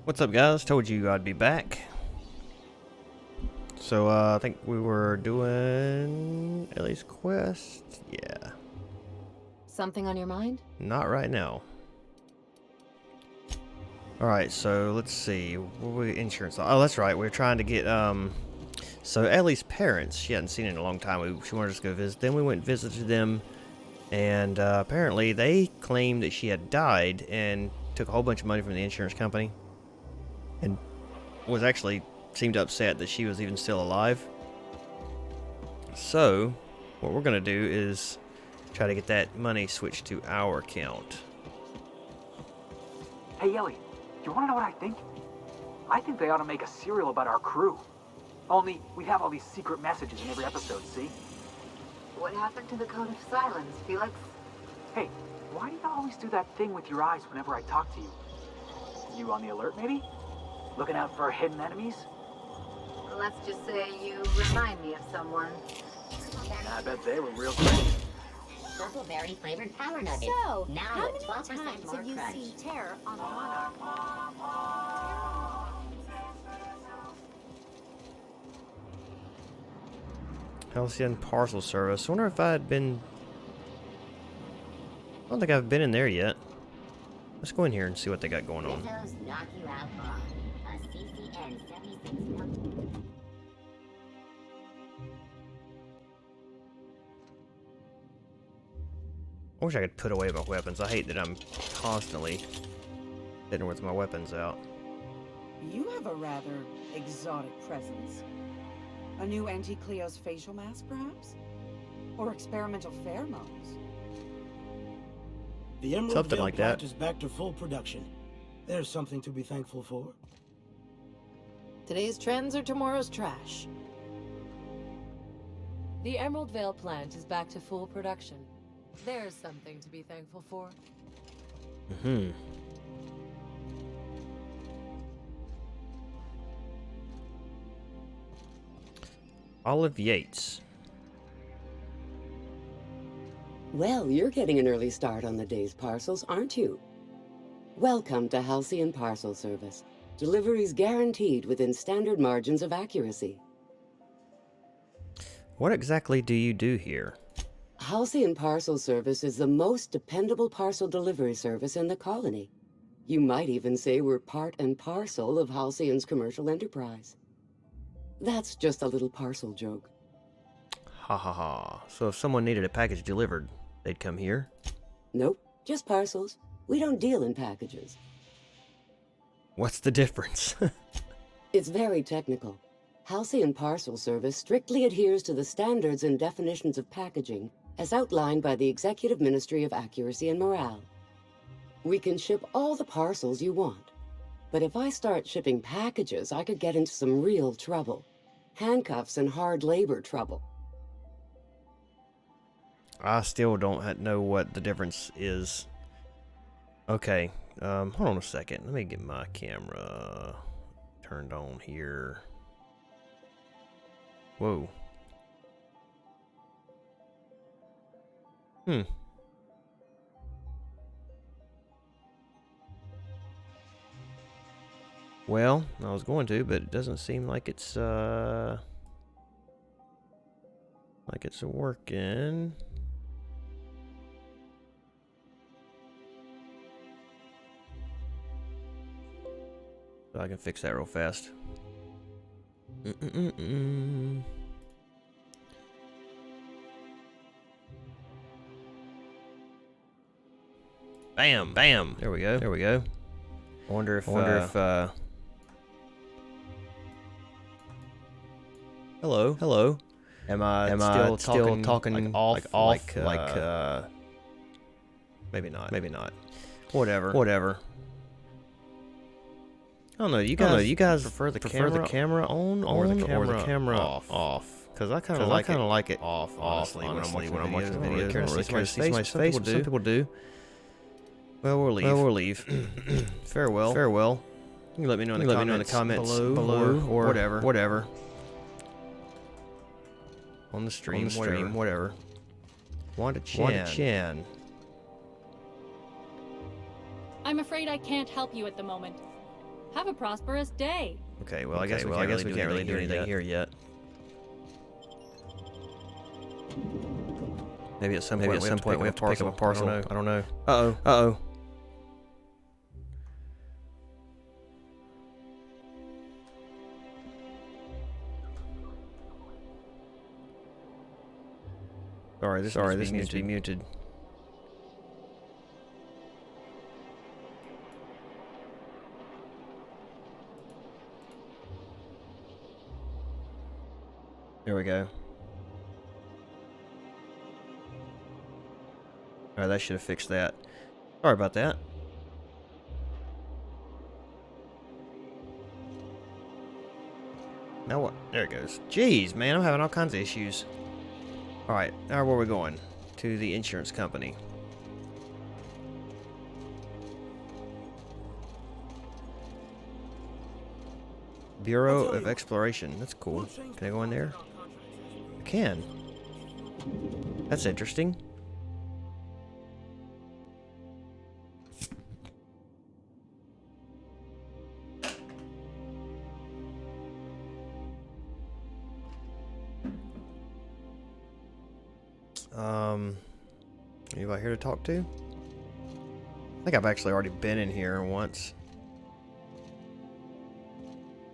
What's up, guys? Told you I'd be back. So, I think we were doing Ellie's quest. Yeah. Something on your mind? Not right now. Alright, so let's see. What were we insurance? Oh, that's right. We were trying to get, so Ellie's parents, she hadn't seen in a long time. She wanted us to go visit them. We went and visited them. And, apparently they claimed that she had died and took a whole bunch of money from the insurance company. And was actually seemed upset that she was even still alive. So, what we're going to do is try to get that money switched to our account. Hey, Ellie, you want to know what I think? I think they ought to make a serial about our crew. Only, we'd have all these secret messages in every episode, see? What happened to the code of silence, Felix? Hey, why do you always do that thing with your eyes whenever I talk to you? You on the alert, maybe? Looking out for hidden enemies? Let's just say you remind me of someone. I bet they were real great. Purple berry flavored power nuggets. So, Now how with many 12% times more have you crunch. seen terror on a monarch? Halcyon parcel service. I wonder if I had been... I don't think I've been in there yet. Let's go in here and see what they got going on. Rizzo's knock you out bomb. A CCN 76 million. I wish I could put away my weapons. I hate that I'm constantly sitting with my weapons out. You have a rather exotic presence. A new anti-Cleo's facial mask, perhaps? Or experimental pheromones? The Emerald Something Veil like plant that. is back to full production. There's something to be thankful for. Today's trends are tomorrow's trash. The Emerald Veil plant is back to full production. There's something to be thankful for. Mm-hmm. Olive Yates. Well, you're getting an early start on the day's parcels, aren't you? Welcome to Halcyon Parcel Service. Deliveries guaranteed within standard margins of accuracy. What exactly do you do here? Halcyon Parcel Service is the most dependable parcel delivery service in the colony. You might even say we're part and parcel of Halcyon's commercial enterprise. That's just a little parcel joke. Ha ha ha. So if someone needed a package delivered, they'd come here? Nope, just parcels. We don't deal in packages. What's the difference? It's very technical. Halcyon Parcel Service strictly adheres to the standards and definitions of packaging as outlined by the Executive Ministry of Accuracy and Morale. We can ship all the parcels you want. But if I start shipping packages, I could get into some real trouble. Handcuffs and hard labor trouble. I still don't know what the difference is. Okay, hold on a second. Let me get my camera turned on here. Whoa. Well, I was going to, but it doesn't seem like it's working. So I can fix that real fast. Bam, bam. There we go. There we go. I wonder if hello, hello. Am I still talking like off? Maybe not. Maybe not. Whatever. Whatever. I don't know. You guys prefer the camera on or the camera off? Because I kind of like it off. Honestly, when I'm watching the video, I can't really see my face. Some people do. Well, we'll leave. Farewell. Farewell. You can let me know in the comments below or whatever. On the stream, whatever. Wanda Chan. I'm afraid I can't help you at the moment. Have a prosperous day. Okay, well, I guess we can't really do anything here yet. Maybe at some point we have to pick up a parcel. I don't know. Uh-oh. Uh-oh. Sorry, this needs to be muted. There we go. Alright, that should have fixed that. Sorry about that. Now what? There it goes. Jeez, man, I'm having all kinds of issues. Alright, now where are we going? To the insurance company. Bureau of Exploration. That's cool. Can I go in there? I can. That's interesting. Anybody here to talk to? I think I've actually already been in here once.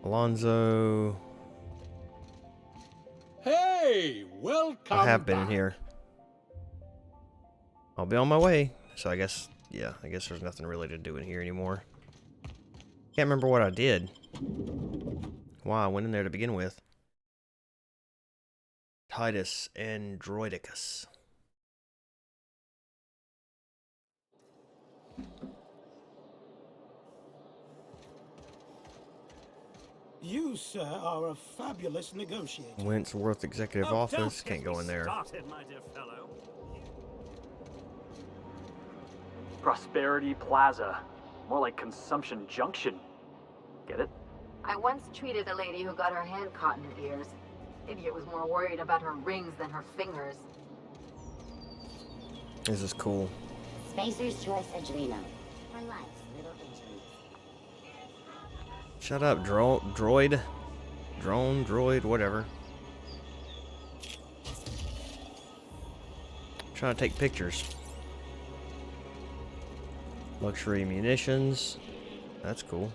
Alonzo. Hey, welcome. I have been in back. here. I'll be on my way. So I guess, yeah, I guess there's nothing really to do in here anymore. Can't remember what I did. Why I went in there to begin with. Titus Androidicus. You, sir, are a fabulous negotiator. Wentworth Executive Office. Can't go in there. Prosperity Plaza. More like Consumption Junction. Get it? I once treated a lady who got her hand caught in her ears. Idiot was more worried about her rings than her fingers. This is cool. Spacer's Choice Adreno. For life's little injuries. Shut up, droid, whatever. I'm trying to take pictures. Luxury munitions. That's cool.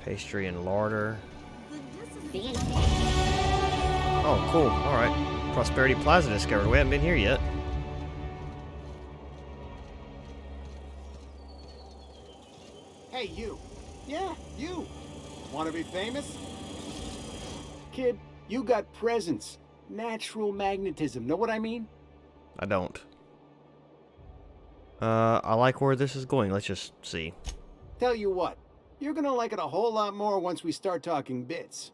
Pastry and larder. Oh, cool. Alright. Prosperity Plaza discovered. We haven't been here yet. Hey, you. Yeah, you. Want to be famous? Kid, you got presence. Natural magnetism. Know what I mean? I don't. I like where this is going. Let's just see. Tell you what. You're gonna like it a whole lot more once we start talking bits.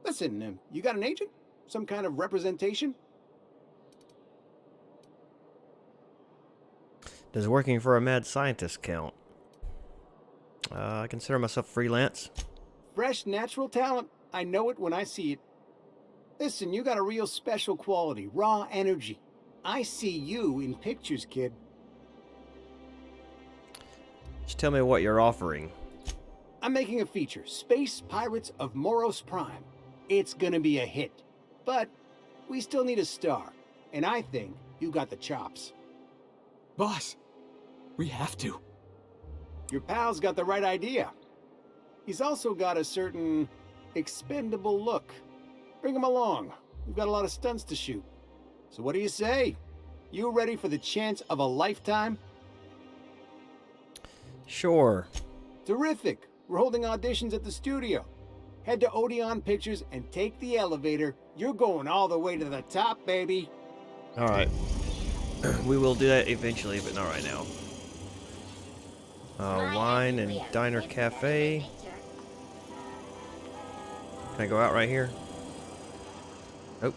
Listen, you got an agent? Some kind of representation? Does working for a mad scientist count? I consider myself freelance. Fresh, natural talent. I know it when I see it. Listen, you got a real special quality. Raw energy. I see you in pictures, kid. Just tell me what you're offering. I'm making a feature. Space Pirates of Moros Prime. It's gonna be a hit. But we still need a star. And I think you got the chops. Boss, we have to. Your pal's got the right idea. He's also got a certain expendable look. Bring him along. We've got a lot of stunts to shoot. So what do you say? You ready for the chance of a lifetime? Sure. Terrific. We're holding auditions at the studio. Head to Odeon Pictures and take the elevator. You're going all the way to the top, baby. Alright. We will do that eventually, but not right now. Wine and Diner Cafe. Can I go out right here? Nope.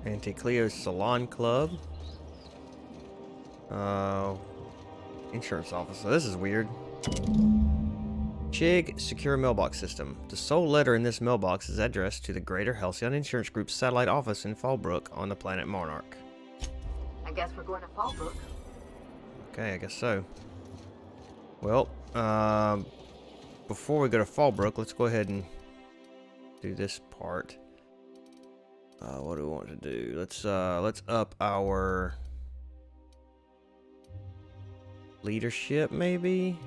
Auntie Cleo's Salon Club. Insurance office. So this is weird. Chig Secure Mailbox System. The sole letter in this mailbox is addressed to the Greater Halcyon Insurance Group's satellite office in Fallbrook on the planet Monarch. I guess we're going to Fallbrook. Okay, I guess so. Well, before we go to Fallbrook, let's go ahead and do this part. What do we want to do? Let's up our leadership, maybe.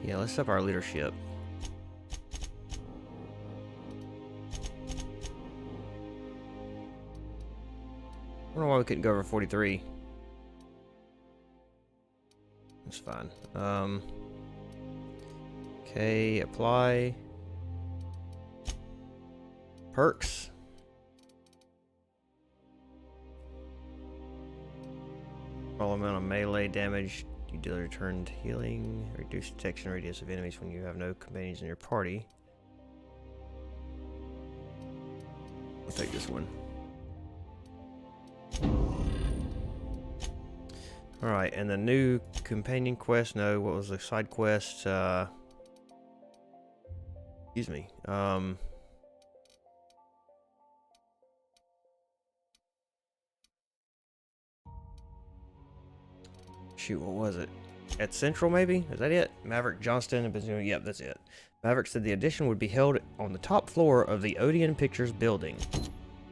Yeah, let's up our leadership. I don't know why we couldn't go over 43. That's fine. Okay, apply. Perks. All amount of melee damage. You deal returned healing. Reduce detection radius of enemies when you have no companions in your party. I'll take this one. Alright, and the new companion quest, no, what was the side quest? Excuse me. Shoot, what was it? At Central, maybe? Is that it? Maverick Johnston and Bazoo. Yep, that's it. Maverick said the audition would be held on the top floor of the Odeon Pictures building.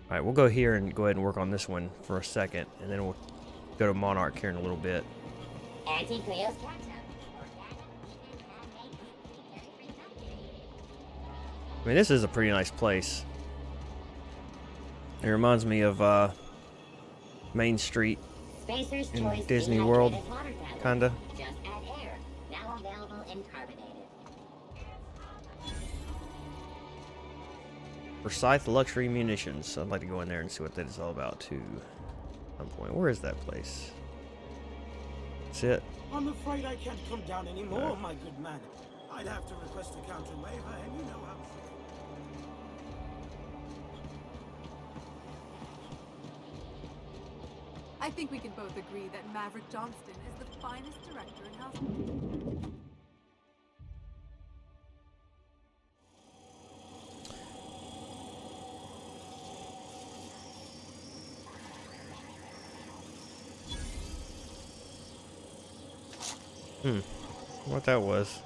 Alright, we'll go here and go ahead and work on this one for a second, and then we'll go to Monarch here in a little bit. Anti-Cleo's catch-up. I mean, this is a pretty nice place. It reminds me of Main Street Spacer's in Choice Disney dehydrated World, water tablet. kinda. Just add air. Now available in carbonated. Forsyth Luxury Munitions. I'd like to go in there and see what that is all about too. At some point. Where is that place? That's it. I'm afraid I can't come down anymore, No. my good man. I'd have to request a counter waiver, and you know how. I think we can both agree that Maverick Johnston is the finest director in Halcyon. What that was.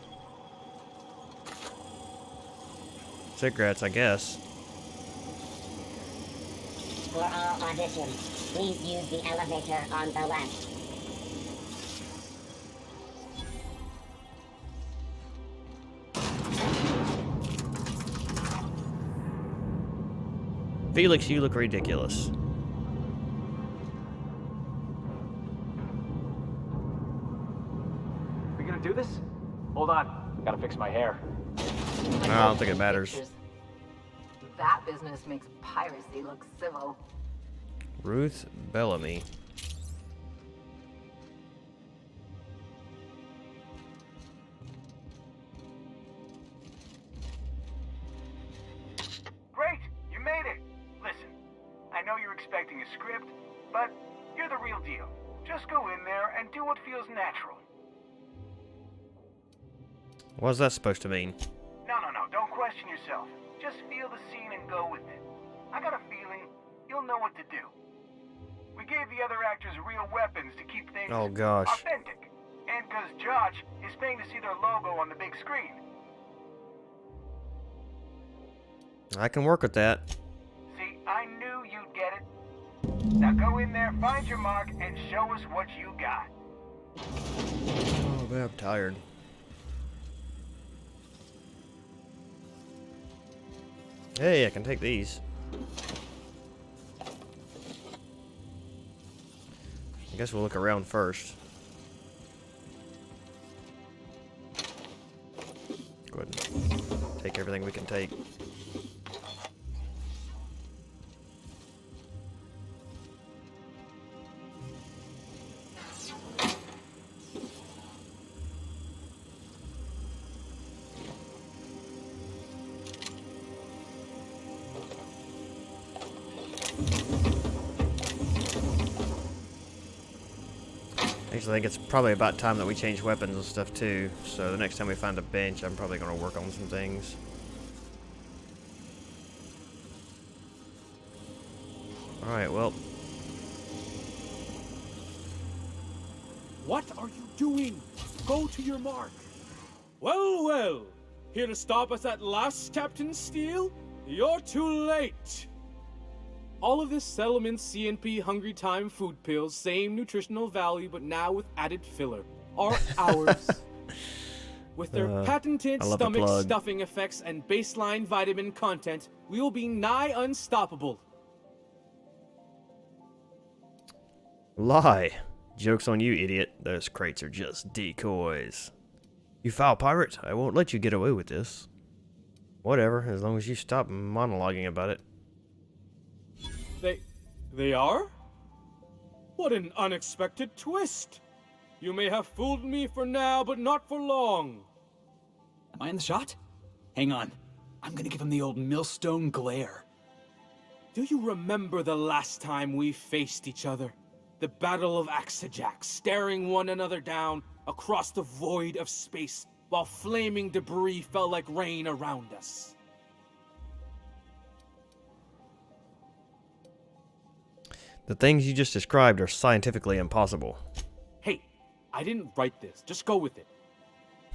Cigarettes, I guess. For all auditions, please use the elevator on the left. Felix, you look ridiculous. We gonna do this? Hold on. Gotta fix my hair. I don't think it matters. Pictures. That business makes piracy look civil. Ruth Bellamy. Great! You made it! Listen, I know you're expecting a script, but you're the real deal. Just go in there and do what feels natural. What's that supposed to mean? No, don't question yourself. Just feel the scene and go with it. I got a feeling you'll know what to do. We gave the other actors real weapons to keep things Oh, gosh. authentic. And because Josh is paying to see their logo on the big screen. I can work with that. See, I knew you'd get it. Now go in there, find your mark, and show us what you got. Oh, man, I'm tired. Hey, I can take these. I guess we'll look around first. Go ahead and take everything we can take. Actually, I think it's probably about time that we change weapons and stuff too. So the next time we find a bench, I'm probably going to work on some things. Alright, well. What are you doing? Go to your mark. Well, well. Here to stop us at last, Captain Steele? You're too late. All of this settlement CNP Hungry Time food pills, same nutritional value, but now with added filler, are ours. With their patented stomach stuffing effects and baseline vitamin content, we will be nigh unstoppable. Lie. Joke's on you, idiot. Those crates are just decoys. You foul pirate, I won't let you get away with this. Whatever, as long as you stop monologuing about it. They are? What an unexpected twist. You may have fooled me for now, but not for long. Am I in the shot? Hang on. I'm gonna give him the old millstone glare. Do you remember the last time we faced each other? The Battle of Axejack, staring one another down across the void of space while flaming debris fell like rain around us. The things you just described are scientifically impossible. Hey, I didn't write this. Just go with it.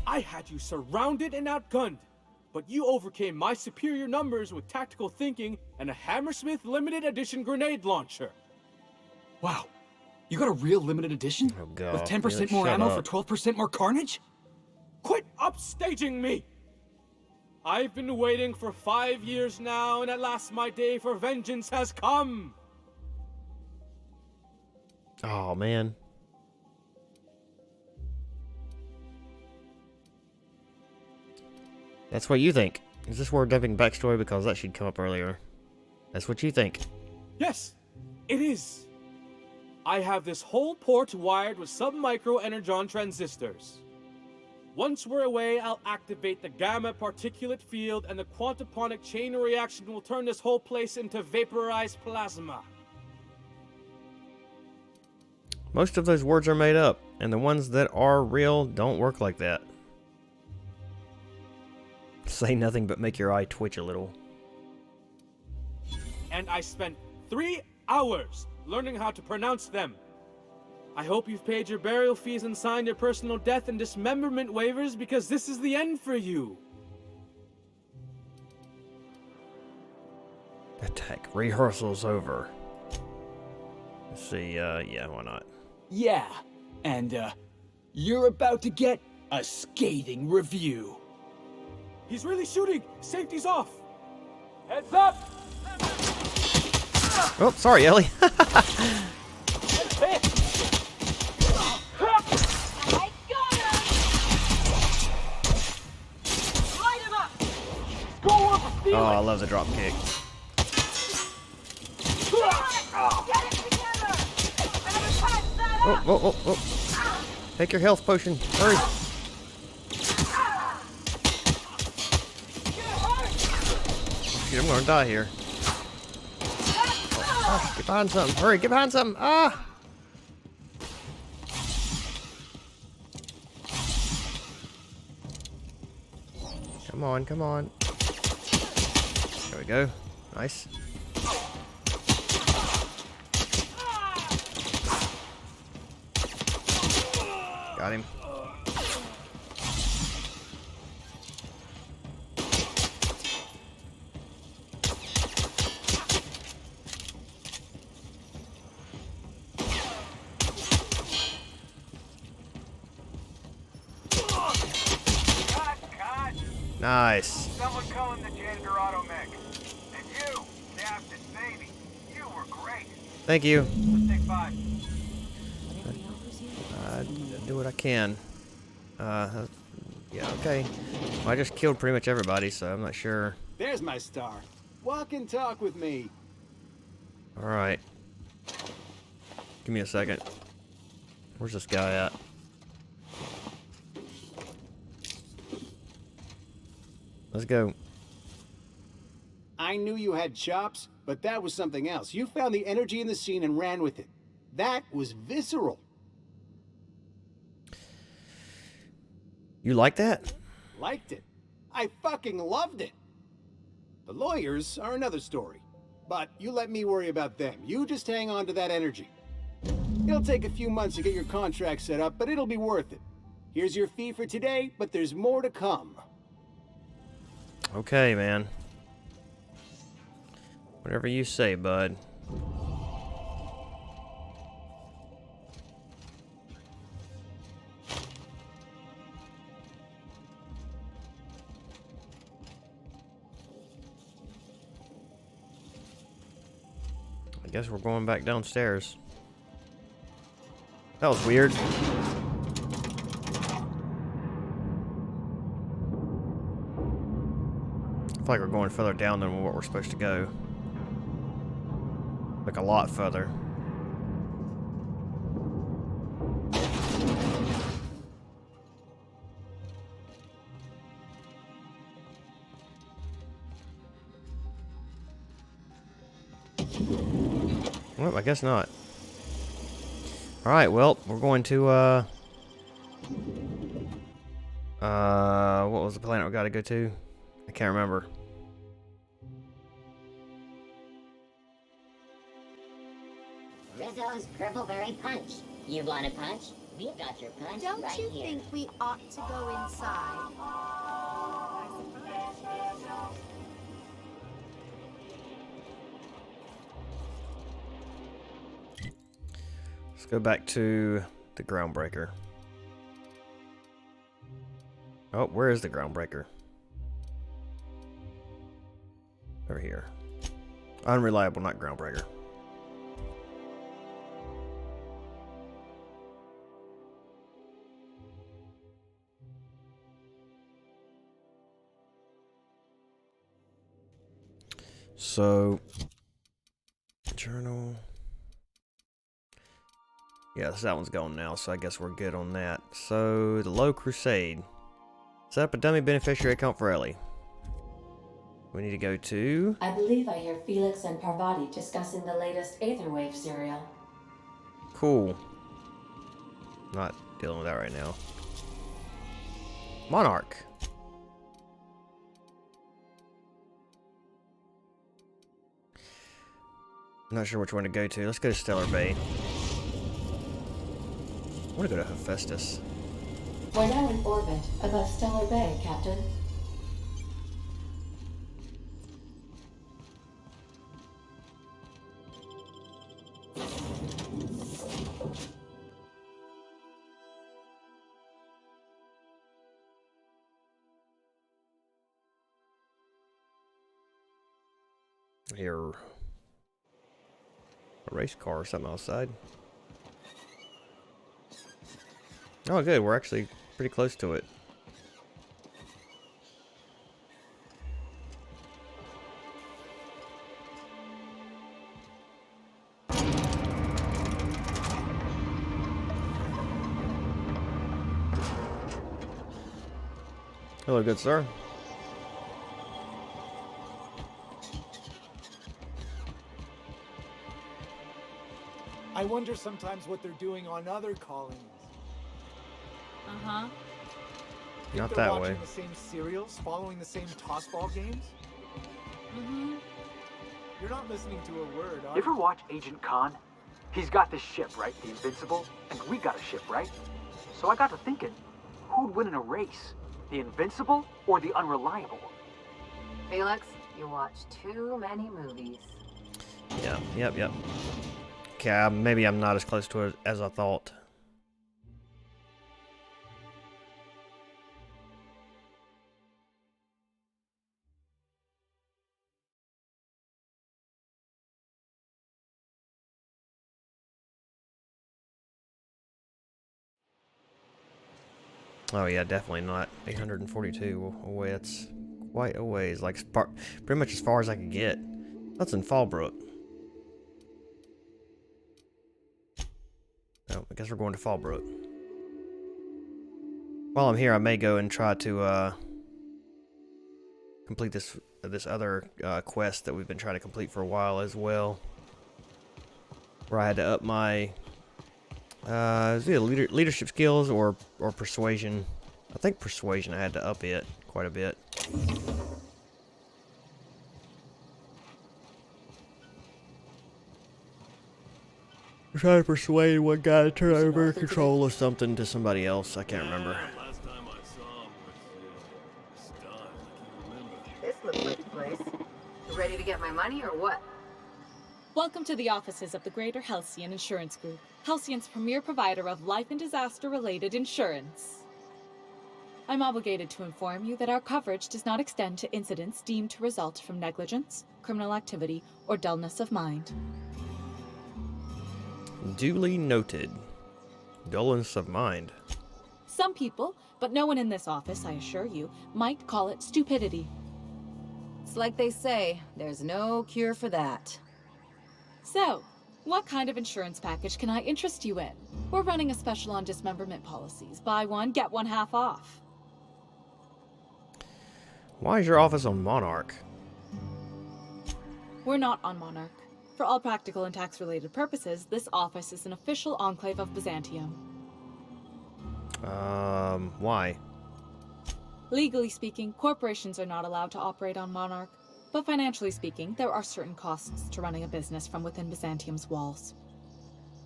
I had you surrounded and outgunned, but you overcame my superior numbers with tactical thinking and a Hammersmith limited edition grenade launcher. Wow. You got a real limited edition? Oh god. With 10% more ammo for 12% more carnage? Quit upstaging me! I've been waiting for 5 years now, and at last my day for vengeance has come! Oh, man. That's what you think. Is this worth dumping backstory because that should come up earlier? That's what you think. Yes, it is. I have this whole port wired with sub-micro energon transistors. Once we're away, I'll activate the gamma particulate field and the quantaponic chain reaction will turn this whole place into vaporized plasma. Most of those words are made up, and the ones that are real don't work like that. Say nothing but make your eye twitch a little. And I spent 3 hours learning how to pronounce them. I hope you've paid your burial fees and signed your personal death and dismemberment waivers because this is the end for you. Attack rehearsal's over. Let's see, yeah, why not? Yeah, and, you're about to get a scathing review. He's really shooting! Safety's off! Heads up! Oh, sorry, Ellie. Oh, I love the drop kick. Oh. Take your health potion. Hurry. Shit, I'm gonna die here. Oh, get behind something. Hurry, get behind something. Ah! Come on, come on. There we go. Nice. Got him. Nice. Someone calling the janitor automech. And you, Captain, baby, you were great. Thank you. Let's take 5. Do what I can. Yeah, okay. Well, I just killed pretty much everybody, so I'm not sure. There's my star. Walk and talk with me. Alright. Give me a second. Where's this guy at? Let's go. I knew you had chops, but that was something else. You found the energy in the scene and ran with it. That was visceral. You like that? Liked it. I fucking loved it. The lawyers are another story. But you let me worry about them. You just hang on to that energy. It'll take a few months to get your contract set up, but it'll be worth it. Here's your fee for today, but there's more to come. Okay, man. Whatever you say, bud. I guess we're going back downstairs. That was weird. I feel like we're going further down than what we're supposed to go. Like a lot further. Well, I guess not. Alright, well, we're going to, what was the planet we gotta go to? I can't remember. Rizzo's Purpleberry Punch. You want a punch? We've got your punch Don't right you here. think we ought to go inside? Let's go back to the Groundbreaker. Oh, where is the Groundbreaker? Over here. Unreliable, not Groundbreaker. So, journal. Yes, that one's gone now, so I guess we're good on that. So, the Low Crusade. Set up a dummy beneficiary account for Ellie. We need to go to... I believe I hear Felix and Parvati discussing the latest Aetherwave serial. Cool. Not dealing with that right now. Monarch. I'm not sure which one to go to. Let's go to Stellar Bay. I want to go to Hephaestus. We're now in orbit above Stellar Bay, Captain. Here. A race car or something outside. Oh, good. We're actually pretty close to it. Hello, good sir. I wonder sometimes what they're doing on other colonies. Uh-huh. Not They're that watching way. the same serials, following the same tossball games. Mm-hmm. You're not listening to a word, are You ever watch Agent Khan? He's got this ship, right? The Invincible. And we got a ship, right? So I got to thinking, who'd win in a race? The Invincible or the Unreliable? Felix, you watch too many movies. Yep. Okay, maybe I'm not as close to it as I thought. Oh yeah, definitely not. 842 away. That's quite a ways. Like pretty much as far as I could get. That's in Fallbrook. Oh, I guess we're going to Fallbrook. While I'm here, I may go and try to complete this other quest that we've been trying to complete for a while as well. Where I had to up my is it leadership skills or persuasion I think persuasion I had to up it quite a bit. I'm trying to persuade one guy to turn over control of something to somebody else. I can't remember. Last time I saw him was stunned. I can't remember. This looks like a place. You ready to get my money or what? Welcome to the offices of the Greater Halcyon Insurance Group, Halcyon's premier provider of life and disaster-related insurance. I'm obligated to inform you that our coverage does not extend to incidents deemed to result from negligence, criminal activity, or dullness of mind. Duly noted. Dullness of mind. Some people, but no one in this office, I assure you, might call it stupidity. It's like they say, there's no cure for that. So, what kind of insurance package can I interest you in? We're running a special on dismemberment policies. Buy one, get one half off. Why is your office on Monarch? We're not on Monarch. For all practical and tax-related purposes, this office is an official enclave of Byzantium. Why? Legally speaking, corporations are not allowed to operate on Monarch, but financially speaking, there are certain costs to running a business from within Byzantium's walls.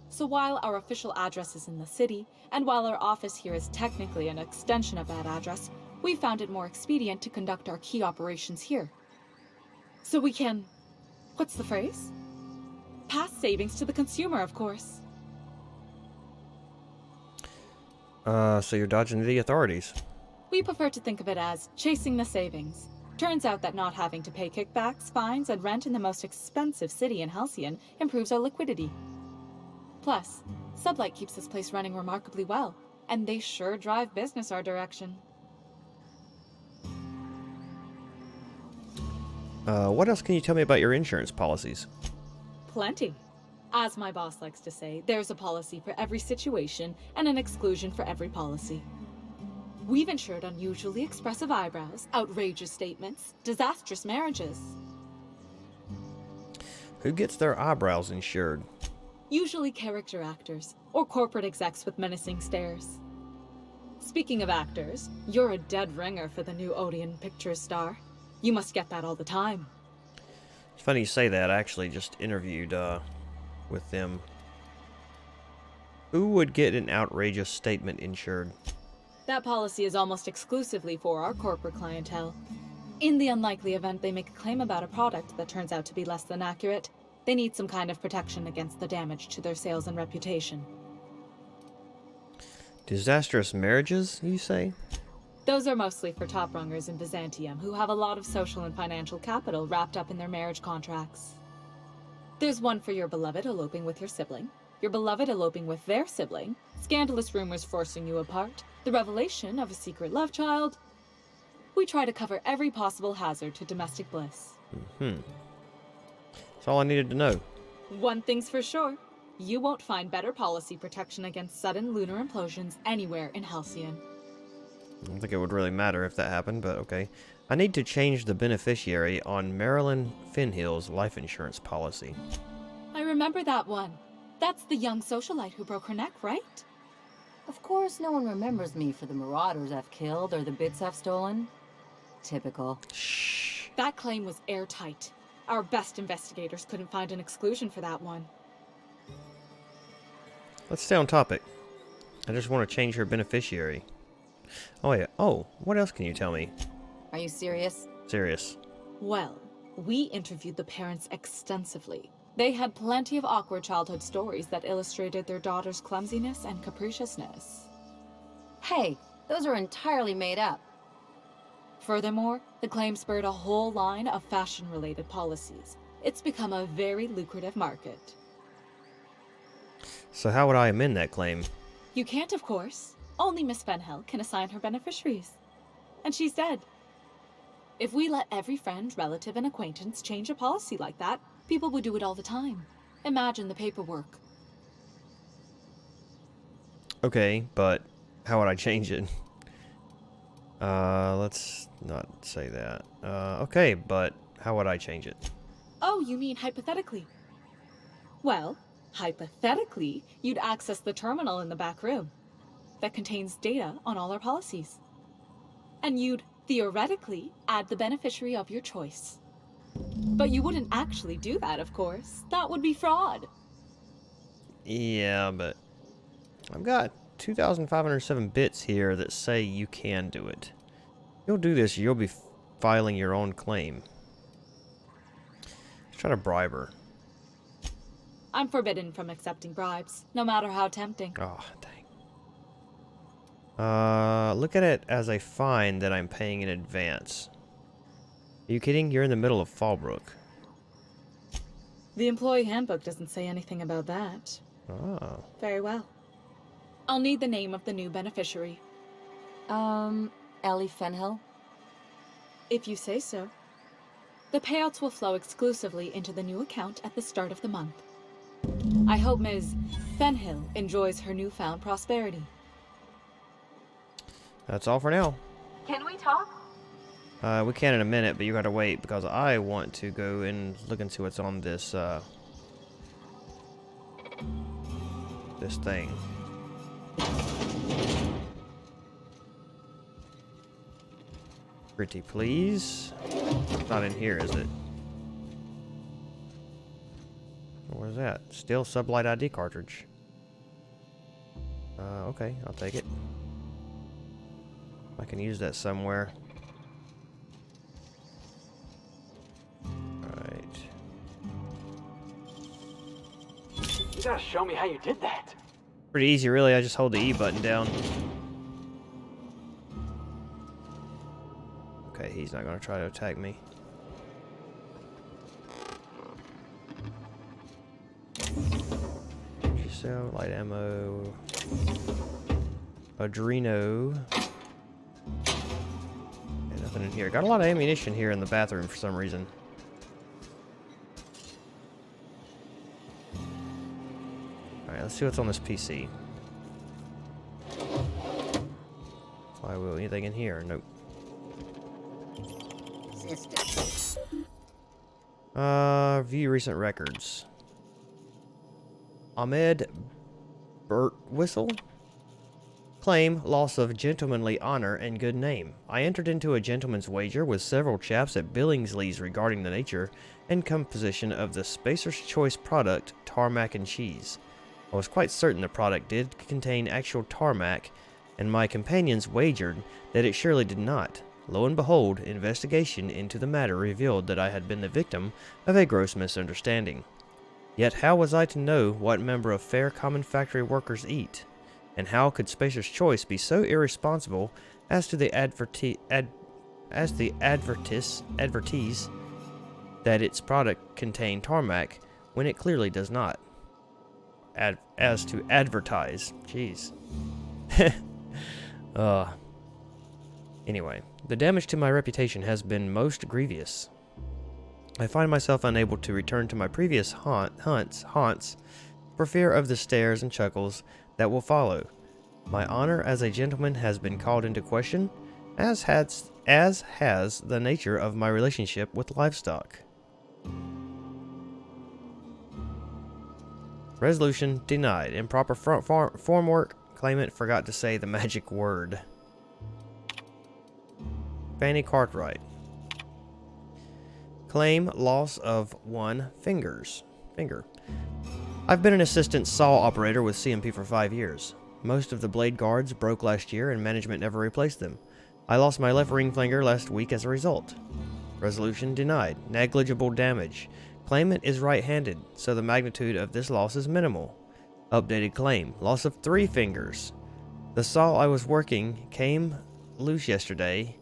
So while our official address is in the city, and while our office here is technically an extension of that address, we found it more expedient to conduct our key operations here. So we can... what's the phrase? Pass savings to the consumer, of course. So you're dodging the authorities. We prefer to think of it as chasing the savings. Turns out that not having to pay kickbacks, fines, and rent in the most expensive city in Halcyon improves our liquidity. Plus, Sublight keeps this place running remarkably well, and they sure drive business our direction. What else can you tell me about your insurance policies? Plenty. As my boss likes to say, there's a policy for every situation and an exclusion for every policy. We've insured unusually expressive eyebrows, outrageous statements, disastrous marriages. Who gets their eyebrows insured? Usually character actors, or corporate execs with menacing stares. Speaking of actors, you're a dead ringer for the new Odeon Pictures star. You must get that all the time. It's funny you say that. I actually just interviewed with them. Who would get an outrageous statement insured? That policy is almost exclusively for our corporate clientele. In the unlikely event they make a claim about a product that turns out to be less than accurate, they need some kind of protection against the damage to their sales and reputation. Disastrous marriages, you say? Those are mostly for top rungers in Byzantium who have a lot of social and financial capital wrapped up in their marriage contracts. There's one for your beloved eloping with your sibling, your beloved eloping with their sibling, scandalous rumors forcing you apart, the revelation of a secret love child. We try to cover every possible hazard to domestic bliss. That's all I needed to know. One thing's for sure. You won't find better policy protection against sudden lunar implosions anywhere in Halcyon. I don't think it would really matter if that happened, but okay. I need to change the beneficiary on Marilyn Finhill's life insurance policy. I remember that one. That's the young socialite who broke her neck, right? Of course, no one remembers me for the marauders I've killed or the bits I've stolen. Typical. Shh. That claim was airtight. Our best investigators couldn't find an exclusion for that one. Let's stay on topic. I just want to change her beneficiary. Oh yeah. Oh, what else can you tell me? Are you serious? Serious. Well, we interviewed the parents extensively. They had plenty of awkward childhood stories that illustrated their daughter's clumsiness and capriciousness. Hey, those are entirely made up. Furthermore, the claim spurred a whole line of fashion-related policies. It's become a very lucrative market. So how would I amend that claim? You can't, of course. Only Miss Fenhill can assign her beneficiaries. And she's dead. If we let every friend, relative, and acquaintance change a policy like that, people would do it all the time. Imagine the paperwork. Okay, but how would I change it? Let's not say that. Okay, but how would I change it? Oh, you mean hypothetically? Well, hypothetically, you'd access the terminal in the back room that contains data on all our policies. and you'd, theoretically, add the beneficiary of your choice. But you wouldn't actually do that, of course. That would be fraud. Yeah, but I've got 2,507 bits here that say you can do it. You'll do this, you'll be filing your own claim. Let's try to bribe her. I'm forbidden from accepting bribes, no matter how tempting. Oh, dang. Look at it as a fine that I'm paying in advance. Are you kidding? You're in the middle of Fallbrook. The employee handbook doesn't say anything about that. Oh. Very well. I'll need the name of the new beneficiary. Ellie Fenhill? If you say so. The payouts will flow exclusively into the new account at the start of the month. I hope Ms. Fenhill enjoys her newfound prosperity. That's all for now. Can we talk? We can in a minute, but you gotta wait because I want to go and look and see what's on this, this thing. Pretty please. Not in here, is it? What is that? Still Sublight ID cartridge. Okay, I'll take it. I can use that somewhere. Alright. You gotta show me how you did that. Pretty easy, really. I just hold the E button down. Okay, he's not gonna try to attack me. So, light ammo. Adreno. And nothing in here. Got a lot of ammunition here in the bathroom for some reason. Alright, let's see what's on this PC. Flywheel, anything in here? Nope. View recent records. Ahmed Whistle. Claim loss of gentlemanly honor and good name. I entered into a gentleman's wager with several chaps at Billingsley's regarding the nature and composition of the Spacer's Choice product, tarmac and cheese. I was quite certain the product did contain actual tarmac, and my companions wagered that it surely did not. Lo and behold, investigation into the matter revealed that I had been the victim of a gross misunderstanding. Yet how was I to know what member of fair common factory workers eat? And how could Spacer's Choice be so irresponsible as to advertise that its product contained tarmac when it clearly does not? As to advertise. Jeez. Anyway, the damage to my reputation has been most grievous. I find myself unable to return to my previous haunts for fear of the stares and chuckles that will follow. My honor as a gentleman has been called into question, as has the nature of my relationship with livestock. Resolution denied. Improper form work. Claimant forgot to say the magic word. Fanny Cartwright. Claim loss of one finger. I've been an assistant saw operator with CMP for 5 years. Most of the blade guards broke last year and management never replaced them. I lost my left ring finger last week as a result. Resolution denied. Negligible damage. Claimant is right-handed, so the magnitude of this loss is minimal. Updated claim. Loss of 3 fingers. The saw I was working came loose yesterday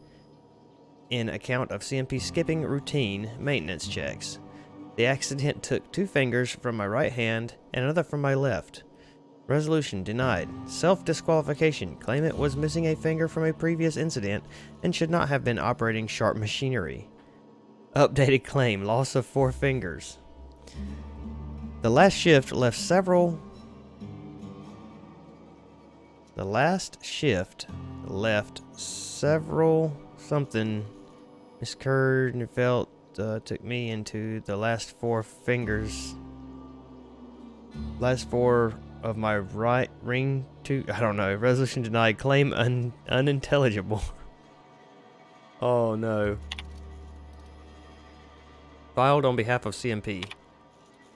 in account of CMP skipping routine maintenance checks. The accident took 2 fingers from my right hand and another from my left. Resolution denied. Self-disqualification. Claimant was missing a finger from a previous incident and should not have been operating sharp machinery. Updated claim. Loss of 4 fingers. The last shift left several something miscurred and felt took me into the last 4 fingers. Last 4 of my right ring to I don't know. Resolution denied. Claim unintelligible. Oh no. Filed on behalf of CMP.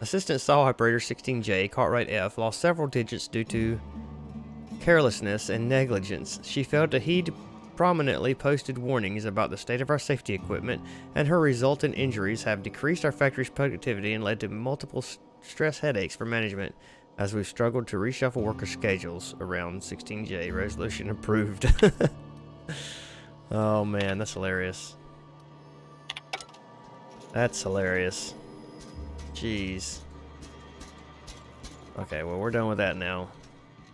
Assistant Saw Operator 16J, Cartwright F, lost several digits due to carelessness and negligence. She failed to heed prominently posted warnings about the state of our safety equipment, and her resultant injuries have decreased our factory's productivity and led to multiple stress headaches for management as we've struggled to reshuffle worker schedules around 16J. Resolution approved. Oh man, that's hilarious. That's hilarious. Jeez. Okay, well, we're done with that now.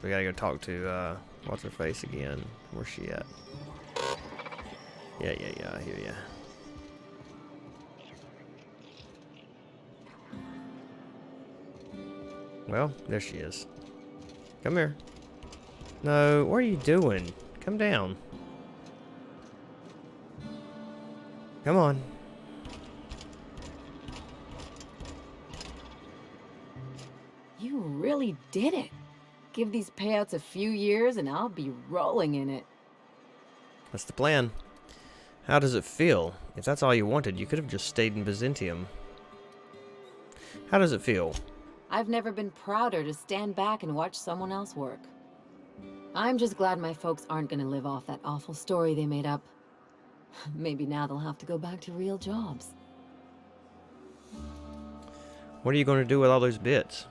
We gotta go talk to, what's her face again? Where's she at? Yeah, I hear ya. Well, there she is. Come here. No, what are you doing? Come down. Come on. You really did it. Give these payouts a few years and I'll be rolling in it. That's the plan. How does it feel? If that's all you wanted, you could have just stayed in Byzantium. How does it feel? I've never been prouder to stand back and watch someone else work. I'm just glad my folks aren't gonna live off that awful story they made up. Maybe now they'll have to go back to real jobs. What are you going to do with all those bits?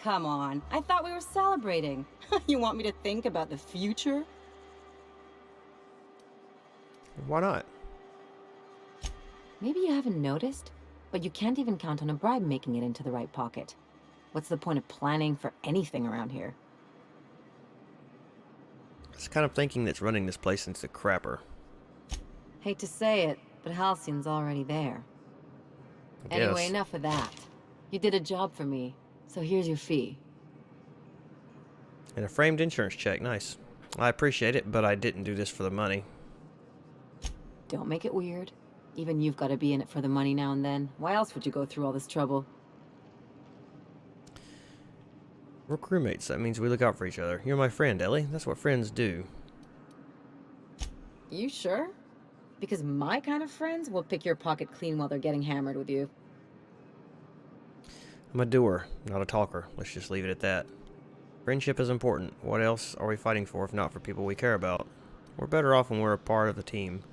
Come on, I thought we were celebrating. You want me to think about the future? Why not? Maybe you haven't noticed, but you can't even count on a bribe making it into the right pocket. What's the point of planning for anything around here? It's kind of thinking that's running this place into the crapper. Hate to say it, but Halcyon's already there. Anyway, enough of that. You did a job for me, so here's your fee. And a framed insurance check, nice. I appreciate it, but I didn't do this for the money. Don't make it weird. Even you've got to be in it for the money now and then. Why else would you go through all this trouble? We're crewmates, that means we look out for each other. You're my friend, Ellie. That's what friends do. You sure? Because my kind of friends will pick your pocket clean while they're getting hammered with you. I'm a doer, not a talker. Let's just leave it at that. Friendship is important. What else are we fighting for if not for people we care about? We're better off when we're a part of the team.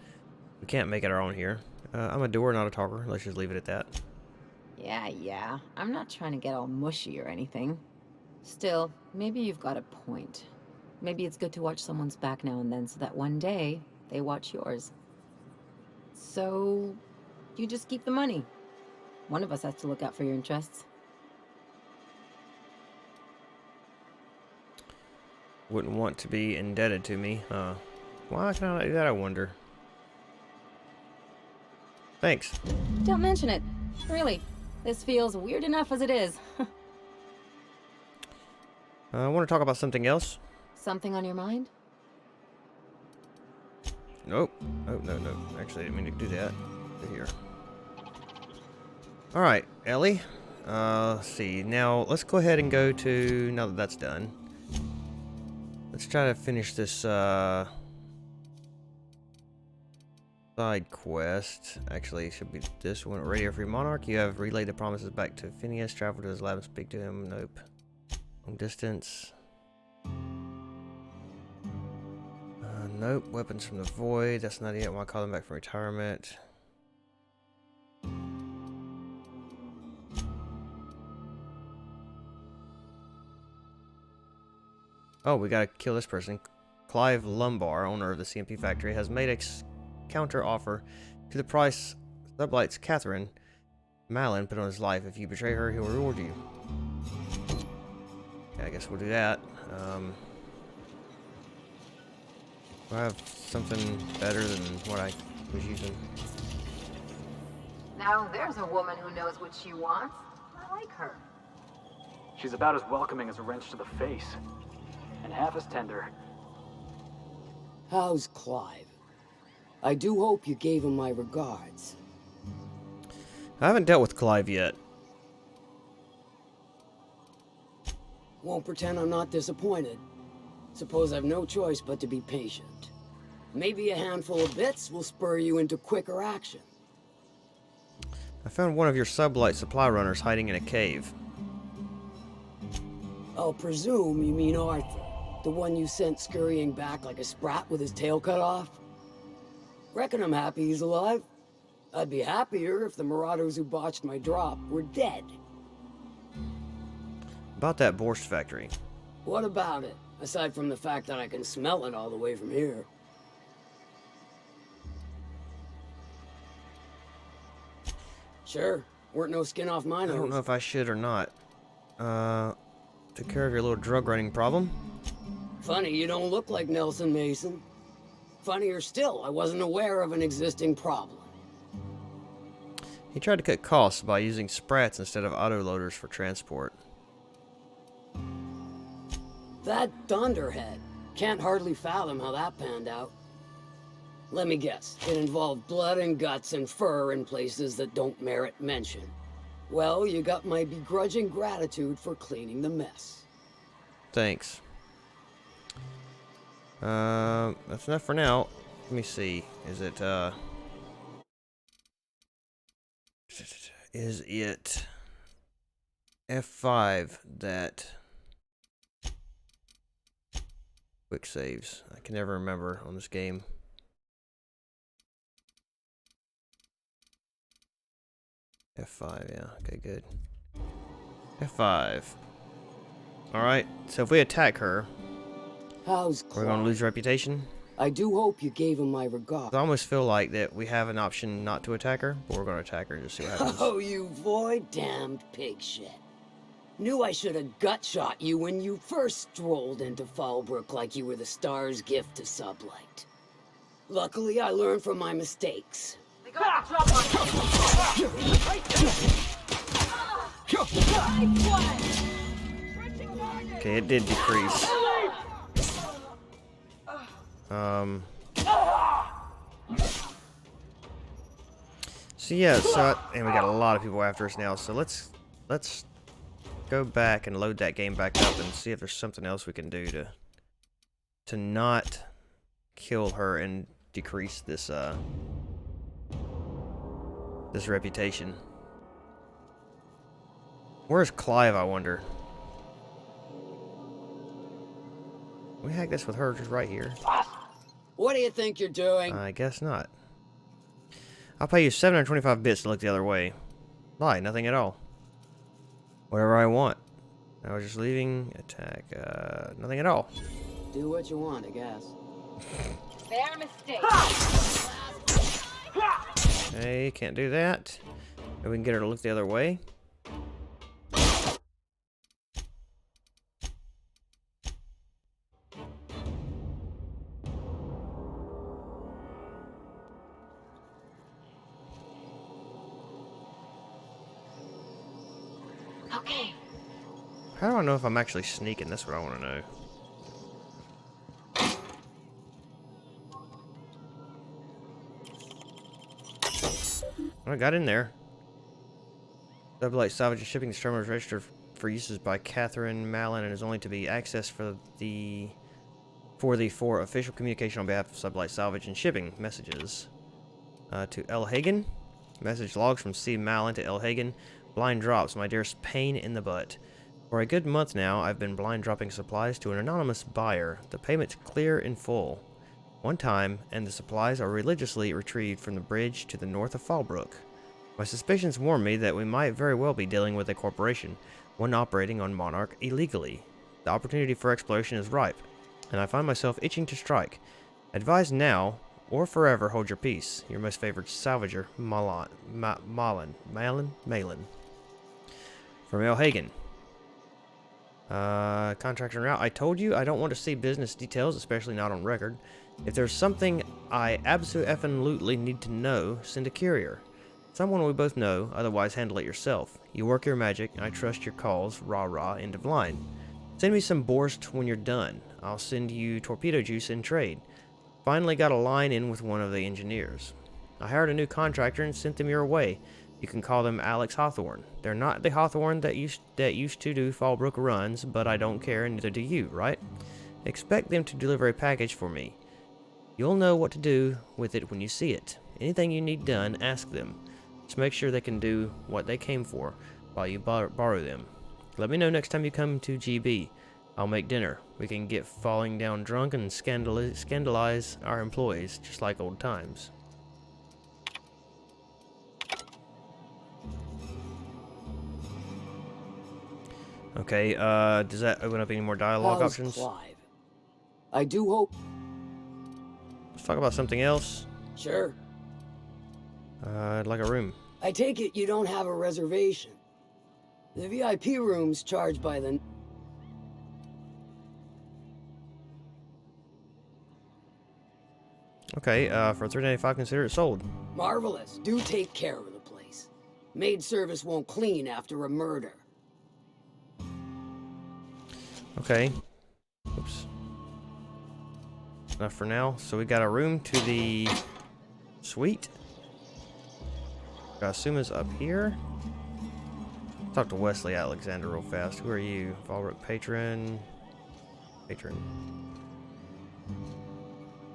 We can't make it our own here. I'm a doer, not a talker. Let's just leave it at that. Yeah. I'm not trying to get all mushy or anything. Still, maybe you've got a point. Maybe it's good to watch someone's back now and then so that one day they watch yours. So, you just keep the money. One of us has to look out for your interests. Wouldn't want to be indebted to me. Why can I not do that, I wonder? Thanks. Don't mention it. Really. This feels weird enough as it is. I want to talk about something else. Something on your mind? Nope. Oh, no. Actually, I didn't mean to do that. Over here. Alright, Ellie. Let's see. Now, let's go ahead and go to... Now that that's done. Let's try to finish this, side quest. Actually, it should be this one. Radio Free Monarch. You have relayed the promises back to Phineas. Travel to his lab and speak to him. Nope. Long distance. Nope. Weapons from the Void. That's not it. Why call them back from retirement? Oh, we gotta kill this person. Clive Lumbar, owner of the CMP factory, has made a counter offer to the price Sublights Catherine Malin put on his life. If you betray her, he'll reward you. Okay, I guess we'll do that. Do I have something better than what I was using? Now there's a woman who knows what she wants. I like her. She's about as welcoming as a wrench to the face. And half as tender. How's Clive? I do hope you gave him my regards. I haven't dealt with Clive yet. Won't pretend I'm not disappointed. Suppose I've no choice but to be patient. Maybe a handful of bits will spur you into quicker action. I found one of your sublight supply runners hiding in a cave. I'll presume you mean Arthur, the one you sent scurrying back like a sprat with his tail cut off? Reckon I'm happy he's alive. I'd be happier if the marauders who botched my drop were dead. About that borscht factory. What about it, aside from the fact that I can smell it all the way from here? Sure, weren't no skin off my nose. I don't know if I should or not. Took care of your little drug running problem. Funny, you don't look like Nelson Mason. Funnier still, I wasn't aware of an existing problem. He tried to cut costs by using sprats instead of autoloaders for transport. That Thunderhead. Can't hardly fathom how that panned out. Let me guess, it involved blood and guts and fur in places that don't merit mention. Well, you got my begrudging gratitude for cleaning the mess. Thanks. That's enough for now. Let me see. Is it, is it F5 that quick saves? I can never remember on this game. F5, yeah, okay, good. F5. Alright, so if we attack her, How's we're gonna lose reputation. I do hope you gave him my regard. I almost feel like that we have an option not to attack her, but we're gonna attack her and just see what happens. Oh, you void-damned pig shit. Knew I should have gut-shot you when you first strolled into Fallbrook like you were the star's gift to Sublight. Luckily, I learned from my mistakes. They got the drop on you. Okay, it did decrease. So yeah, and we got a lot of people after us now. So let's go back and load that game back up and see if there's something else we can do to not kill her and decrease this this reputation. Where's Clive, I wonder? We hack this with her just right here. What do you think you're doing? I guess not. I'll pay you 725 bits to look the other way. Why? Nothing at all. Whatever I want. I was just leaving. Attack. Nothing at all. Do what you want, I guess. Fair mistake. Okay, can't do that. Maybe we can get her to look the other way. Okay. How do I know if I'm actually sneaking? That's what I want to know. I got in there. Sublight salvage and shipping. This terminal is registered for uses by Catherine Mallon and is only to be accessed for official communication on behalf of Sublight salvage and shipping. Messages to L. Hagen. Message logs from C. Mallon to L. Hagen. Blind drops, my dearest pain in the butt. For a good month now, I've been blind dropping supplies to an anonymous buyer. The payment's clear in full. One time, and the supplies are religiously retrieved from the bridge to the north of Fallbrook. My suspicions warn me that we might very well be dealing with a corporation, one operating on Monarch illegally. The opportunity for exploration is ripe, and I find myself itching to strike. Advise now, or forever hold your peace. Your most favored salvager, Malin. From L. Hagen. Contractor route. I told you I don't want to see business details, especially not on record. If there's something I absolutely need to know, send a courier. Someone we both know, otherwise handle it yourself. You work your magic, and I trust your calls. Rah, end of line. Send me some borscht when you're done. I'll send you torpedo juice in trade. Finally got a line in with one of the engineers. I hired a new contractor and sent them your way. You can call them Alex Hawthorne. They're not the Hawthorne that used to do Fallbrook runs, but I don't care, and neither do you, right? Expect them to deliver a package for me. You'll know what to do with it when you see it. Anything you need done, ask them. Just make sure they can do what they came for while you borrow them. Let me know next time you come to GB. I'll make dinner. We can get falling down drunk and scandalize our employees, just like old times. Okay, does that open up any more dialogue How's options? Clive? I do hope. Let's talk about something else. Sure. I'd like a room. I take it you don't have a reservation. The VIP room's charged by the... Okay, for $3.95, consider it sold. Marvelous. Do take care of the place. Maid service won't clean after a murder. Okay. Oops. Enough for now. So we got a room to the suite. I assume it's up here. Talk to Wesley Alexander real fast. Who are you? Valric patron. Patron.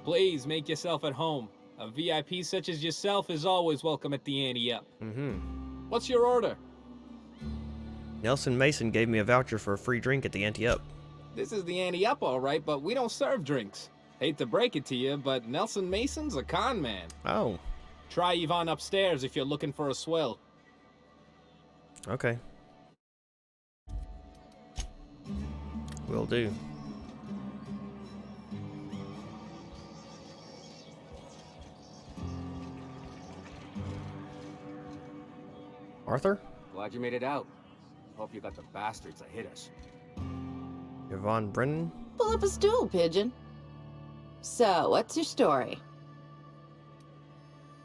Please make yourself at home. A VIP such as yourself is always welcome at the Ante Up. Mm-hmm. What's your order? Nelson Mason gave me a voucher for a free drink at the Ante Up. This is the Ante Up, all right, but we don't serve drinks. Hate to break it to you, but Nelson Mason's a con man. Oh. Try Yvonne upstairs if you're looking for a swell. Okay. Will do. Arthur? Glad you made it out. Hope you got the bastards that hit us. Yvonne Brennan? Pull up a stool, Pigeon. So, what's your story?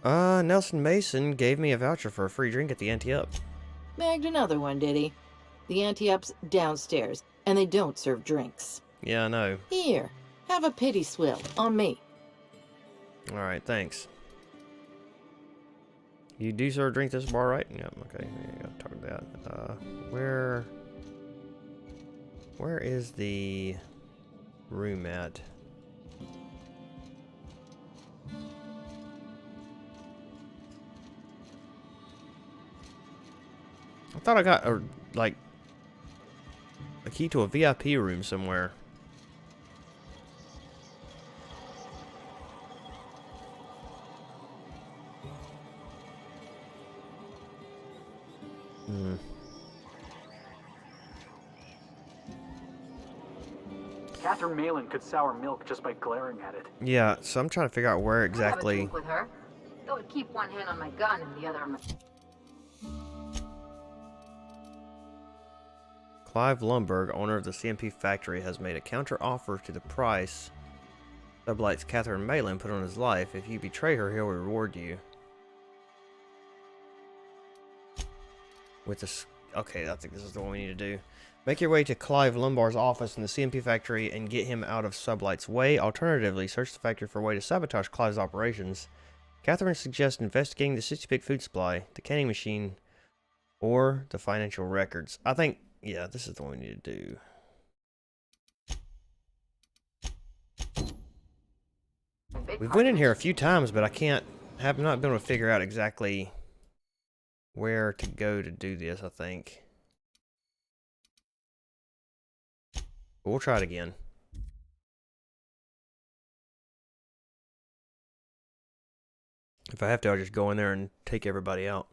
Nelson Mason gave me a voucher for a free drink at the Ante Up. Bagged another one, did he? The Ante Up's downstairs, and they don't serve drinks. Yeah, I know. Here, have a pity swill on me. Alright, thanks. You do serve drink at this bar, right? Yep, okay. Yeah, talk about that. Where is the room at? I thought I got a key to a VIP room somewhere. Catherine Malin could sour milk just by glaring at it. Yeah, so I'm trying to figure out where exactly. Have a drink with her. It would keep one hand on my gun and the other on my... Clive Lumberg, owner of the CMP factory, has made a counter offer to the price Sublights Catherine Malin put on his life. If you betray her, he'll reward you. With this, okay, I think this is the one we need to do. Make your way to Clive Lumbar's office in the CMP factory and get him out of Sublight's way. Alternatively, search the factory for a way to sabotage Clive's operations. Catherine suggests investigating the 60-pick food supply, the canning machine, or the financial records. I think, yeah, this is the one we need to do. We've went in here a few times, but have not been able to figure out exactly where to go to do this, I think. But we'll try it again. If I have to, I'll just go in there and take everybody out.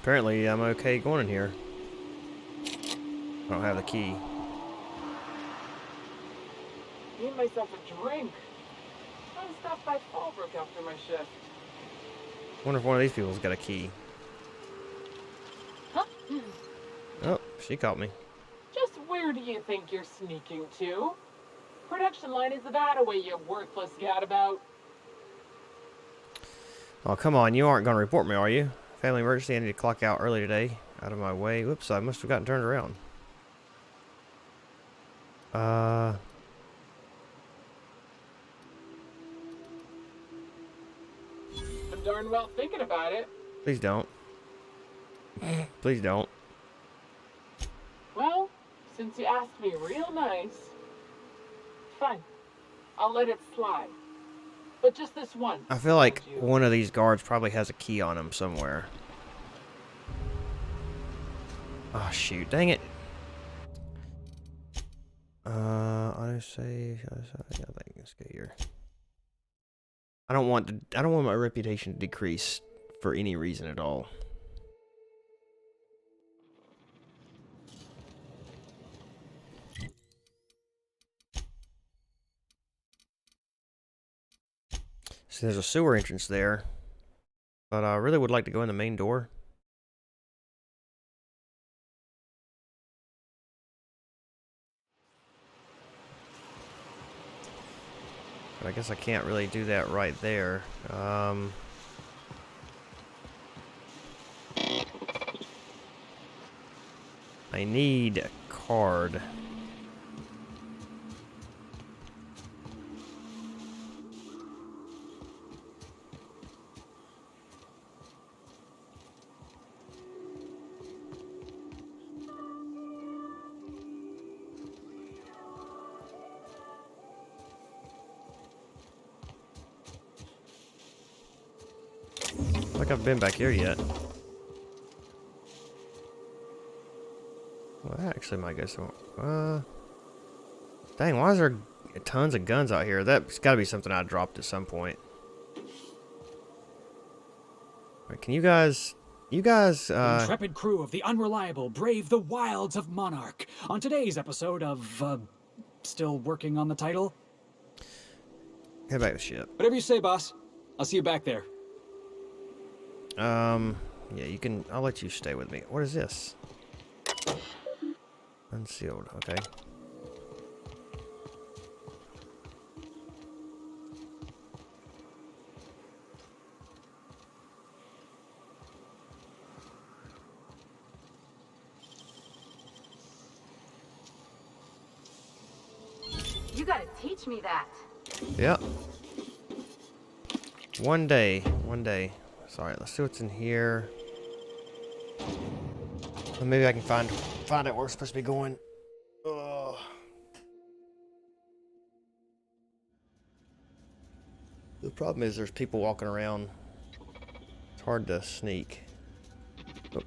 Apparently, I'm okay going in here. I don't have the key. Made myself a drink. I stopped by Fallbrook after my shift. Wonder if one of these people's got a key. Huh? Oh, she caught me. Just where do you think you're sneaking to? Production line is that away, you worthless gadabout. Oh, come on. You aren't going to report me, are you? Family emergency. I need to clock out early today. Out of my way. Whoops, I must have gotten turned around. I'm darn well thinking about it. Please don't. Please don't. Well, since you asked me real nice, fine. I'll let it slide. But just this once. I feel like one of these guards probably has a key on him somewhere. Oh, shoot. Dang it. Autosave. Yeah, let's go here. I don't want my reputation to decrease for any reason at all. So there's a sewer entrance there, but I really would like to go in the main door. But I guess I can't really do that right there. I need a card. Like I've been back here yet. Well, that actually might go somewhere. Dang, why is there tons of guns out here? That's got to be something I dropped at some point. Wait, can you guys... The intrepid crew of the Unreliable brave the wilds of Monarch. On today's episode of, still working on the title? Head back to the ship. Whatever you say, boss. I'll see you back there. Yeah, you can... I'll let you stay with me. What is this? Unsealed, okay. You gotta teach me that. Yep. One day. Sorry, let's see what's in here. Well, maybe I can find out where we're supposed to be going. Ugh. The problem is there's people walking around. It's hard to sneak. Oh.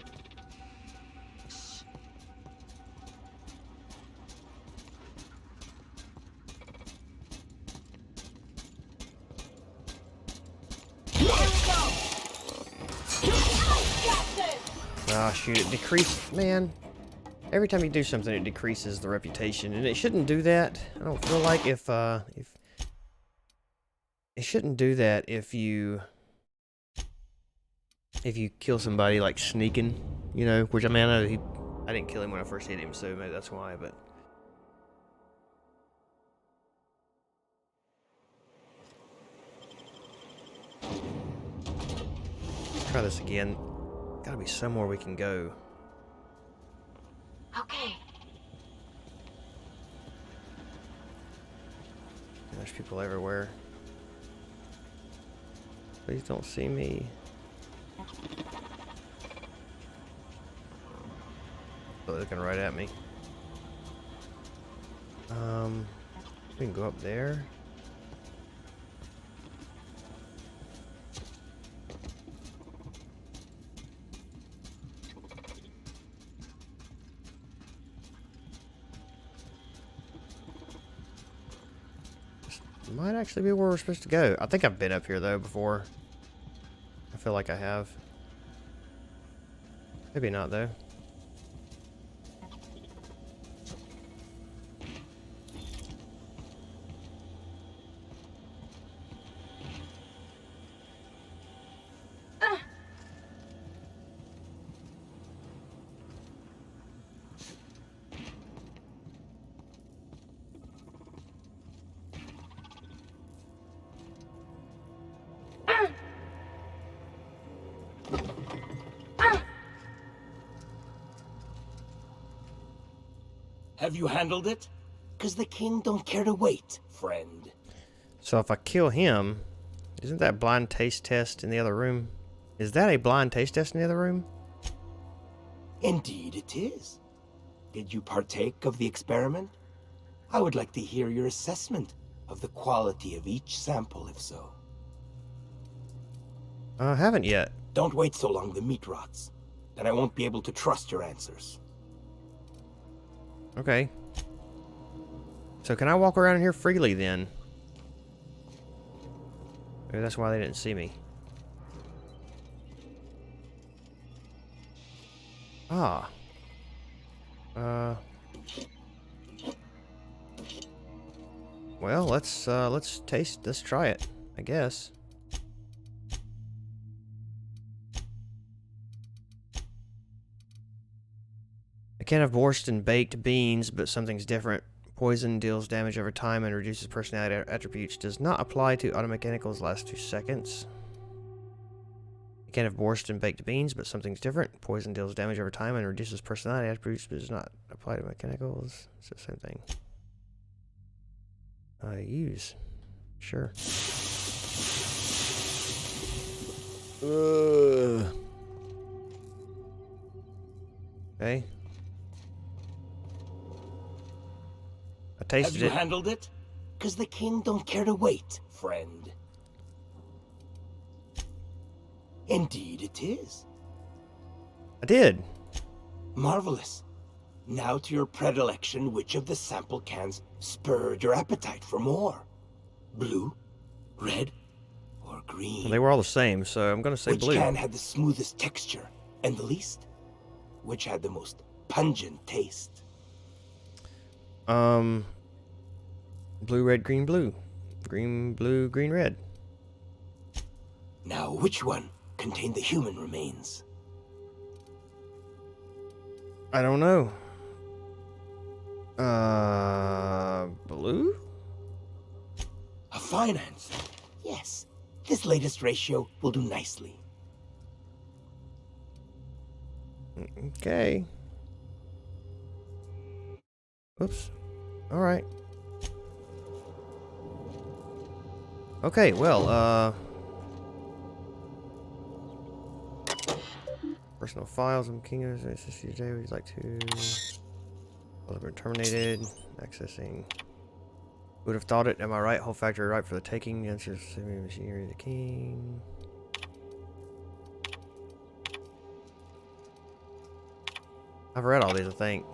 Ah, shoot, it decreased, man. Every time you do something, it decreases the reputation, and it shouldn't do that. I don't feel like if it shouldn't do that if you kill somebody like sneaking, you know. Which I mean, I didn't kill him when I first hit him, so maybe that's why. But try this again. Gotta be somewhere we can go. Okay. There's people everywhere. Please don't see me. They're looking right at me. We can go up there. Might actually be where we're supposed to go. I think I've been up here though before. I feel like I have. Maybe not though. Have you handled it? Because the king don't care to wait, friend. So if I kill him, isn't that blind taste test in the other room? Is that a blind taste test in the other room? Indeed it is. Did you partake of the experiment? I would like to hear your assessment of the quality of each sample, if so. I haven't yet. Don't wait so long the meat rots. Then I won't be able to trust your answers. Okay. So can I walk around here freely then? Maybe that's why they didn't see me. Ah. Well, let's try it, I guess. A can of borscht and baked beans, but something's different. Poison deals damage over time and reduces personality attributes. Does not apply to automechanicals last 2 seconds. A can of borscht and baked beans, but something's different. Poison deals damage over time and reduces personality attributes, but does not apply to mechanicals. It's the same thing. Use. Sure. Okay. I tasted Have you it. handled it? Because the king don't care to wait, friend. Indeed it is. I did. Marvelous. Now to your predilection, which of the sample cans spurred your appetite for more? Blue, red, or green? Well, they were all the same, so I'm gonna say Which blue. can had the smoothest texture and the least? Which had the most pungent taste? Blue, red, green, blue. Green, blue, green, red. Now, which one contained the human remains? I don't know. Blue? A fine answer. Yes, this latest ratio will do nicely. Okay. Oops. All right. Okay, well, personal files. I'm king of today. Would you like to? Well, been terminated. Accessing. Would have thought it. Am I right? Whole factory ripe for the taking. Answers machinery. The king. I've read all these, I think.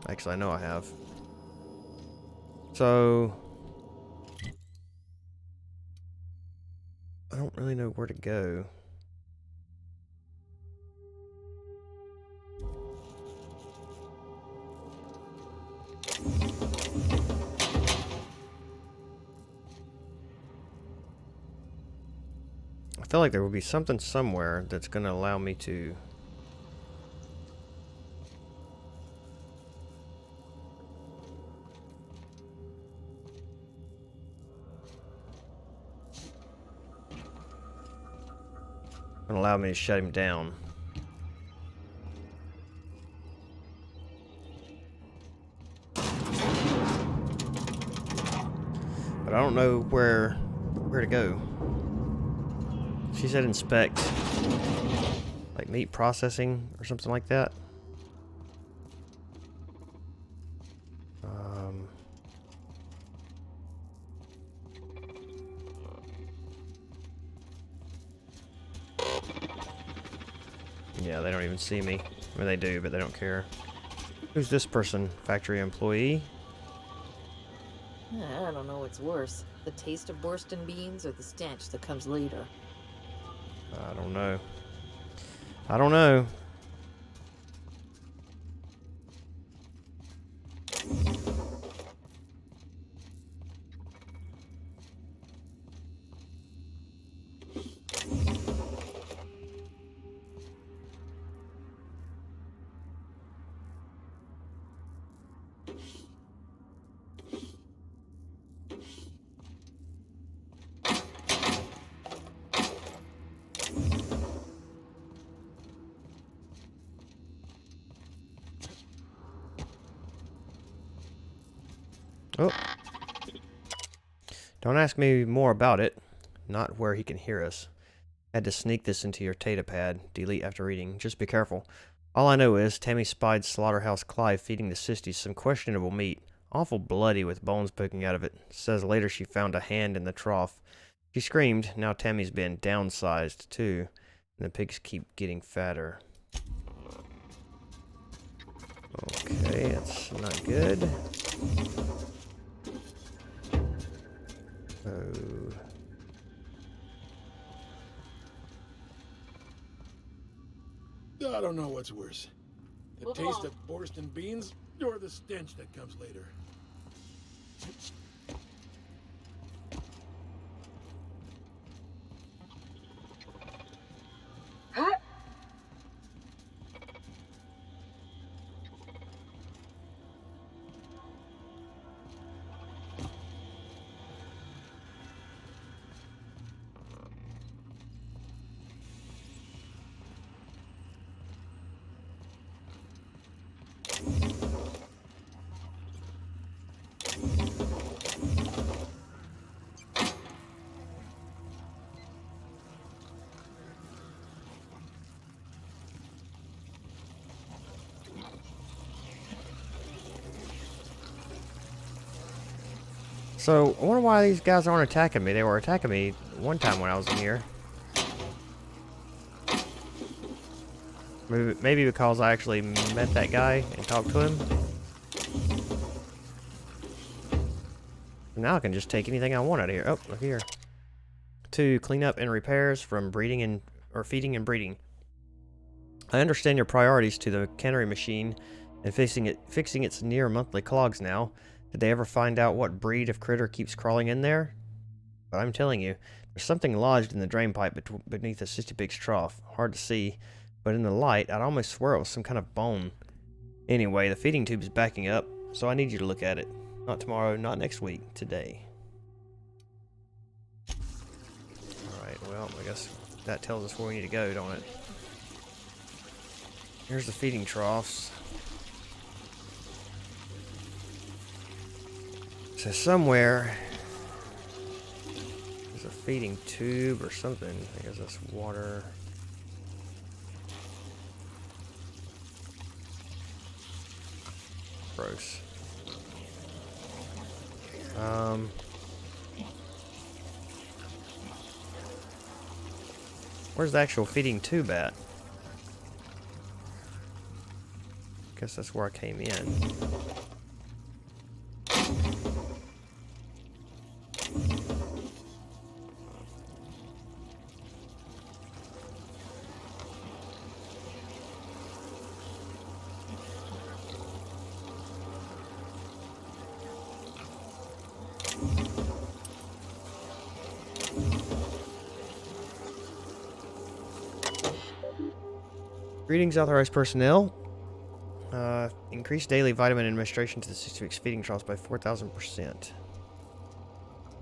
Actually, I know I have. So I don't really know where to go. I feel like there will be something somewhere that's going to allow me to... gonna allow me to shut him down. But I don't know where to go. She said inspect, like meat processing or something like that. Yeah, they don't even see me. I mean, they do, but they don't care. Who's this person? Factory employee? I don't know what's worse. The taste of borscht and beans or the stench that comes later. I don't know. I don't know. Oh. Don't ask me more about it. Not where he can hear us. Had to sneak this into your data pad. Delete after reading. Just be careful. All I know is Tammy spied Slaughterhouse Clive feeding the Sistis some questionable meat. Awful bloody with bones poking out of it. Says later she found a hand in the trough. She screamed. Now Tammy's been downsized too. And the pigs keep getting fatter. Okay, that's not good. Oh. I don't know what's worse. The Move taste along. of Borston beans or the stench that comes later. So, I wonder why these guys aren't attacking me. They were attacking me one time when I was in here. Maybe because I actually met that guy and talked to him. Now I can just take anything I want out of here. Oh, look here. To clean up and repairs from breeding and feeding and breeding. I understand your priorities to the cannery machine and fixing its near monthly clogs now. Did they ever find out what breed of critter keeps crawling in there? But I'm telling you, there's something lodged in the drain pipe beneath the Sister Pig's trough. Hard to see, but in the light, I'd almost swear it was some kind of bone. Anyway, the feeding tube's backing up, so I need you to look at it. Not tomorrow, not next week, today. Alright, well, I guess that tells us where we need to go, don't it? Here's the feeding troughs. So somewhere there's a feeding tube or something. I guess that's water. Gross. Where's the actual feeding tube at? Guess that's where I came in. Greetings, authorized personnel. Increase daily vitamin administration to the 6 weeks feeding troughs by 4,000%.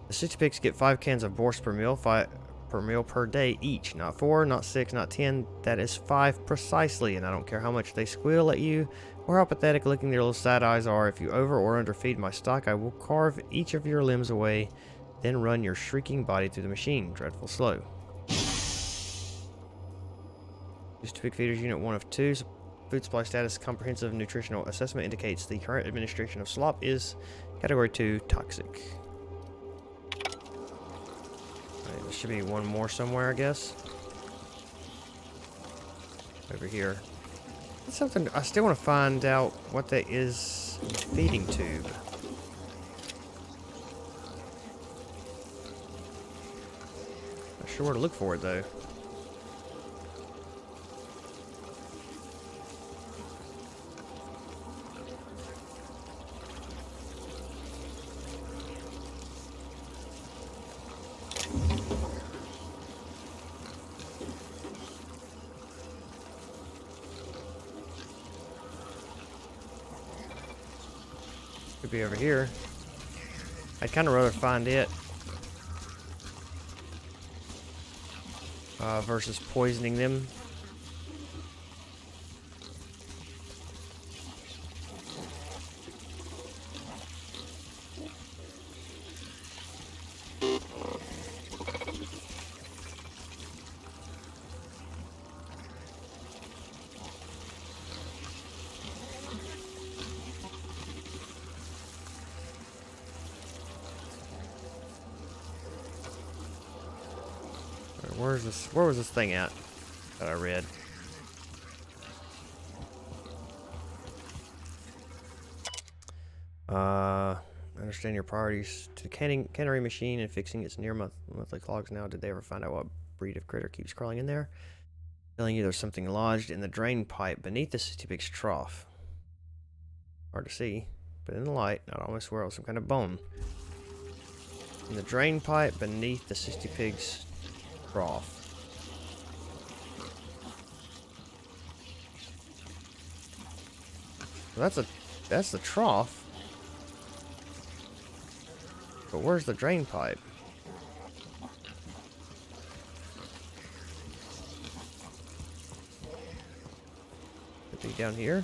The 6 pigs get 5 cans of Borst per meal per day each. Not 4, not 6, not 10. That is 5 precisely, and I don't care how much they squeal at you or how pathetic looking their little sad eyes are. If you over or underfeed my stock, I will carve each of your limbs away, then run your shrieking body through the machine. Dreadful slow. Use to pig feeders unit 1 of 2. Food supply status comprehensive nutritional assessment indicates the current administration of slop is category 2 toxic. Right, there should be one more somewhere, I guess. Over here. That's something I still want to find out what that is. Feeding tube. Not sure where to look for it though. Could be over here. I'd kind of rather find it versus poisoning them. Where's this? Where was this thing at that I read? Understand your priorities to the cannery machine and fixing its near monthly clogs now. Did they ever find out what breed of critter keeps crawling in there? Telling you there's something lodged in the drain pipe beneath the city pig's trough. Hard to see, but in the light, not almost swirl, some kind of bone. In the drain pipe beneath the city pig's trough. Well, that's the trough. But where's the drain pipe? Could be down here.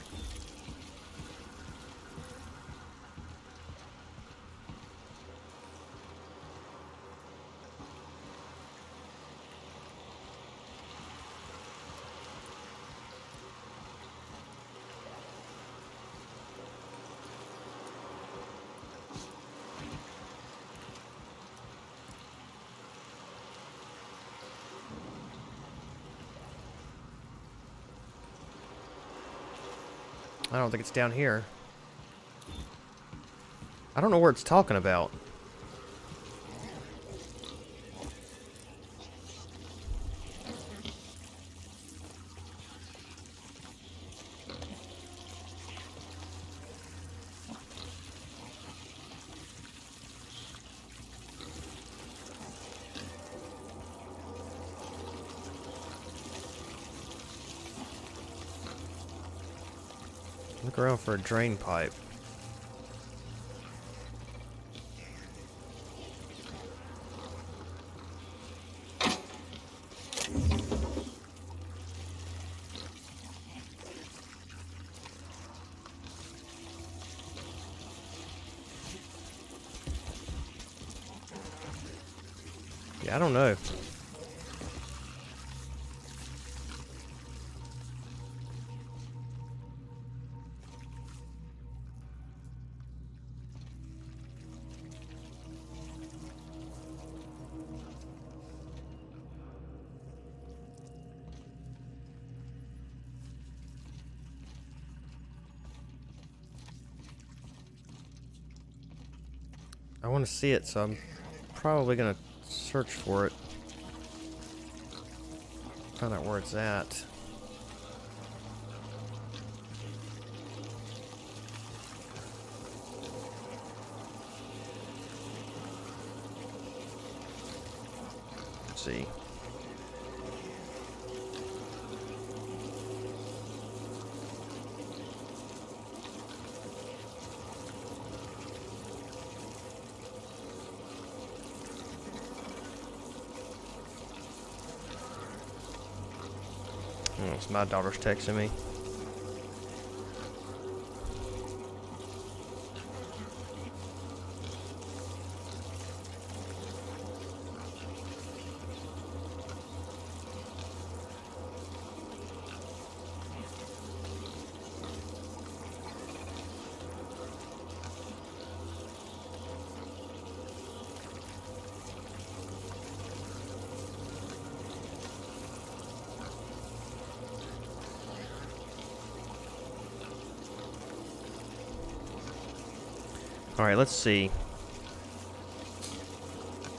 I don't think it's down here. I don't know where it's talking about. Look around for a drain pipe. Yeah, I don't know. I want to see it, so I'm probably going to search for it. Find out where it's at. Let's see. Oh, it's my daughter's texting me. Alright, let's see.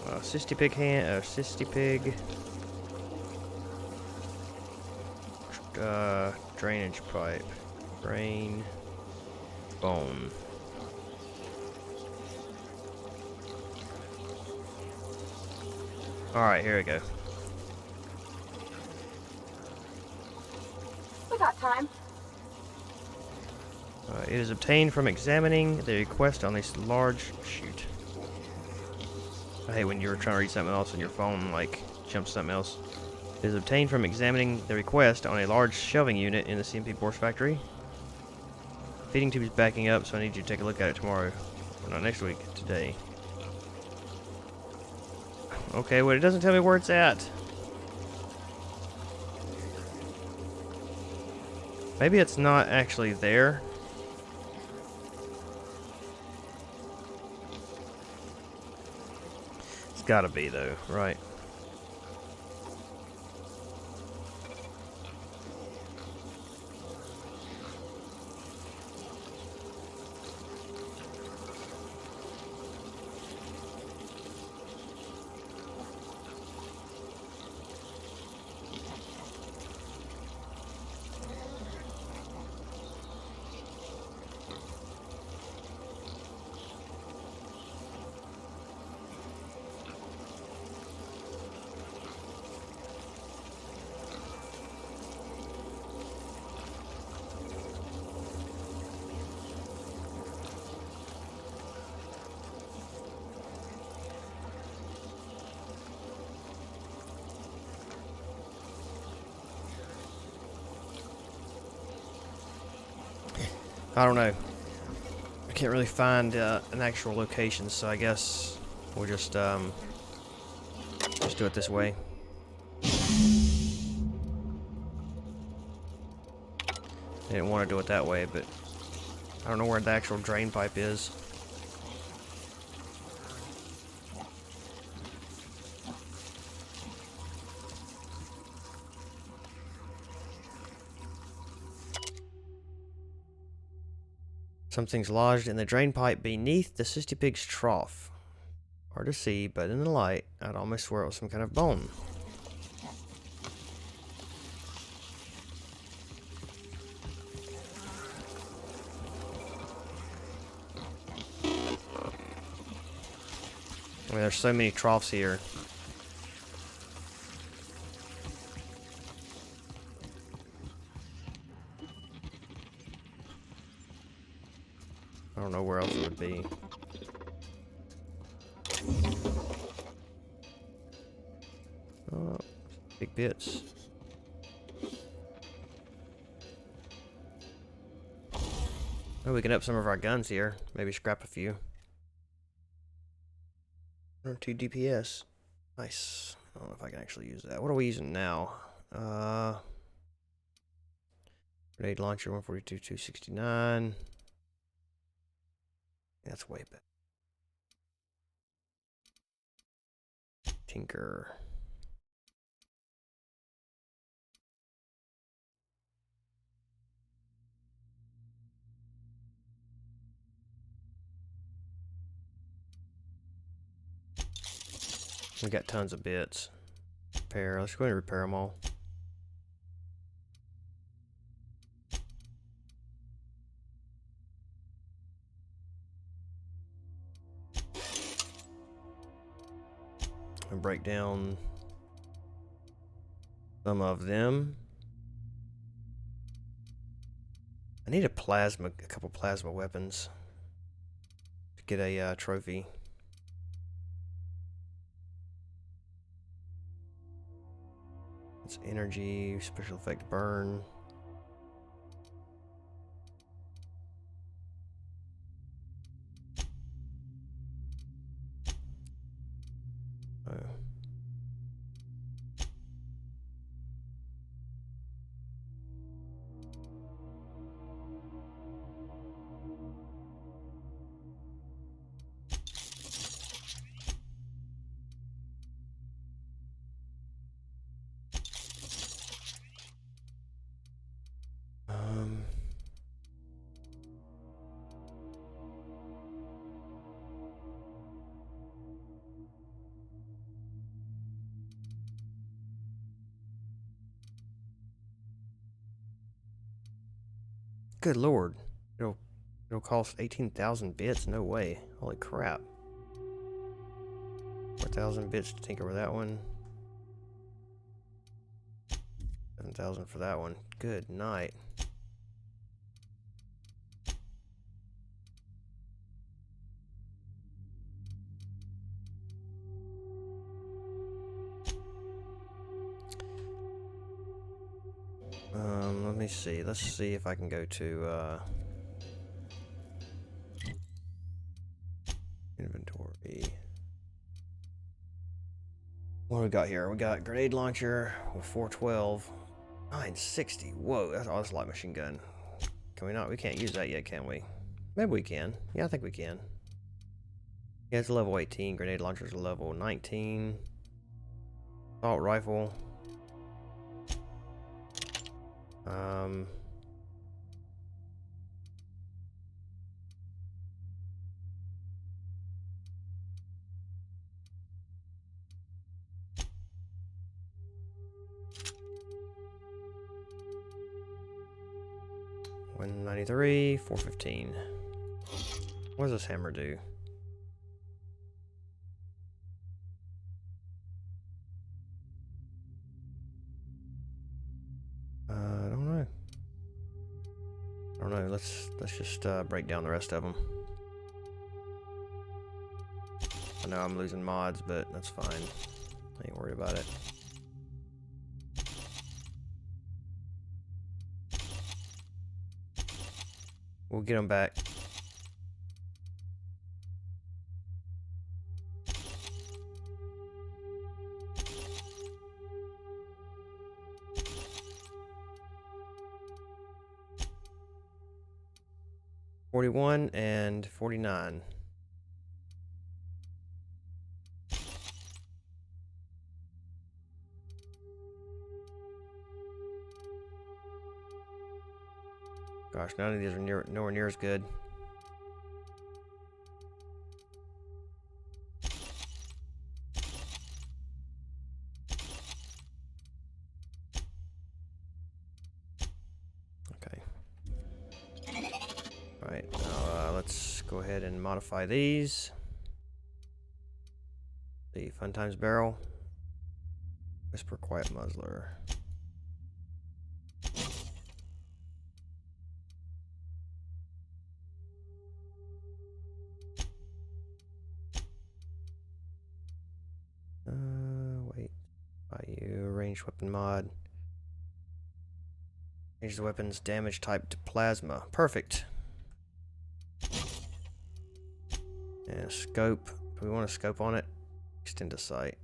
Cysty pig cysty pig. Drainage pipe. Drain. Bone. Alright, here we go. We got time. It is obtained from examining the request on this large... Shoot. I hate when you're trying to read something else on your phone, like, jumps something else. It is obtained from examining the request on a large shelving unit in the CMP Boar's factory. Feeding tube is backing up, so I need you to take a look at it tomorrow. Or not next week, today. Okay, well, it doesn't tell me where it's at. Maybe it's not actually there. It's gotta be, though, right? I don't know. I can't really find an actual location, so I guess we'll just do it this way. I didn't want to do it that way, but I don't know where the actual drain pipe is. Something's lodged in the drain pipe beneath the Cystipig's trough. Hard to see, but in the light, I'd almost swear it was some kind of bone. I mean, there's so many troughs here. I don't know where else it would be. Oh, big bits. Oh, we can up some of our guns here. Maybe scrap a few. 2 DPS. Nice. I don't know if I can actually use that. What are we using now? Grenade launcher 142, 269. That's way better. Tinker. We got tons of bits. Repair. Let's go ahead and repair them all. And break down some of them. I need a couple plasma weapons to get a trophy. It's energy, special effect burn. Oh. Good lord. It'll cost 18,000 bits? No way. Holy crap. 4,000 bits to tinker with that one. 7,000 for that one. Good night. Let me see. Let's see if I can go to inventory. What do we got here? We got grenade launcher with 412. 960. Whoa, that's a light machine gun. Can we not? We can't use that yet, can we? Maybe we can. Yeah, I think we can. Yeah, it's level 18. Grenade launcher's level 19. Assault rifle. $193, 415. What does this hammer do? I don't know. I don't know. Let's just break down the rest of them. I know I'm losing mods, but that's fine. I ain't worried about it. We'll get them back. $41 and $49. Gosh, none of these are nowhere near as good. Okay. Alright, let's go ahead and modify these. The Fun Times Barrel. Whisper Quiet Muzzler. Wait. You ranged weapon mod. Change the weapon's damage type to plasma. Perfect. And scope. Do we want a scope on it? Extend the sight.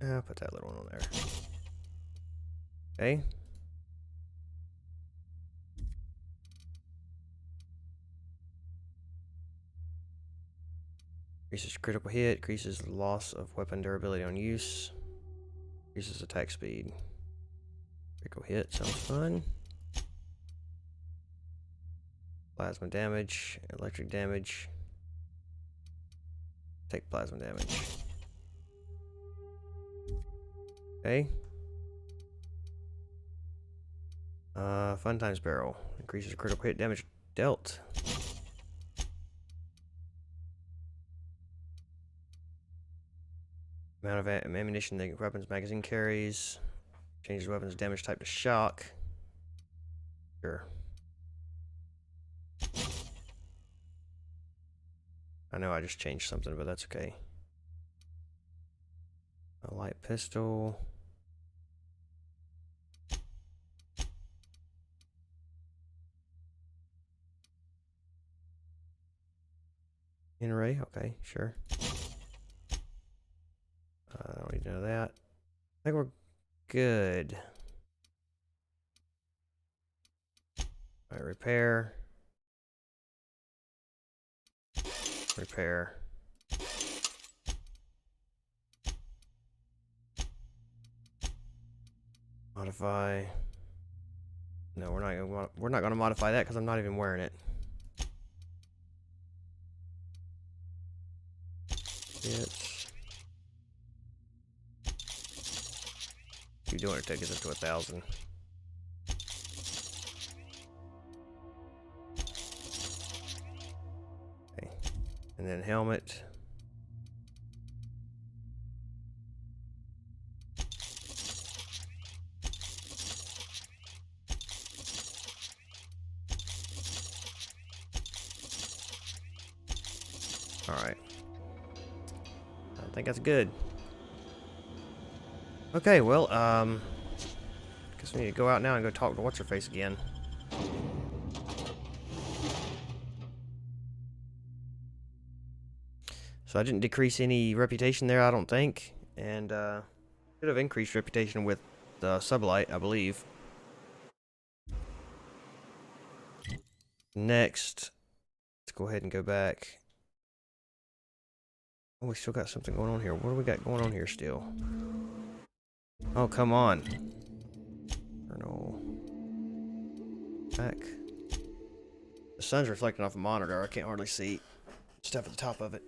I'll put that little one on there. Okay. Increases critical hit, increases loss of weapon durability on use, increases attack speed. Critical hit sounds fun. Plasma damage, electric damage. Take plasma damage. Okay. Fun Times Barrel. Increases critical hit damage dealt. Amount of ammunition the weapon's magazine carries. Changes the weapon's damage type to shock. Sure. I know I just changed something, but that's okay. A light pistol. In array, okay, sure. I don't need to know that. I think we're good. Alright, repair. Repair. Modify. No, we're not going to modify that because I'm not even wearing it. It's keep doing it till it gets up to 1,000. Okay, and then helmet. All right. I think that's good. Okay, well, guess we need to go out now and go talk to What's-Her-Face again. So I didn't decrease any reputation there, I don't think. And, should have increased reputation with the Sublight, I believe. Next, let's go ahead and go back. Oh, we still got something going on here. What do we got going on here still? Oh, come on. Journal. Back. The sun's reflecting off a monitor. I can't hardly see stuff at the top of it.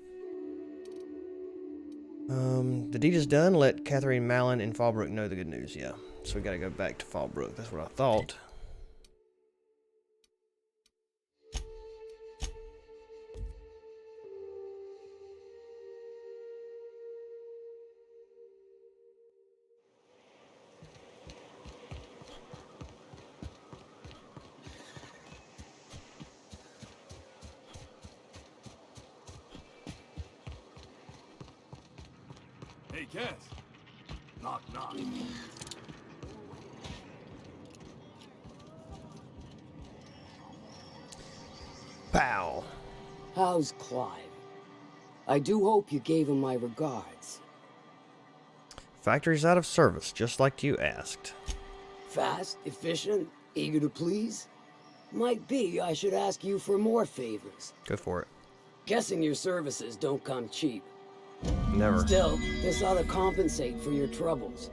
The deed is done. Let Catherine Mallon and Fallbrook know the good news. Yeah. So we gotta go back to Fallbrook. That's what I thought. Hey, Cass. Knock, knock. Pow. How's Clive? I do hope you gave him my regards. Factory's out of service, just like you asked. Fast, efficient, eager to please? Might be I should ask you for more favors. Go for it. Guessing your services don't come cheap. Never. Still, this ought to compensate for your troubles.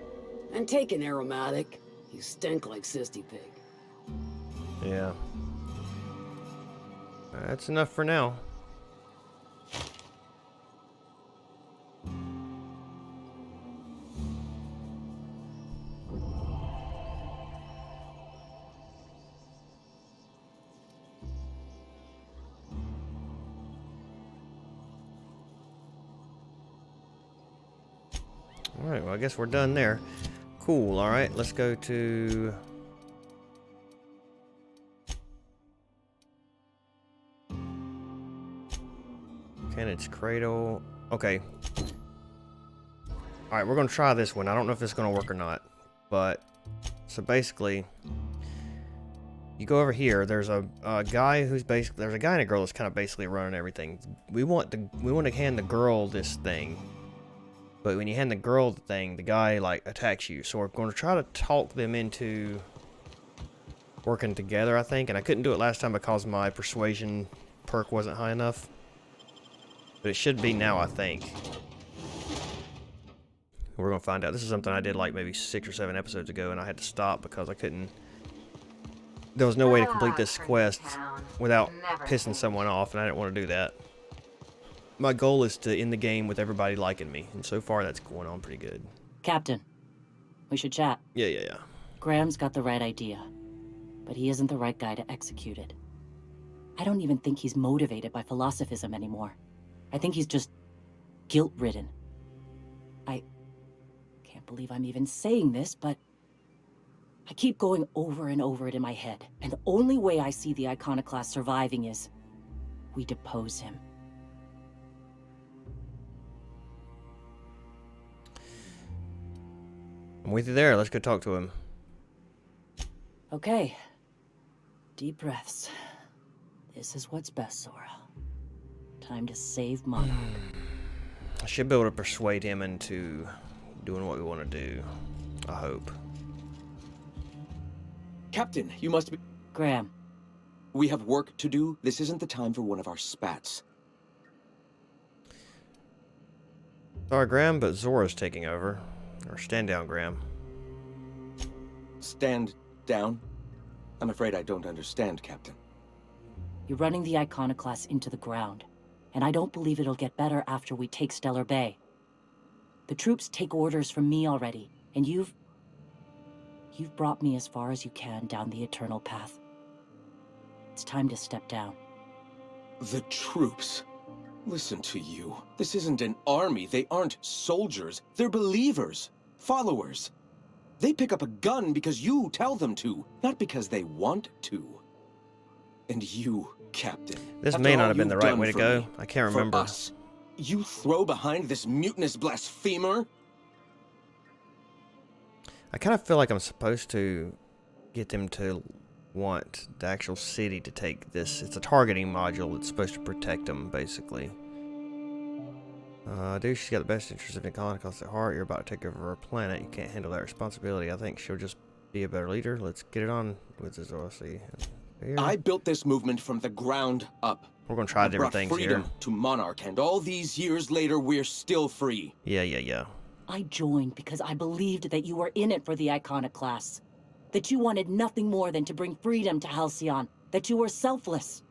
And take an aromatic. You stink like Sisty Pig. Yeah. That's enough for now. Alright, well I guess we're done there. Cool, alright, let's go to... Cannon's Cradle. Okay. Alright, we're gonna try this one. I don't know if it's gonna work or not. But, so basically, you go over here, there's a guy who's basically, there's a guy and a girl that's kind of basically running everything. We want to hand the girl this thing. But when you hand the girl the thing, the guy, like, attacks you. So we're going to try to talk them into working together, I think. And I couldn't do it last time because my persuasion perk wasn't high enough. But it should be now, I think. We're going to find out. This is something I did, like, maybe 6 or 7 episodes ago, and I had to stop because I couldn't... There was no way to complete this quest without pissing someone off, and I didn't want to do that. My goal is to end the game with everybody liking me, and so far that's going on pretty good. Captain, we should chat. Yeah. Graham's got the right idea, but he isn't the right guy to execute it. I don't even think he's motivated by philosophism anymore. I think he's just guilt-ridden. I can't believe I'm even saying this, but I keep going over and over it in my head, and the only way I see the Iconoclast surviving is we depose him. I'm with you there. Let's go talk to him. Okay. Deep breaths. This is what's best, Sora. Time to save Monarch. I should be able to persuade him into doing what we want to do. I hope. Captain, you must be... Graham. We have work to do. This isn't the time for one of our spats. Sorry, Graham, but Zora's taking over. Or stand down, Graham. Stand down? I'm afraid I don't understand, Captain. You're running the Iconoclast into the ground, and I don't believe it'll get better after we take Stellar Bay. The troops take orders from me already, and you've brought me as far as you can down the Eternal Path. It's time to step down. The troops? Listen to you. This isn't an army. They aren't soldiers. They're believers. Followers. They pick up a gun because you tell them to, not because they want to. And you, Captain. This may not have been the right way to go. I can't remember. For us, you throw behind this mutinous blasphemer? I kind of feel like I'm supposed to get them to want the actual city to take this. It's a targeting module that's supposed to protect them, basically. Dude, she's got the best interest of the Iconoclast at heart. You're about to take over her planet. You can't handle that responsibility. I think she'll just be a better leader. Let's get it on with this OSC. I built this movement from the ground up. We're going to try different things here. Freedom to Monarch, and all these years later, we're still free. Yeah. I joined because I believed that you were in it for the Iconoclasts. That you wanted nothing more than to bring freedom to Halcyon. That you were selfless.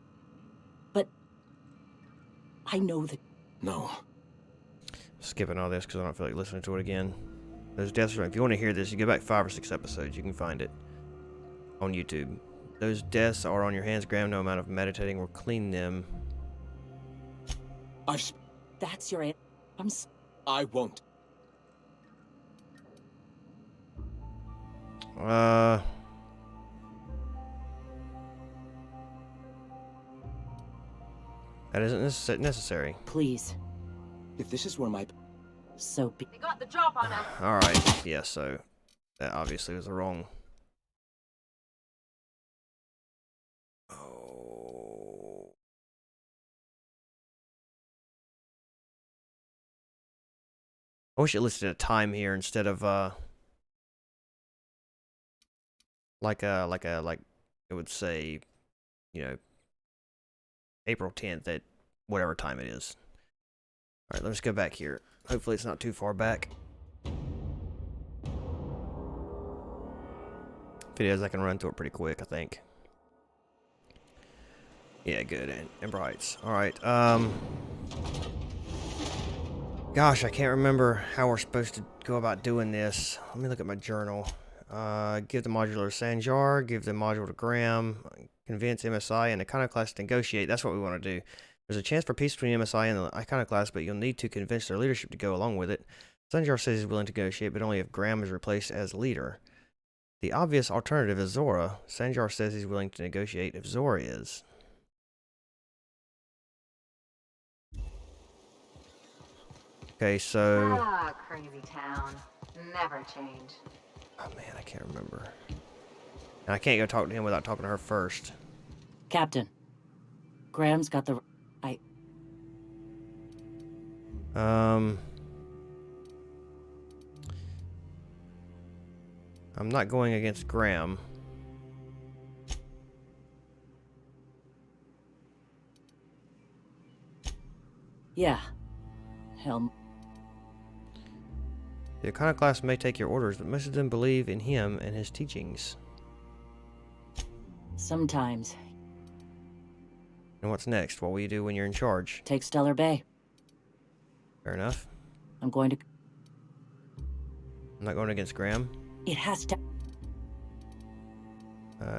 But I know that... No. Skipping all this because I don't feel like listening to it again. Those deaths, if you want to hear this, you go back 5 or 6 episodes. You can find it on YouTube. Those deaths are on your hands, Graham. No amount of meditating will clean them. That's your... I won't. That isn't necessary. Please. If this is where my... So be... They got the job on us. Alright, yeah, so... That obviously was the wrong... I wish it listed a time here instead of like it would say, you know, April 10th at whatever time it is. All right, let's go back here. Hopefully it's not too far back. If it is, I can run through it pretty quick, I think. Yeah, good. And Ember Heights. All right. Gosh, I can't remember how we're supposed to go about doing this. Let me look at my journal. Give the module to Sanjar. Give the module to Graham. Convince MSI and Iconoclast to negotiate. That's what we want to do. There's a chance for peace between MSI and the Iconoclast, but you'll need to convince their leadership to go along with it. Sanjar says he's willing to negotiate, but only if Graham is replaced as leader. The obvious alternative is Zora. Sanjar says he's willing to negotiate if Zora is. Okay, so... Ah, crazy town. Never change. Oh man, I can't remember. And I can't go talk to him without talking to her first. Captain, Graham's got the... I'm not going against Graham. Yeah. Hell. The Iconoclast may take your orders, but most of them believe in him and his teachings. Sometimes. And what's next? What will you do when you're in charge? Take Stellar Bay. Fair enough. I'm going to... I'm not going against Graham. It has to...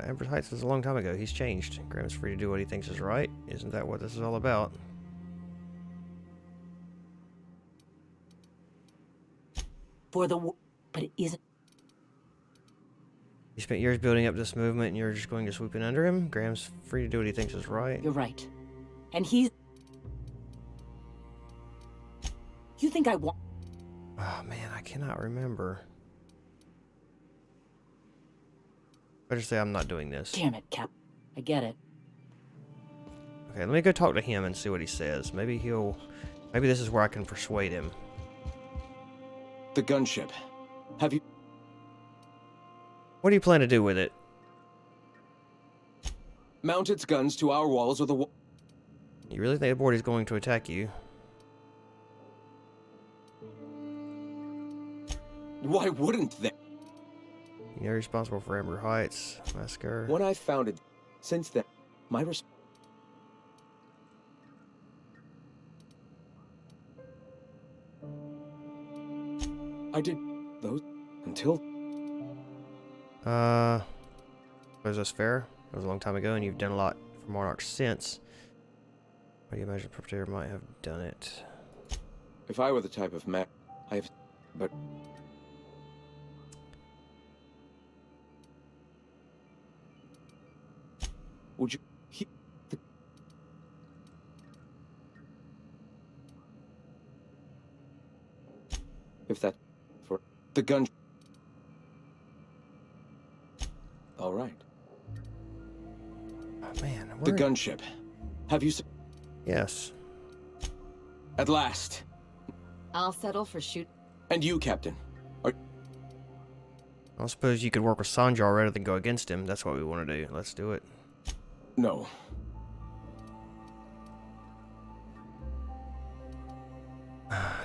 Ember Heights was a long time ago. He's changed. Graham's free to do what he thinks is right. Isn't that what this is all about? For the... But it isn't... You spent years building up this movement and you're just going to swoop in under him? Graham's free to do what he thinks is right. You're right. And he's... You think I want... Oh man, I cannot remember. Better say I'm not doing this. Damn it, Cap. I get it. Okay, let me go talk to him and see what he says. Maybe he'll... Maybe this is where I can persuade him. The gunship. Have you... What do you plan to do with it? Mount its guns to our walls or the wall... You really think the board is going to attack you? Why wouldn't they? You're responsible for Ember Heights massacre. When I founded... Since then, my I did those until... Was this fair? That was a long time ago, and you've done a lot for Monarch since. What do you imagine Perpetrator might have done it? If I were the type of man, but... Would you... If that... For... The gun... All right. Oh, man. The gunship. Have you... Yes. At last. I'll settle for shoot. And you, Captain. Are... I suppose you could work with Sanjar rather than go against him. That's what we want to do. Let's do it. No.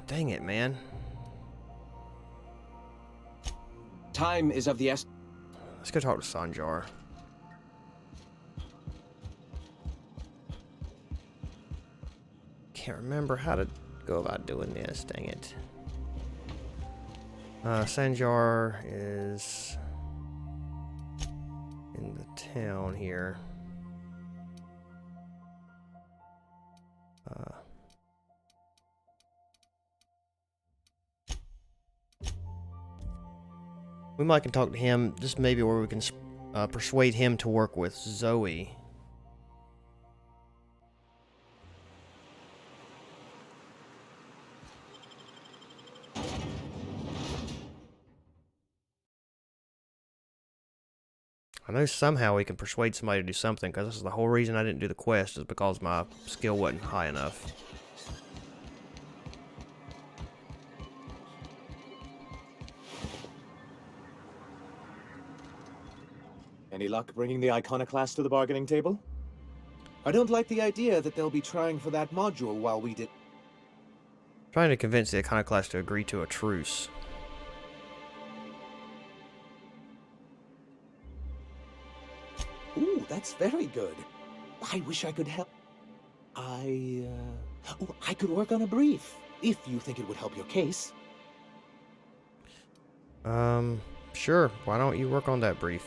Dang it, man. Time is of the essence. Let's go talk to Sanjar. Can't remember how to go about doing this. Dang it. Sanjar is in the town here. We might can talk to him, just maybe where we can persuade him to work with Zoe. I know somehow we can persuade somebody to do something, because this is the whole reason I didn't do the quest, is because my skill wasn't high enough. Any luck bringing the Iconoclast to the bargaining table? I don't like the idea that they'll be trying for that module while we did. Trying to convince the Iconoclast to agree to a truce. Ooh, that's very good. I wish I could help. I could work on a brief, if you think it would help your case. Sure. Why don't you work on that brief?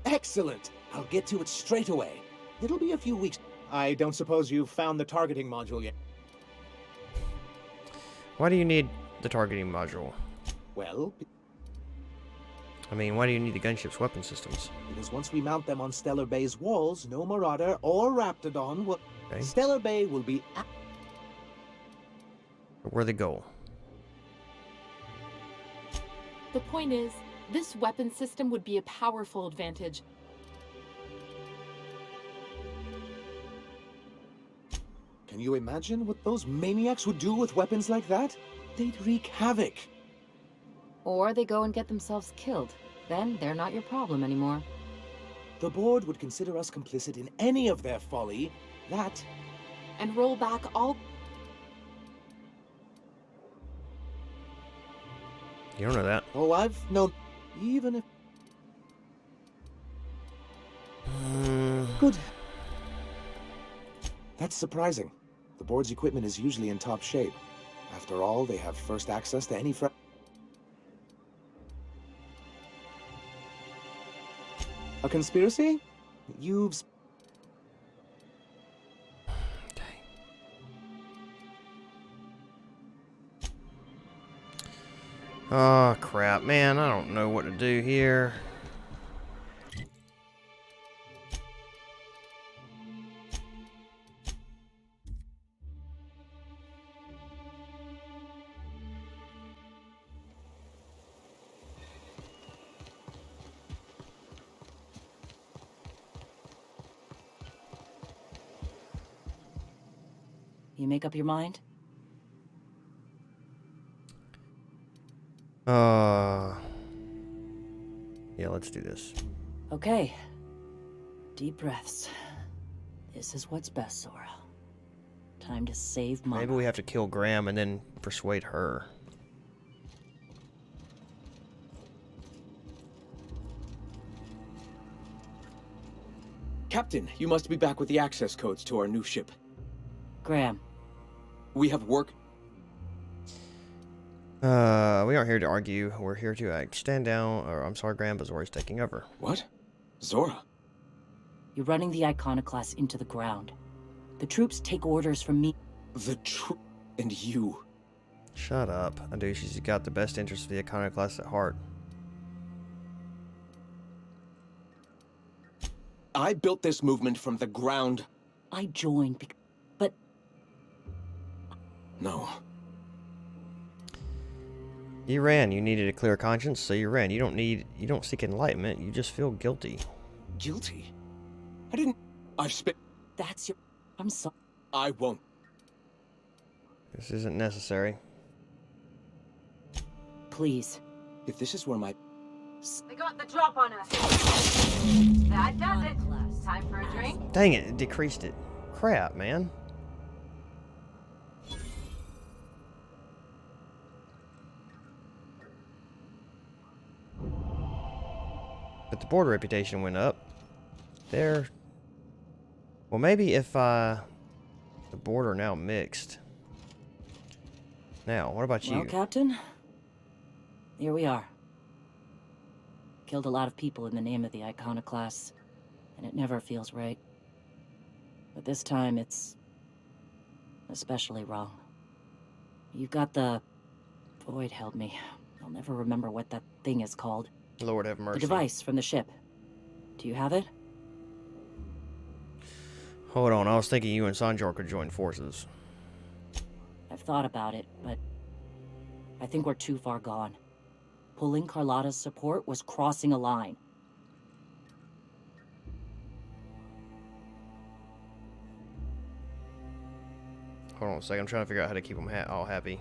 Excellent! I'll get to it straight away. It'll be a few weeks. I don't suppose you've found the targeting module yet. Why do you need the targeting module? Well, I mean, why do you need the gunship's weapon systems? because once we mount them on Stellar Bay's walls, no Marauder or Raptidon will... Okay. Stellar Bay will be... But where'd they go? The point is, this weapon system would be a powerful advantage. Can you imagine what those maniacs would do with weapons like that? They'd wreak havoc. Or they go and get themselves killed. Then they're not your problem anymore. The board would consider us complicit in any of their folly. That... And roll back all... You don't know that. Oh, I've known... Even if... Good. That's surprising. The board's equipment is usually in top shape. After all, they have first access to any A conspiracy? You've... Oh, crap. Man, I don't know what to do here. You make up your mind? Yeah, let's do this. Okay. Deep breaths. This is what's best, Zora. Time to save Mama. Maybe we have to kill Graham and then persuade her. Captain, you must be back with the access codes to our new ship. Graham. We have work. We aren't here to argue. We're here to act. Stand down, or I'm sorry, Graham, but Zora's taking over. What? Zora? You're running the Iconoclast into the ground. The troops take orders from me. And you. Shut up. I do. She's got the best interests of the Iconoclast at heart. I built this movement from the ground. I joined, but... No. You ran. You needed a clear conscience, so you ran. You don't seek enlightenment. You just feel guilty. Guilty? I didn't... I've spent... That's your... I'm sorry. I won't. This isn't necessary. Please. If this is where my... They got the drop on us. That does it. Time for a drink? Dang it, it decreased it. Crap, man. But the border reputation went up. There. Well, maybe if the border now mixed. Now, what about you? Well, Captain, here we are. Killed a lot of people in the name of the Iconoclasts, and it never feels right. But this time, it's especially wrong. You've got the... Void held me. I'll never remember what that thing is called. Lord have mercy. The device from the ship. Do you have it? Hold on, I was thinking you and Sanjor could join forces. I've thought about it, but I think we're too far gone. Pulling Carlotta's support was crossing a line. Hold on a second, I'm trying to figure out how to keep them all happy.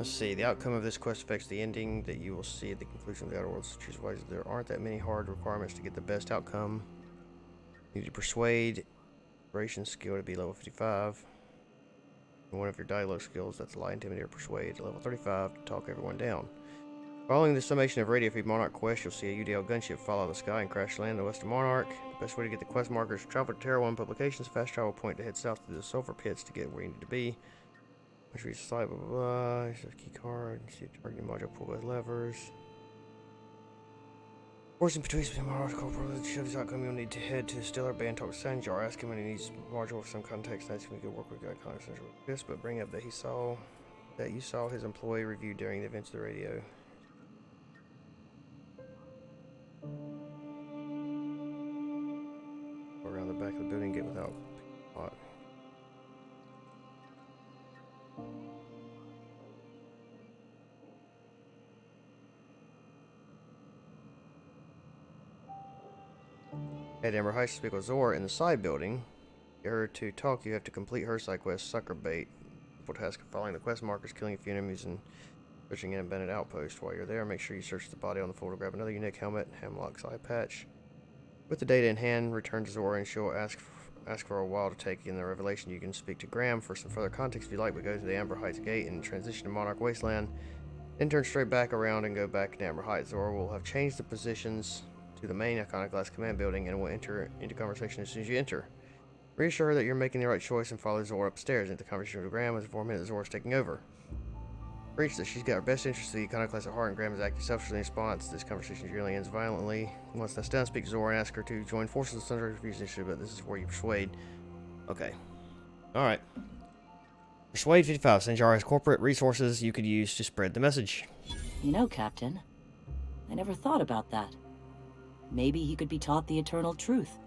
Let's see. The outcome of this quest affects the ending that you will see at the conclusion of the Outer Worlds. Choose wisely. There aren't that many hard requirements to get the best outcome. You need to persuade. Operation skill to be level 55. And one of your dialogue skills, that's lie, intimidate, or persuade, level 35 to talk everyone down. Following the summation of Radio Feed Monarch quest, you'll see a UDL gunship fall out of the sky and crash land in the west of Monarch. The best way to get the quest markers is travel to Terra 1 Publications, fast travel point to head south to the sulfur pits to get where you need to be. Which reads slide, blah, blah, blah. Here's a key card. See a targeting module pulled by levers. Forcing between some Monarch corporal to show this outcome, you'll need to head to the Stellar Band, talk to Sanjar, ask him when he needs module for some context. That's when you could work with guy context with this, but bring up that you saw his employee review during the events of the radio. Around the back of the building, get without hot. At Amber Heights, speak with Zora in the side building. Get her to talk. You have to complete her side quest, Sucker Bait. Simple task of following the quest markers, killing a few enemies, and searching an abandoned outpost. While you're there, make sure you search the body on the floor to grab another unique helmet, Hemlock's eye patch. With the data in hand, return to Zora and she'll ask for a while to take in the revelation. You can speak to Graham for some further context if you like, but go to the Amber Heights gate and transition to Monarch Wasteland. Then turn straight back around and go back to Amber Heights. Zora will have changed the positions to the main Iconoclast command building and will enter into conversation as soon as you enter. Reassure her that you're making the right choice and follow Zora upstairs into conversation with Graham as inform him that Zora's taking over. Preach that she's got her best interest in the Iconoclast at heart and Graham is acting selfishly in response. This conversation usually ends violently. Once that's done, speak to Zora and ask her to join forces with Sunrise Refuse Initiative, but this is where you persuade. Okay. Alright. Persuade 55. Sanjar has corporate resources you could use to spread the message. You know, Captain, I never thought about that. Maybe he could be taught the eternal truth.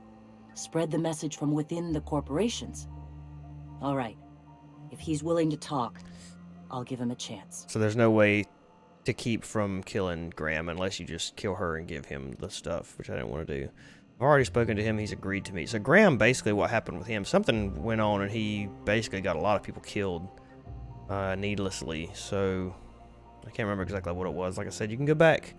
Spread the message from within the corporations. All right. If he's willing to talk, I'll give him a chance. So there's no way to keep from killing Graham unless you just kill her and give him the stuff, which I didn't want to do. I've already spoken to him. He's agreed to meet. So Graham, basically what happened with him, something went on and he basically got a lot of people killed needlessly. So I can't remember exactly what it was. Like I said, you can go back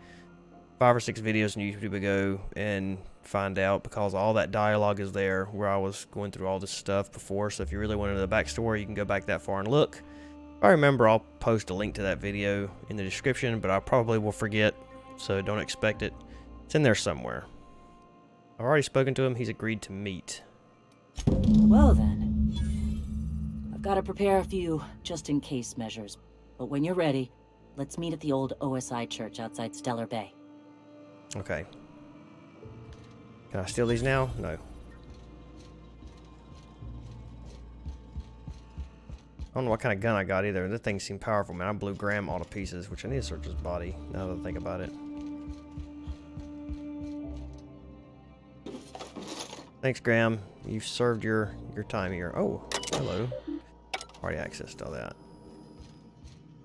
5 or 6 videos on YouTube ago and find out, because all that dialogue is there where I was going through all this stuff before. So if you really want to know the backstory, you can go back that far and look. If I remember, I'll post a link to that video in the description, but I probably will forget, so don't expect it. It's in there somewhere. I've already spoken to him. He's agreed to meet. Well then, I've got to prepare a few just-in-case measures. But when you're ready, let's meet at the old OSI church outside Stellar Bay. Okay. Can I steal these now? No. I don't know what kind of gun I got either. This thing seemed powerful, man. I blew Graham all to pieces, which I need to search his body, now that I think about it. Thanks, Graham. You've served your time here. Oh, hello. Already accessed all that.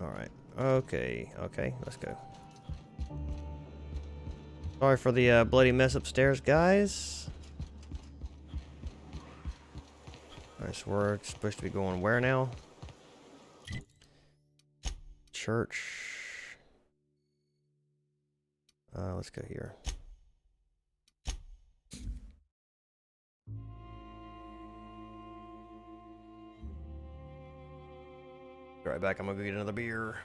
Alright. Okay, let's go. Sorry for the bloody mess upstairs, guys. Alright, so we're supposed to be going where now? Church. Let's go here. Be right back. I'm gonna go get another beer.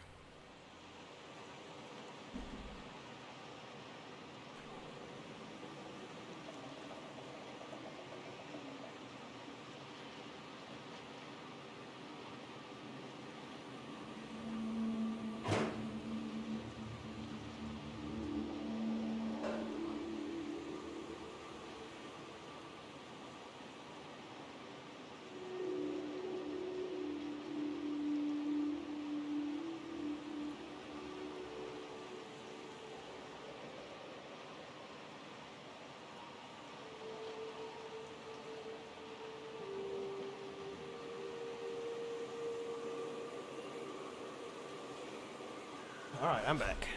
Alright, I'm back.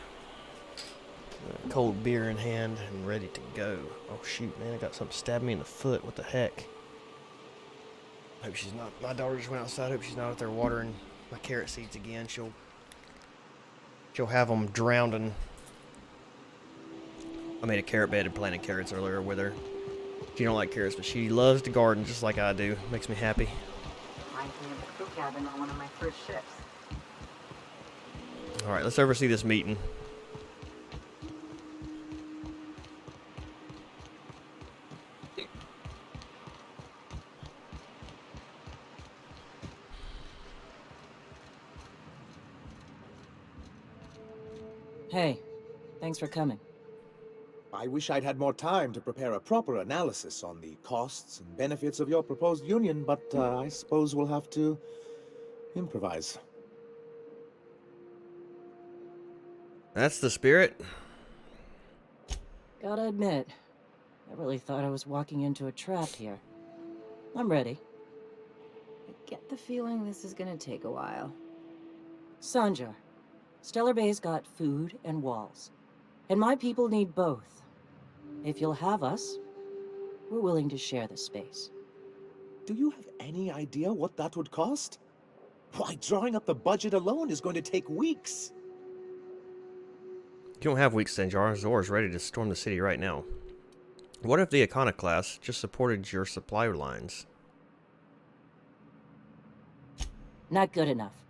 Cold beer in hand and ready to go. Oh shoot, man, I got something stabbed me in the foot. What the heck? Hope she's not. My daughter just went outside. Hope she's not out there watering my carrot seeds again. She'll She'll have them drowned in... I made a carrot bed and planted carrots earlier with her. She don't like carrots, but she loves to garden just like I do. Makes me happy. Reminds me of the crew cabin on one of my first ships. Alright, let's oversee this meeting. Hey, thanks for coming. I wish I'd had more time to prepare a proper analysis on the costs and benefits of your proposed union, but I suppose we'll have to improvise. That's the spirit. Gotta admit, I really thought I was walking into a trap here. I'm ready. I get the feeling this is gonna take a while. Sanjar, Stellar Bay's got food and walls, and my people need both. If you'll have us, we're willing to share the space. Do you have any idea what that would cost? Why, drawing up the budget alone is going to take weeks. You don't have weak Sanjar. Zora's ready to storm the city right now. What if the Iconoclast just supported your supply lines? Not good enough.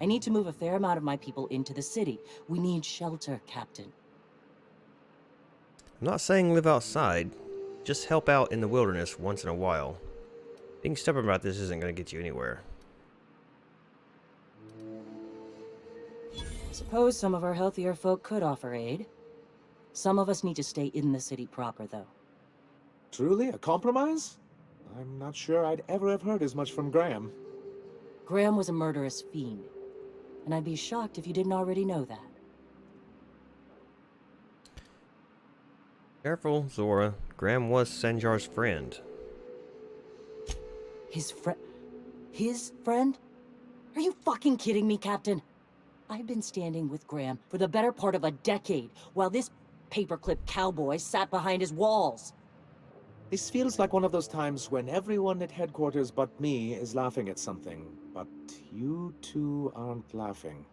I need to move a fair amount of my people into the city. We need shelter, Captain. I'm not saying live outside. Just help out in the wilderness once in a while. Being stubborn about this isn't going to get you anywhere. Suppose some of our healthier folk could offer aid. Some of us need to stay in the city proper, though. Truly, a compromise? I'm not sure I'd ever have heard as much from Graham. Graham was a murderous fiend, and I'd be shocked if you didn't already know that. Careful, Zora. Graham was Sanjar's friend. His friend? His friend? Are you fucking kidding me, Captain? I've been standing with Graham for the better part of a decade, while this paperclip cowboy sat behind his walls. This feels like one of those times when everyone at headquarters but me is laughing at something, but you two aren't laughing.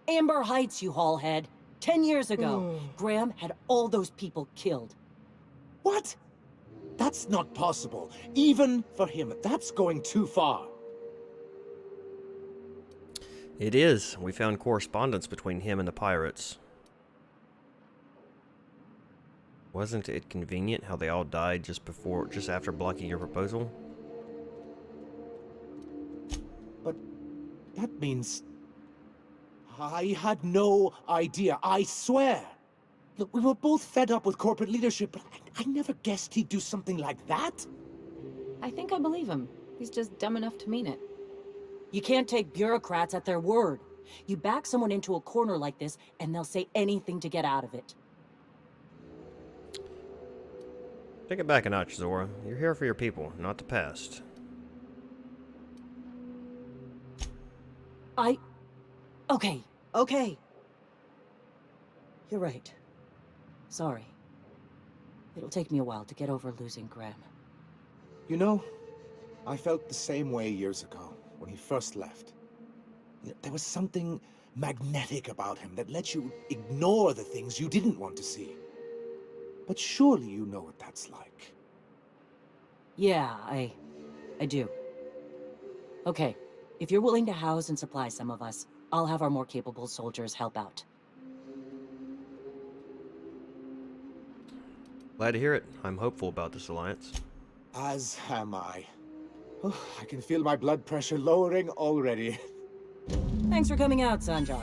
Amber Heights, you haulhead. 10 years ago, Graham had all those people killed. What? That's not possible. Even for him, that's going too far. It is. We found correspondence between him and the pirates. Wasn't it convenient how they all died just after blocking your proposal? But that means... I had no idea, I swear. Look, we were both fed up with corporate leadership, but I never guessed he'd do something like that. I think I believe him. He's just dumb enough to mean it. You can't take bureaucrats at their word. You back someone into a corner like this, and they'll say anything to get out of it. Take it back a notch, Zora. You're here for your people, not the past. Okay. You're right. Sorry. It'll take me a while to get over losing Graham. You know, I felt the same way years ago, when he first left. There was something magnetic about him that let you ignore the things you didn't want to see. But surely you know what that's like. Yeah, I do. Okay, if you're willing to house and supply some of us, I'll have our more capable soldiers help out. Glad to hear it. I'm hopeful about this alliance. As am I. Oh, I can feel my blood pressure lowering already. Thanks for coming out, Sanjar.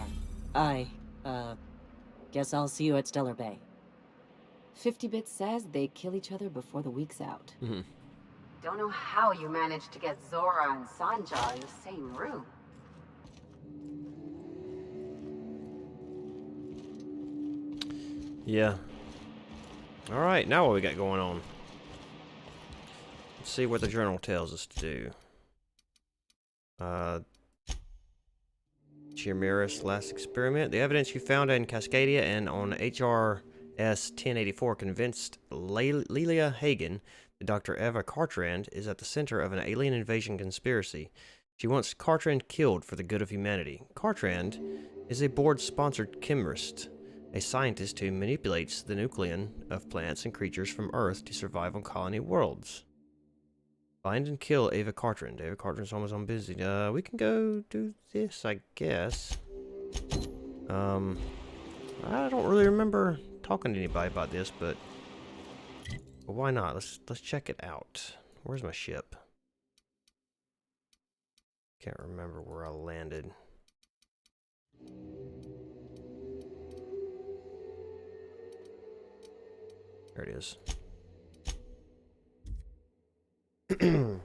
Guess I'll see you at Stellar Bay. 50-bit says they kill each other before the week's out. Don't know how you managed to get Zora and Sanjar in the same room. Yeah. Alright, now what we got going on? Let's see what the journal tells us to do. Chimera's last experiment. The evidence you found in Cascadia and on HRS 1084 convinced Lelia Hagen that Dr. Eva Cartrand is at the center of an alien invasion conspiracy. She wants Cartrand killed for the good of humanity. Cartrand is a board-sponsored chemist, a scientist who manipulates the nucleon of plants and creatures from Earth to survive on colony worlds. Find and kill Ava Cartran. Ava Cartran's almost on busy. We can go do this, I guess. I don't really remember talking to anybody about this, but why not? Let's check it out. Where's my ship? Can't remember where I landed. There it is. I'm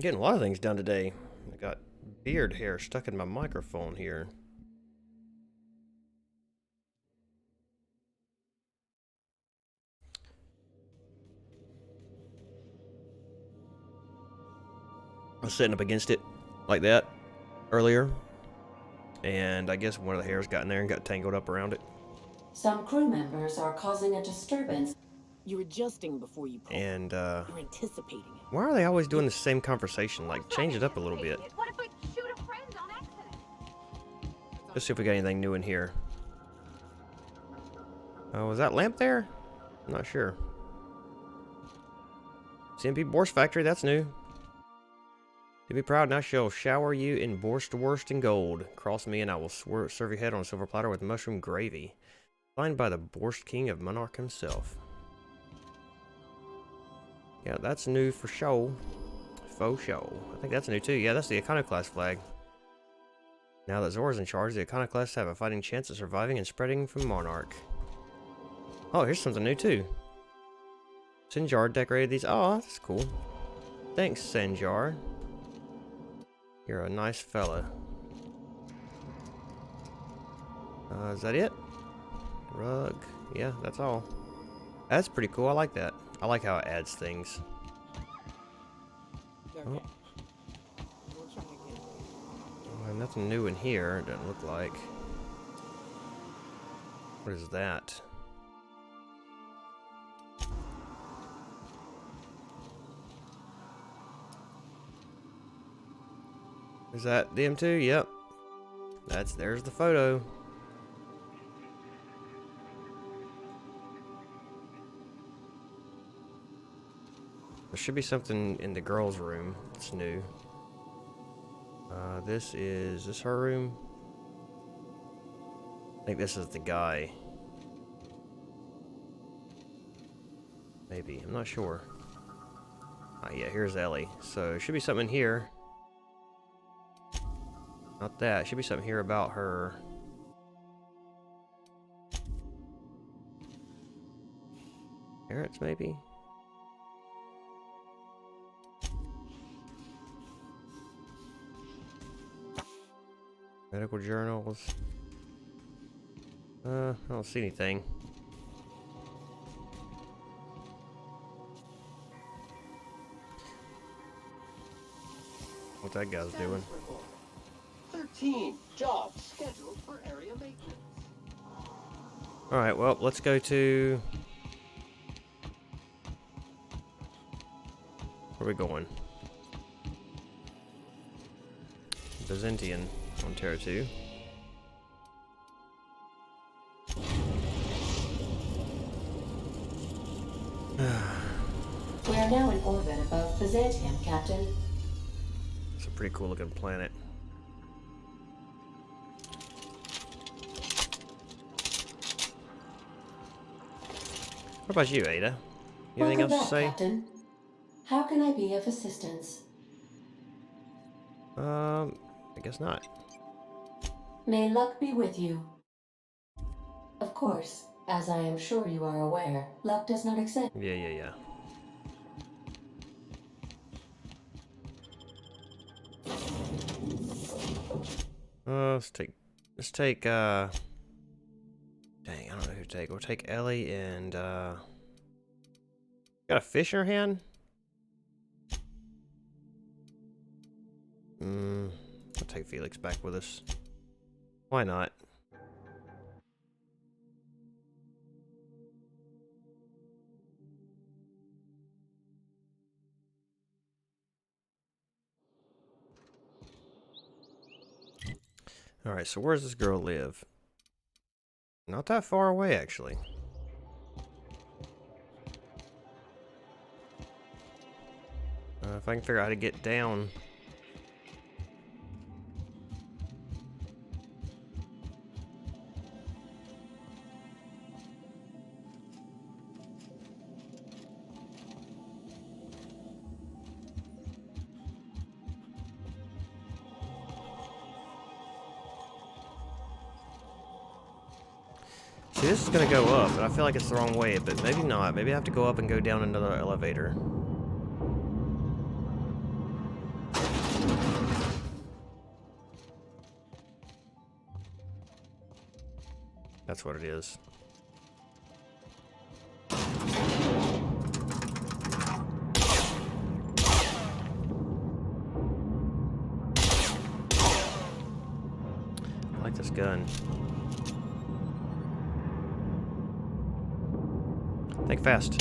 getting a lot of things done today. I got beard hair stuck in my microphone here. I was sitting up against it like that earlier, and I guess one of the hairs got in there and got tangled up around it. Some crew members are causing a disturbance. You're adjusting before you pull. And You're anticipating it. why are they always doing the same conversation? Like, change it up a little bit. What if I shoot a friend on accident? Let's see if we got anything new in here. Oh, was that lamp there? I'm not sure. CMP Borscht Factory, that's new. To be proud, now shall shower you in Borscht and gold. Cross me and I will serve your head on a silver platter with mushroom gravy. Signed by the Borscht King of Monarch himself. Yeah, that's new for show. Faux show. I think that's new too. Yeah, that's the Iconoclast flag. Now that Zora's in charge, the Iconoclasts have a fighting chance of surviving and spreading from Monarch. Oh, here's something new too. Sinjar decorated these. Oh, that's cool. Thanks, Sinjar. You're a nice fella. Is that it? Rug. Yeah, that's all. That's pretty cool. I like that. I like how it adds things. Oh. Nothing new in here, it doesn't look like. What is that? Is that them too? Yep. There's the photo. There should be something in the girls' room that's new. Is this her room? I think this is the guy. Maybe, I'm not sure. Yeah, here's Ellie. So, there should be something in here. Not that. Should be something here about her. Parents, maybe? Medical journals. I don't see anything. What that guy's doing. 13 jobs scheduled for area maintenance. Alright, well, let's go to... Where are we going? Byzantium on Terra 2. We are now in orbit above Byzantium, Captain. It's a pretty cool looking planet. What about you, Ada? You anything else to say? Captain. How can I be of assistance? I guess not. May luck be with you. Of course, as I am sure you are aware, luck does not exist. Yeah. Let's take, dang, I don't know who to take. We'll take Ellie and, got a fish in her hand? I'll take Felix back with us. Why not? Alright, so where does this girl live? Not that far away, actually. If I can figure out how to get down. See, this is gonna go up, but I feel like it's the wrong way, but maybe not. Maybe I have to go up and go down another elevator. That's what it is. I like this gun. Think fast.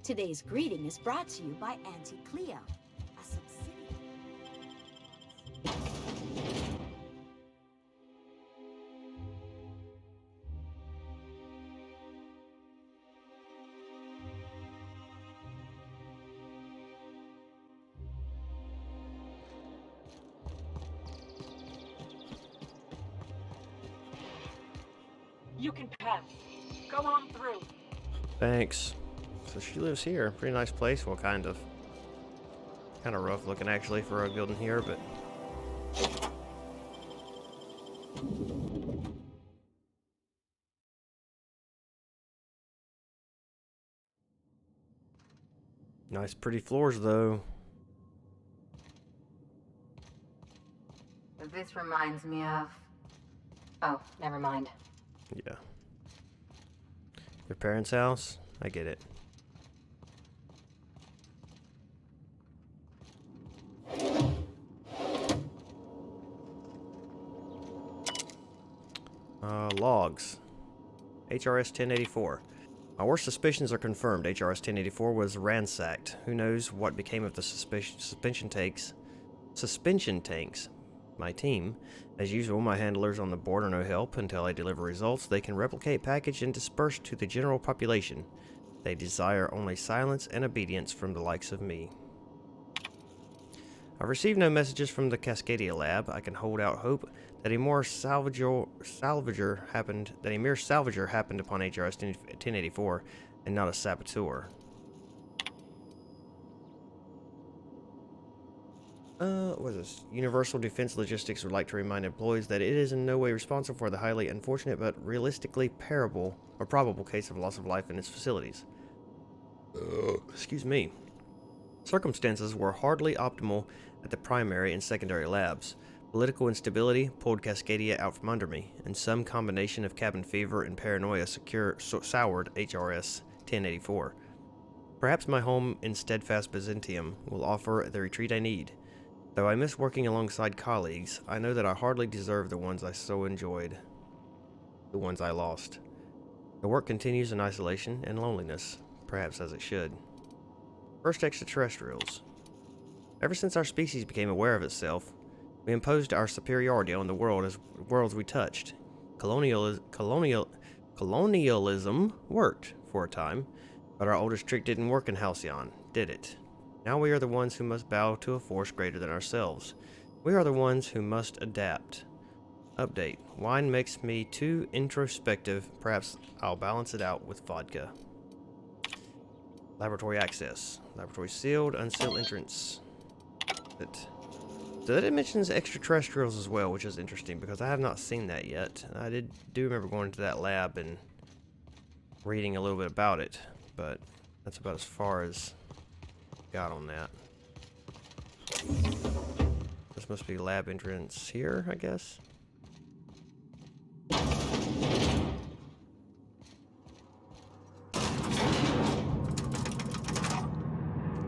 Today's greeting is brought to you by Auntie Cleo, a subsidiary. You can pass. Go on through. Thanks. So she lives here. Pretty nice place. Well, kind of. Kind of rough looking, actually, for a building here, but... Nice, pretty floors, though. This reminds me of... Oh, never mind. Yeah. Your parents' house? I get it. Logs. HRS 1084. My worst suspicions are confirmed. HRS 1084 was ransacked. Who knows what became of the suspension tanks? My team. As usual, my handlers on the board are no help. Until I deliver results, they can replicate, package, and disperse to the general population. They desire only silence and obedience from the likes of me. I've received no messages from the Cascadia lab. I can hold out hope that a mere salvager happened upon HRS 1084 and not a saboteur. What is this? Universal Defense Logistics would like to remind employees that it is in no way responsible for the highly unfortunate but realistically probable case of loss of life in its facilities. Excuse me. Circumstances were hardly optimal at the primary and secondary labs. Political instability pulled Cascadia out from under me, and some combination of cabin fever and paranoia soured HRS 1084. Perhaps my home in steadfast Byzantium will offer the retreat I need. Though I miss working alongside colleagues, I know that I hardly deserve the ones I so enjoyed, the ones I lost. The work continues in isolation and loneliness, perhaps as it should. First extraterrestrials. Ever since our species became aware of itself, we imposed our superiority on the worlds we touched. Colonialism worked for a time, but our oldest trick didn't work in Halcyon, did it? Now we are the ones who must bow to a force greater than ourselves. We are the ones who must adapt. Update. Wine makes me too introspective. Perhaps I'll balance it out with vodka. Laboratory access. Laboratory sealed, unsealed entrance. So that mentions extraterrestrials as well, which is interesting because I have not seen that yet. I do remember going to that lab and reading a little bit about it, but that's about as far as I got on that. This must be lab entrance here, I guess.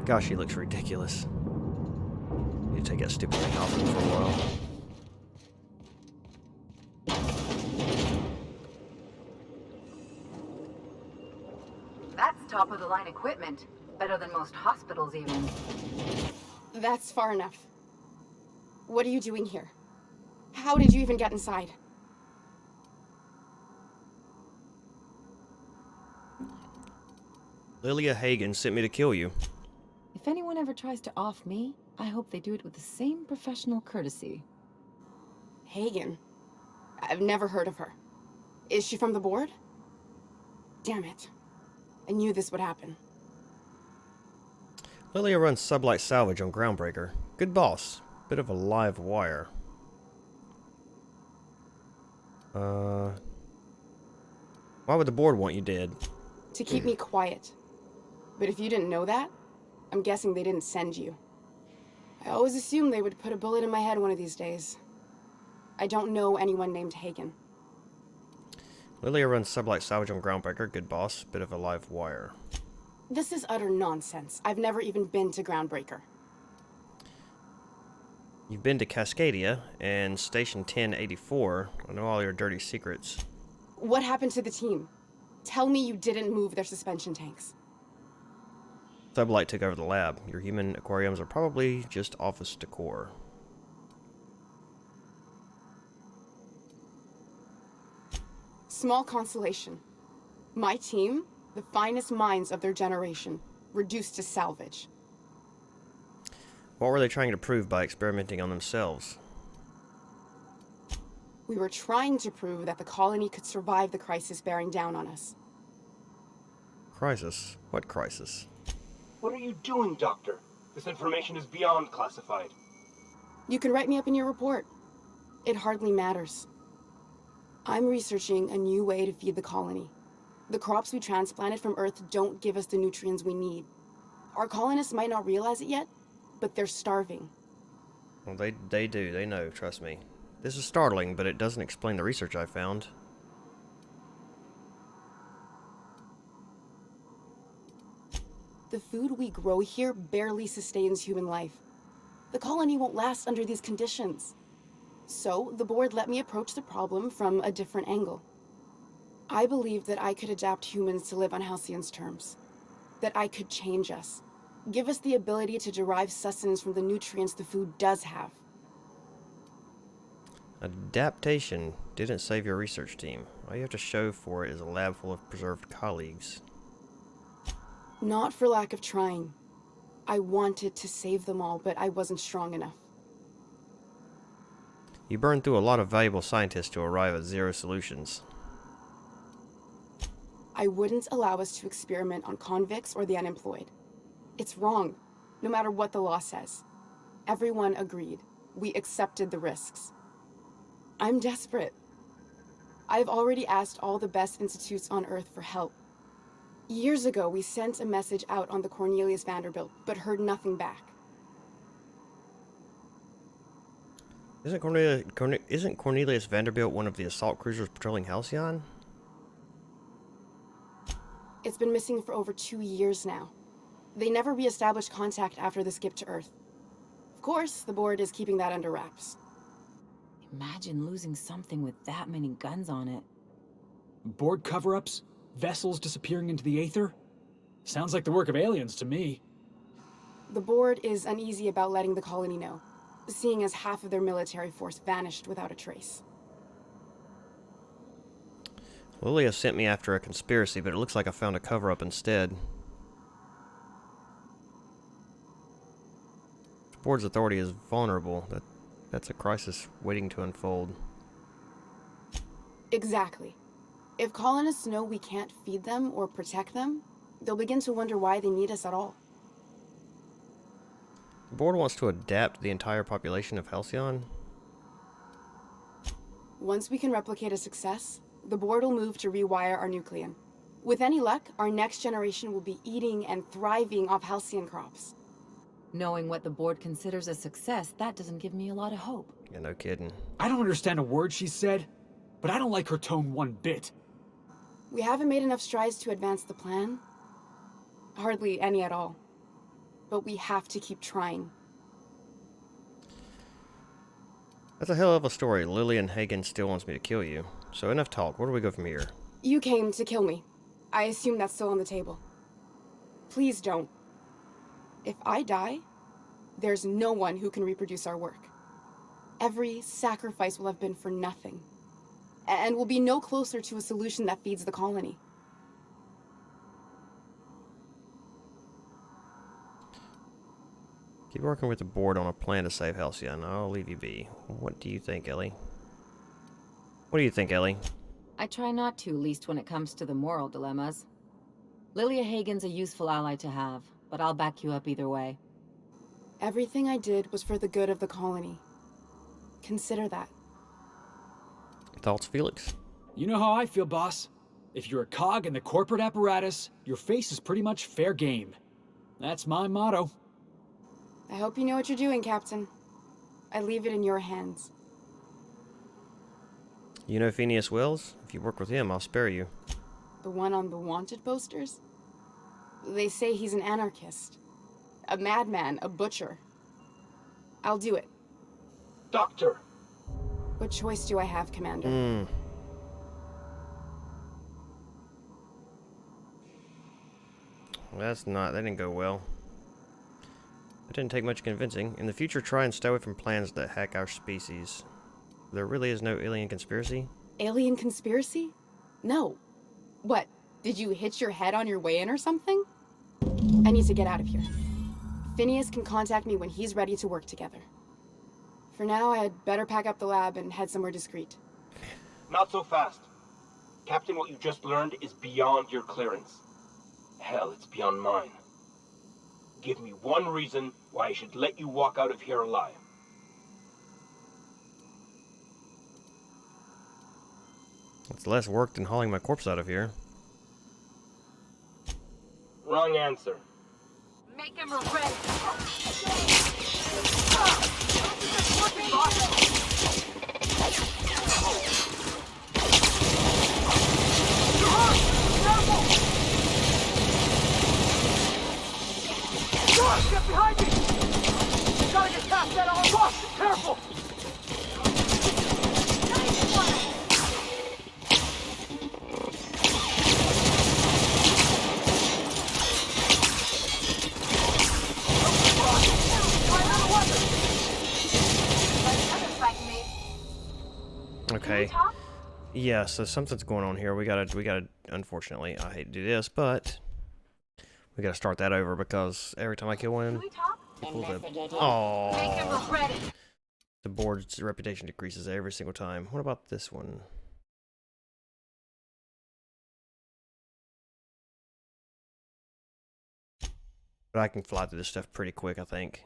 Gosh, he looks ridiculous. Need to take that stupid thing off him for a while. top-of-the-line equipment. Better than most hospitals, even. That's far enough. What are you doing here? How did you even get inside? Lilia Hagen sent me to kill you. If anyone ever tries to off me, I hope they do it with the same professional courtesy. Hagen? I've never heard of her. Is she from the board? Damn it. I knew this would happen. Lilia runs sublight salvage on Groundbreaker. Good boss. Bit of a live wire. Why would the board want you dead? To keep me quiet. But if you didn't know that, I'm guessing they didn't send you. I always assumed they would put a bullet in my head one of these days. I don't know anyone named Hagen. Lilia runs sublight salvage on Groundbreaker. Good boss. Bit of a live wire. This is utter nonsense. I've never even been to Groundbreaker. You've been to Cascadia and Station 1084. I know all your dirty secrets. What happened to the team? Tell me you didn't move their suspension tanks. Sublight took over the lab. Your human aquariums are probably just office decor. Small consolation. My team, the finest minds of their generation, reduced to salvage. What were they trying to prove by experimenting on themselves? We were trying to prove that the colony could survive the crisis bearing down on us. Crisis? What crisis? What are you doing, Doctor? This information is beyond classified. You can write me up in your report. It hardly matters. I'm researching a new way to feed the colony. The crops we transplanted from Earth don't give us the nutrients we need. Our colonists might not realize it yet, but they're starving. Well, they do. They know, trust me. This is startling, but it doesn't explain the research I found. The food we grow here barely sustains human life. The colony won't last under these conditions. So, the board let me approach the problem from a different angle. I believed that I could adapt humans to live on Halcyon's terms. That I could change us. Give us the ability to derive sustenance from the nutrients the food does have. Adaptation didn't save your research team. All you have to show for it is a lab full of preserved colleagues. Not for lack of trying. I wanted to save them all, but I wasn't strong enough. You burned through a lot of valuable scientists to arrive at zero solutions. I wouldn't allow us to experiment on convicts or the unemployed. It's wrong, no matter what the law says. Everyone agreed. We accepted the risks. I'm desperate. I've already asked all the best institutes on Earth for help. Years ago, we sent a message out on the Cornelius Vanderbilt, but heard nothing back. Isn't Cornelius Vanderbilt one of the assault cruisers patrolling Halcyon? It's been missing for over 2 years now. They never re-established contact after the skip to Earth. Of course, the board is keeping that under wraps. Imagine losing something with that many guns on it. Board cover-ups? Vessels disappearing into the aether? Sounds like the work of aliens to me. The board is uneasy about letting the colony know, seeing as half of their military force vanished without a trace. Lilia sent me after a conspiracy, but it looks like I found a cover-up instead. The board's authority is vulnerable. That's a crisis waiting to unfold. Exactly. If colonists know we can't feed them or protect them, they'll begin to wonder why they need us at all. The board wants to adapt the entire population of Halcyon. Once we can replicate a success, the board will move to rewire our nucleon. With any luck, our next generation will be eating and thriving off Halcyon crops. Knowing what the board considers a success, that doesn't give me a lot of hope. Yeah, no kidding. I don't understand a word she said, but I don't like her tone one bit. We haven't made enough strides to advance the plan. Hardly any at all. But we have to keep trying. That's a hell of a story. Lillian Hagen still wants me to kill you. So enough talk. Where do we go from here? You came to kill me. I assume that's still on the table. Please don't. If I die, there's no one who can reproduce our work. Every sacrifice will have been for nothing. And we'll be no closer to a solution that feeds the colony. Keep working with the board on a plan to save Halcyon. I'll leave you be. What do you think, Ellie? What do you think, Ellie? I try not to, least when it comes to the moral dilemmas. Lilia Hagen's a useful ally to have, but I'll back you up either way. Everything I did was for the good of the colony. Consider that. Thoughts, Felix? You know how I feel, boss. If you're a cog in the corporate apparatus, your face is pretty much fair game. That's my motto. I hope you know what you're doing, Captain. I leave it in your hands. You know Phineas Wells? If you work with him, I'll spare you. The one on the wanted posters? They say he's an anarchist. A madman, a butcher. I'll do it. Doctor! What choice do I have, Commander? That didn't go well. It didn't take much convincing. In the future, try and stay away from plans that hack our species. There really is no alien conspiracy? Alien conspiracy? No. What, did you hit your head on your way in or something? I need to get out of here. Phineas can contact me when he's ready to work together. For now, I had better pack up the lab and head somewhere discreet. Not so fast. Captain, what you just learned is beyond your clearance. Hell, it's beyond mine. Give me one reason why I should let you walk out of here alive. It's less work than hauling my corpse out of here. Wrong answer. Make him ready. Get behind me! You gotta get past that arm! Boss, careful! Okay. Yeah, so something's going on here. We gotta, unfortunately, I hate to do this, but we gotta start that over because every time I kill one, the board's reputation decreases every single time. What about this one? But I can fly through this stuff pretty quick, I think.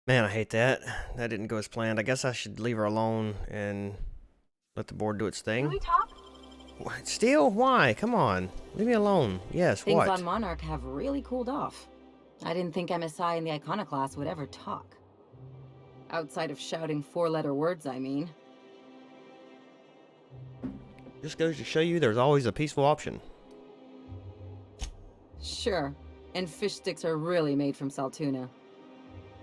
Man, I hate that. That didn't go as planned. I guess I should leave her alone and let the board do its thing. Can we talk? What? Still? Why? Come on. Leave me alone. Yes, Things what? on Monarch have really cooled off. I didn't think MSI and the Iconoclast would ever talk. Outside of shouting four-letter words, I mean. Just goes to show you there's always a peaceful option. Sure. And fish sticks are really made from Saltuna.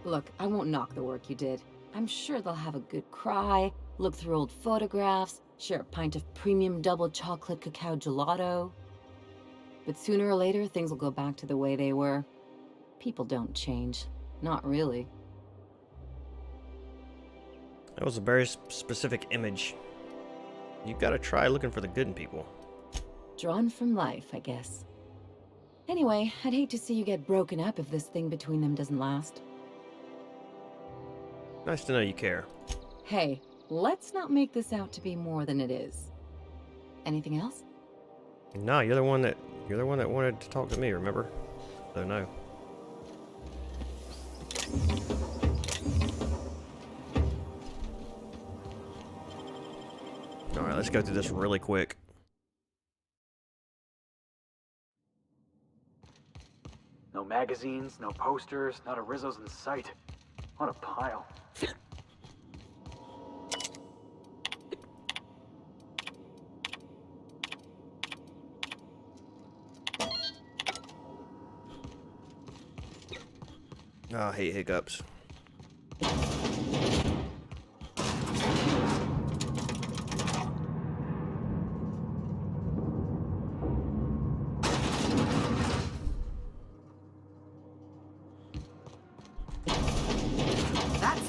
Look, I won't knock the work you did. I'm sure they'll have a good cry, look through old photographs, share a pint of premium double chocolate cacao gelato. But sooner or later, things will go back to the way they were. People don't change. Not really. That was a very specific image. You've got to try looking for the good in people. Drawn from life, I guess. Anyway, I'd hate to see you get broken up if this thing between them doesn't last. Nice to know you care. Hey, let's not make this out to be more than it is. Anything else? No, you're the one that wanted to talk to me, remember? So no. Alright, let's go through this really quick. No magazines, no posters, not a Rizzo's in sight. What a pile. I hate hiccups.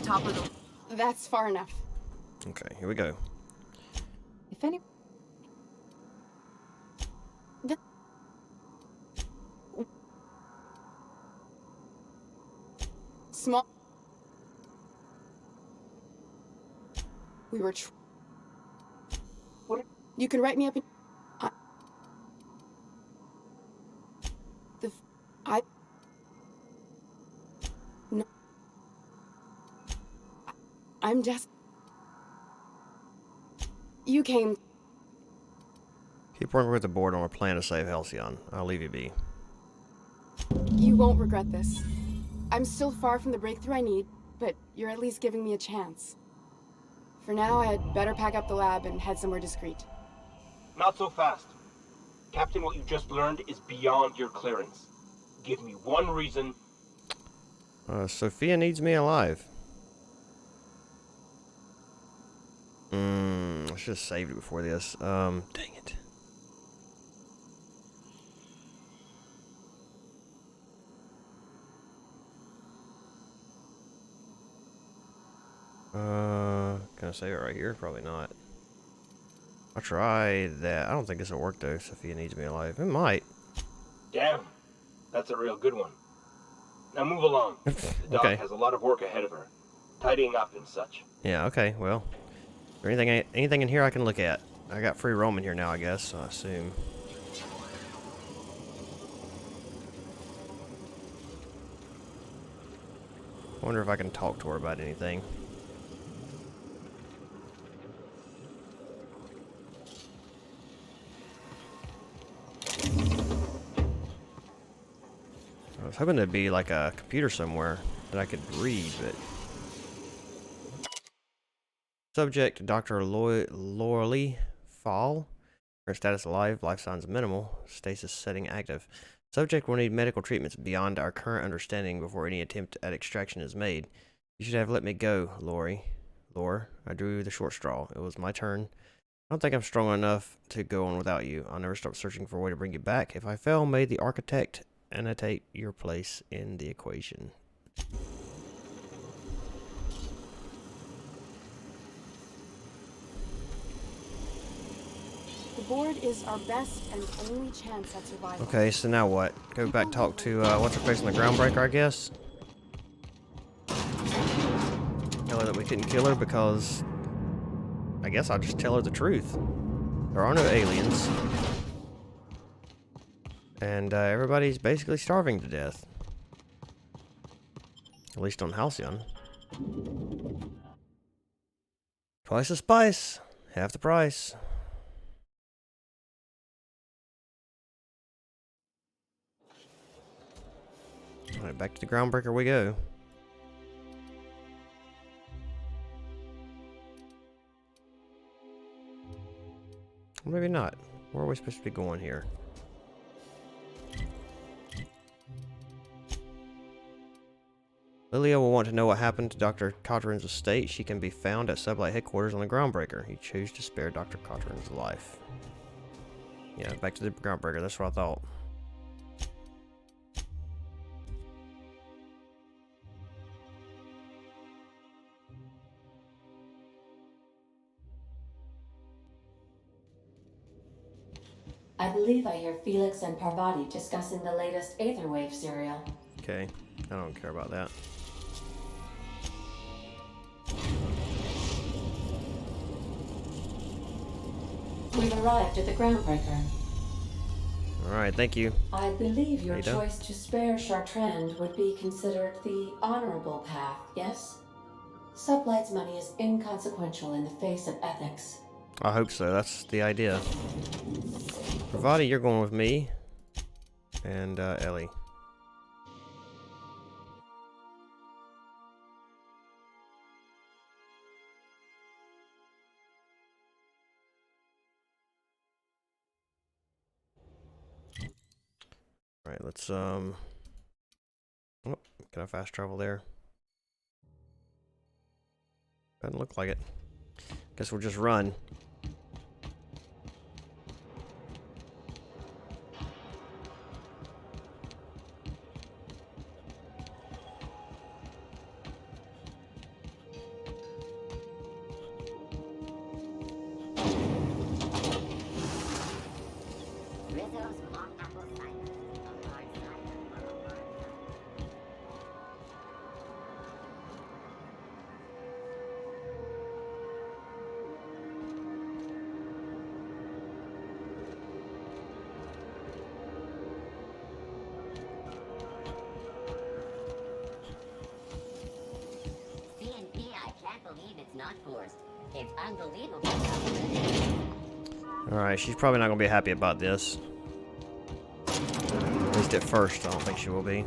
top of the... That's far enough. Okay, here we go. If any... Small... We were What? You can write me up in... No. I'm just... You came... Keep working with the board on a plan to save Halcyon. I'll leave you be. You won't regret this. I'm still far from the breakthrough I need, but you're at least giving me a chance. For now, I'd better pack up the lab and head somewhere discreet. Not so fast. Captain, what you just learned is beyond your clearance. Give me one reason. Sophia needs me alive. I should have saved it before this. Dang it. Can I save it right here? Probably not. I'll try that. I don't think this will work though. Sophia needs me alive. It might. Damn. That's a real good one. Now move along. The doc Okay. has a lot of work ahead of her. Tidying up and such. Yeah, okay, well. Is there anything in here I can look at? I got free roam in here now, I guess, so I assume. I wonder if I can talk to her about anything. I was hoping there'd be like a computer somewhere that I could read, but... Subject, Dr. Lorley Fall. Her status alive, life signs minimal, stasis setting active. Subject will need medical treatments beyond our current understanding before any attempt at extraction is made. You should have let me go, Lore, I drew the short straw. It was my turn. I don't think I'm strong enough to go on without you. I'll never stop searching for a way to bring you back. If I fail, may the architect annotate your place in the equation. The board is our best and only chance at survival. Okay, so now what? Go back, talk to, what's her face on the groundbreaker, I guess? Tell her that we couldn't kill her because... I guess I'll just tell her the truth. There are no aliens. And, everybody's basically starving to death. At least on Halcyon. Twice the spice, half the price. Alright, back to the groundbreaker we go. Or maybe not. Where are we supposed to be going here? Lilia will want to know what happened to Dr. Cotteran's estate. She can be found at Sublight headquarters on the groundbreaker. He chose to spare Dr. Cotteran's life. Yeah, back to the groundbreaker. That's what I thought. I believe I hear Felix and Parvati discussing the latest Aetherwave serial. Okay, I don't care about that. We've arrived at the groundbreaker. Alright, thank you. I believe your How you doing? choice to spare Chartrand would be considered the honorable path, yes? Sublight's money is inconsequential in the face of ethics. I hope so. That's the idea. Parvati, you're going with me. And, Ellie. Alright, let's, oh, can I fast travel there? Doesn't look like it. Guess we'll just run. not forced. It's unbelievable. Alright, she's probably not going to be happy about this. At least at first, I don't think she will be.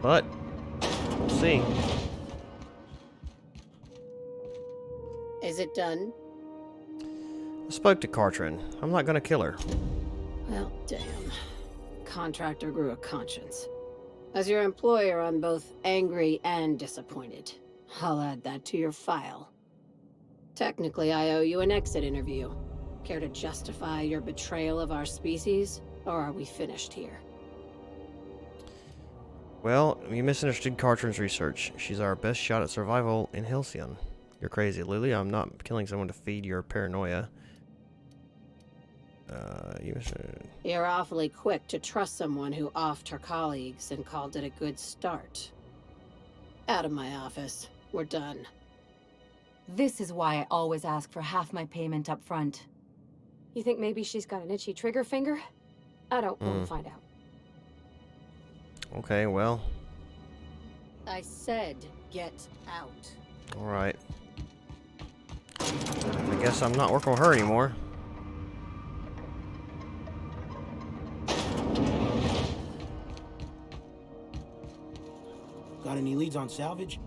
But, we'll see. Is it done? I spoke to Cartran. I'm not going to kill her. Well, damn. Contractor grew a conscience. As your employer, I'm both angry and disappointed. I'll add that to your file. Technically, I owe you an exit interview. Care to justify your betrayal of our species, or are we finished here? Well, you misunderstood Cartran's research. She's our best shot at survival in Halcyon. You're crazy, Lily. I'm not killing someone to feed your paranoia. You're awfully quick to trust someone who offed her colleagues and called it a good start. Out of my office. We're done. This is why I always ask for half my payment up front. You think maybe she's got an itchy trigger finger? I don't want to find out. Okay, well. I said get out. Alright. I guess I'm not working with her anymore. Got any leads on salvage?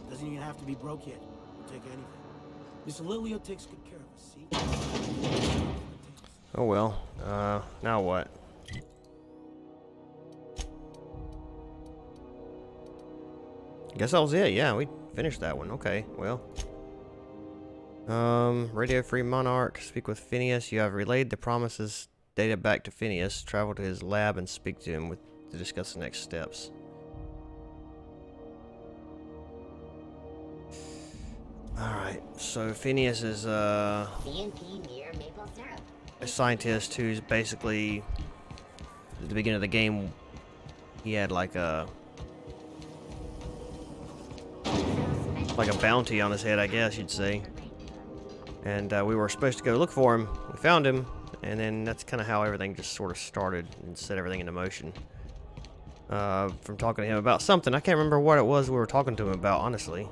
Doesn't even have to be broke yet. We'll take anything. Miss Lilia takes good care of us, see? Oh well. Now what? Guess that was it. Yeah, we finished that one. Okay, well. Radio Free Monarch. Speak with Phineas. You have relayed the promises data back to Phineas. Travel to his lab and speak to him to discuss the next steps. Alright, so Phineas is CNP near maple syrup. a scientist who's basically, at the beginning of the game, he had like a bounty on his head, I guess you'd say. And we were supposed to go look for him. We found him, and then that's kind of how everything just sort of started and set everything into motion. From talking to him about something, I can't remember what it was we were talking to him about, honestly.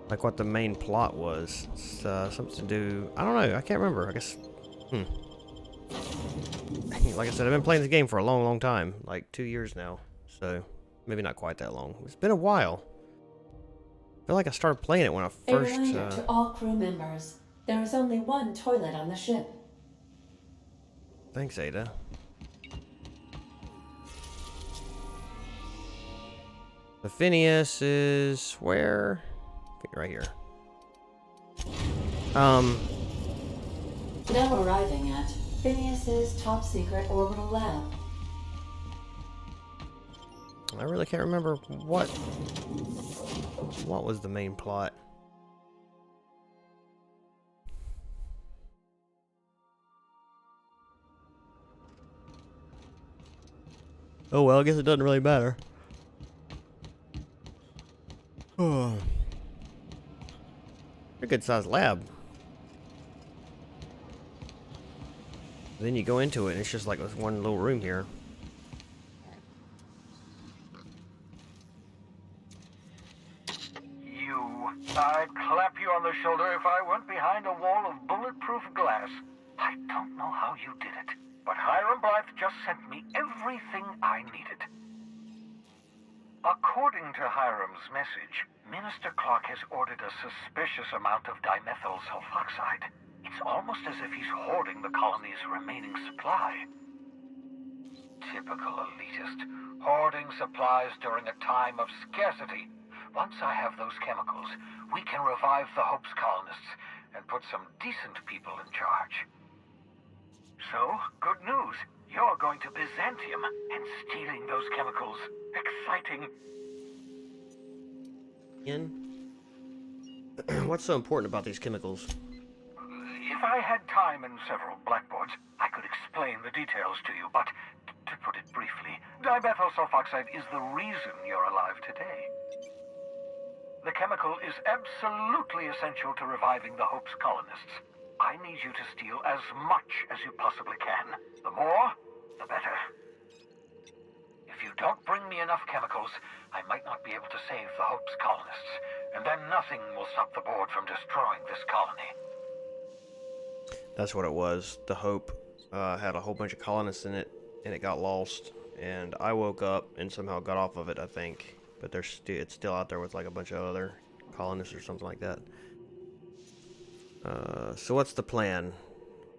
Like what the main plot was. It's, something to do... I don't know. I can't remember. I guess... Like I said, I've been playing this game for a long, long time. Like 2 years now. So, maybe not quite that long. It's been a while. I feel like I started playing it when I first... A reminder to all crew members. There is only one toilet on the ship. Thanks, Ada. The Phineas is... where? Right here. Now arriving at Phineas's top secret orbital lab. I really can't remember what was the main plot. Oh well, I guess it doesn't really matter. Oh. A good sized lab. Then you go into it and it's just like this one little room here. I'd clap you on the shoulder if I went behind a wall of bulletproof glass. I don't know how you did it, but Hiram Blythe just sent me everything I needed. According to Hiram's message, Minister Clark has ordered a suspicious amount of dimethyl sulfoxide. It's almost as if he's hoarding the colony's remaining supply. Typical elitist, hoarding supplies during a time of scarcity. Once I have those chemicals, we can revive the Hope's colonists and put some decent people in charge. So, good news. You're going to Byzantium and stealing those chemicals. Exciting. What's so important about these chemicals? If I had time and several blackboards, I could explain the details to you, but to put it briefly, dimethyl sulfoxide is the reason you're alive today. The chemical is absolutely essential to reviving the Hope's colonists. I need you to steal as much as you possibly can. The more, the better. If you Don't bring me enough chemicals, I might not be able to save the Hope's colonists, and then nothing will stop the board from destroying this colony. That's what it was. The Hope had a whole bunch of colonists in it, and it got lost. And I woke up and somehow got off of it, I think. But it's still out there with like a bunch of other colonists or something like that. So what's the plan?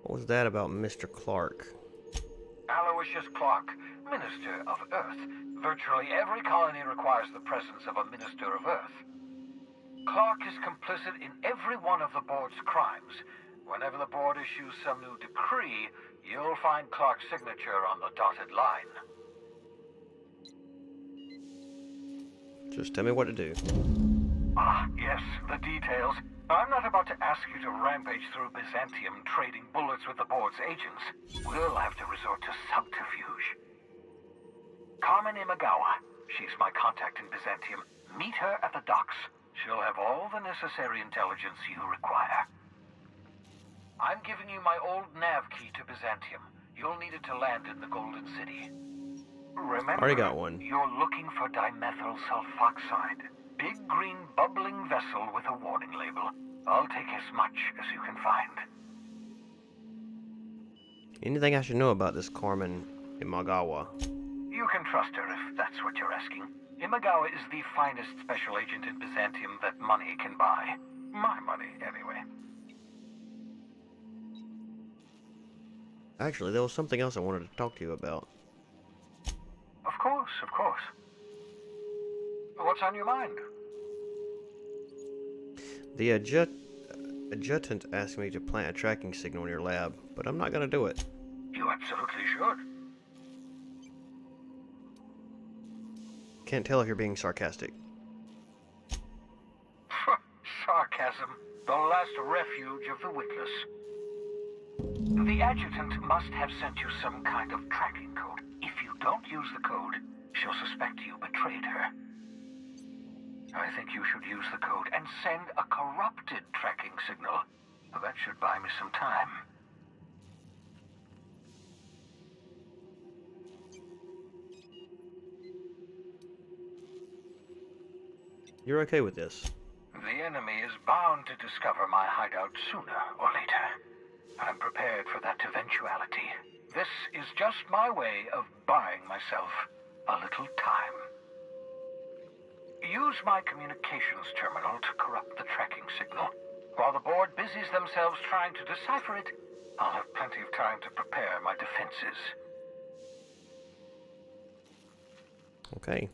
What was that about Mr. Clark? Aloysius Clark, Minister of Earth. Virtually every colony requires the presence of a Minister of Earth. Clark is complicit in every one of the board's crimes. Whenever the board issues some new decree, you'll find Clark's signature on the dotted line. Just tell me what to do. Ah, yes, the details. I'm not about to ask you to rampage through Byzantium trading bullets with the board's agents. We'll have to resort to subterfuge. Carmen Imagawa. She's my contact in Byzantium. Meet her at the docks. She'll have all the necessary intelligence you require. I'm giving you my old nav key to Byzantium. You'll need it to land in the Golden City. Remember, Already got one. You're looking for dimethyl sulfoxide. Big green bubbling vessel with a warning label. I'll take as much as you can find. Anything I should know about this Carmen Imagawa? You can trust her if that's what you're asking. Imagawa is the finest special agent in Byzantium that money can buy. My money, anyway. Actually, there was something else I wanted to talk to you about. Of course, of course. What's on your mind? The adjutant asked me to plant a tracking signal in your lab, but I'm not gonna do it. You absolutely should. Can't tell if you're being sarcastic. Sarcasm, the last refuge of the witless. The adjutant must have sent you some kind of tracking code. If you don't use the code, she'll suspect you betrayed her. I think you should use the code and send a corrupted tracking signal. That should buy me some time. You're okay with this? The enemy is bound to discover my hideout sooner or later. I'm prepared for that eventuality. This is just my way of buying myself a little time. Use my communications terminal to corrupt the tracking signal. While the board busies themselves trying to decipher it, I'll have plenty of time to prepare my defenses. Okay.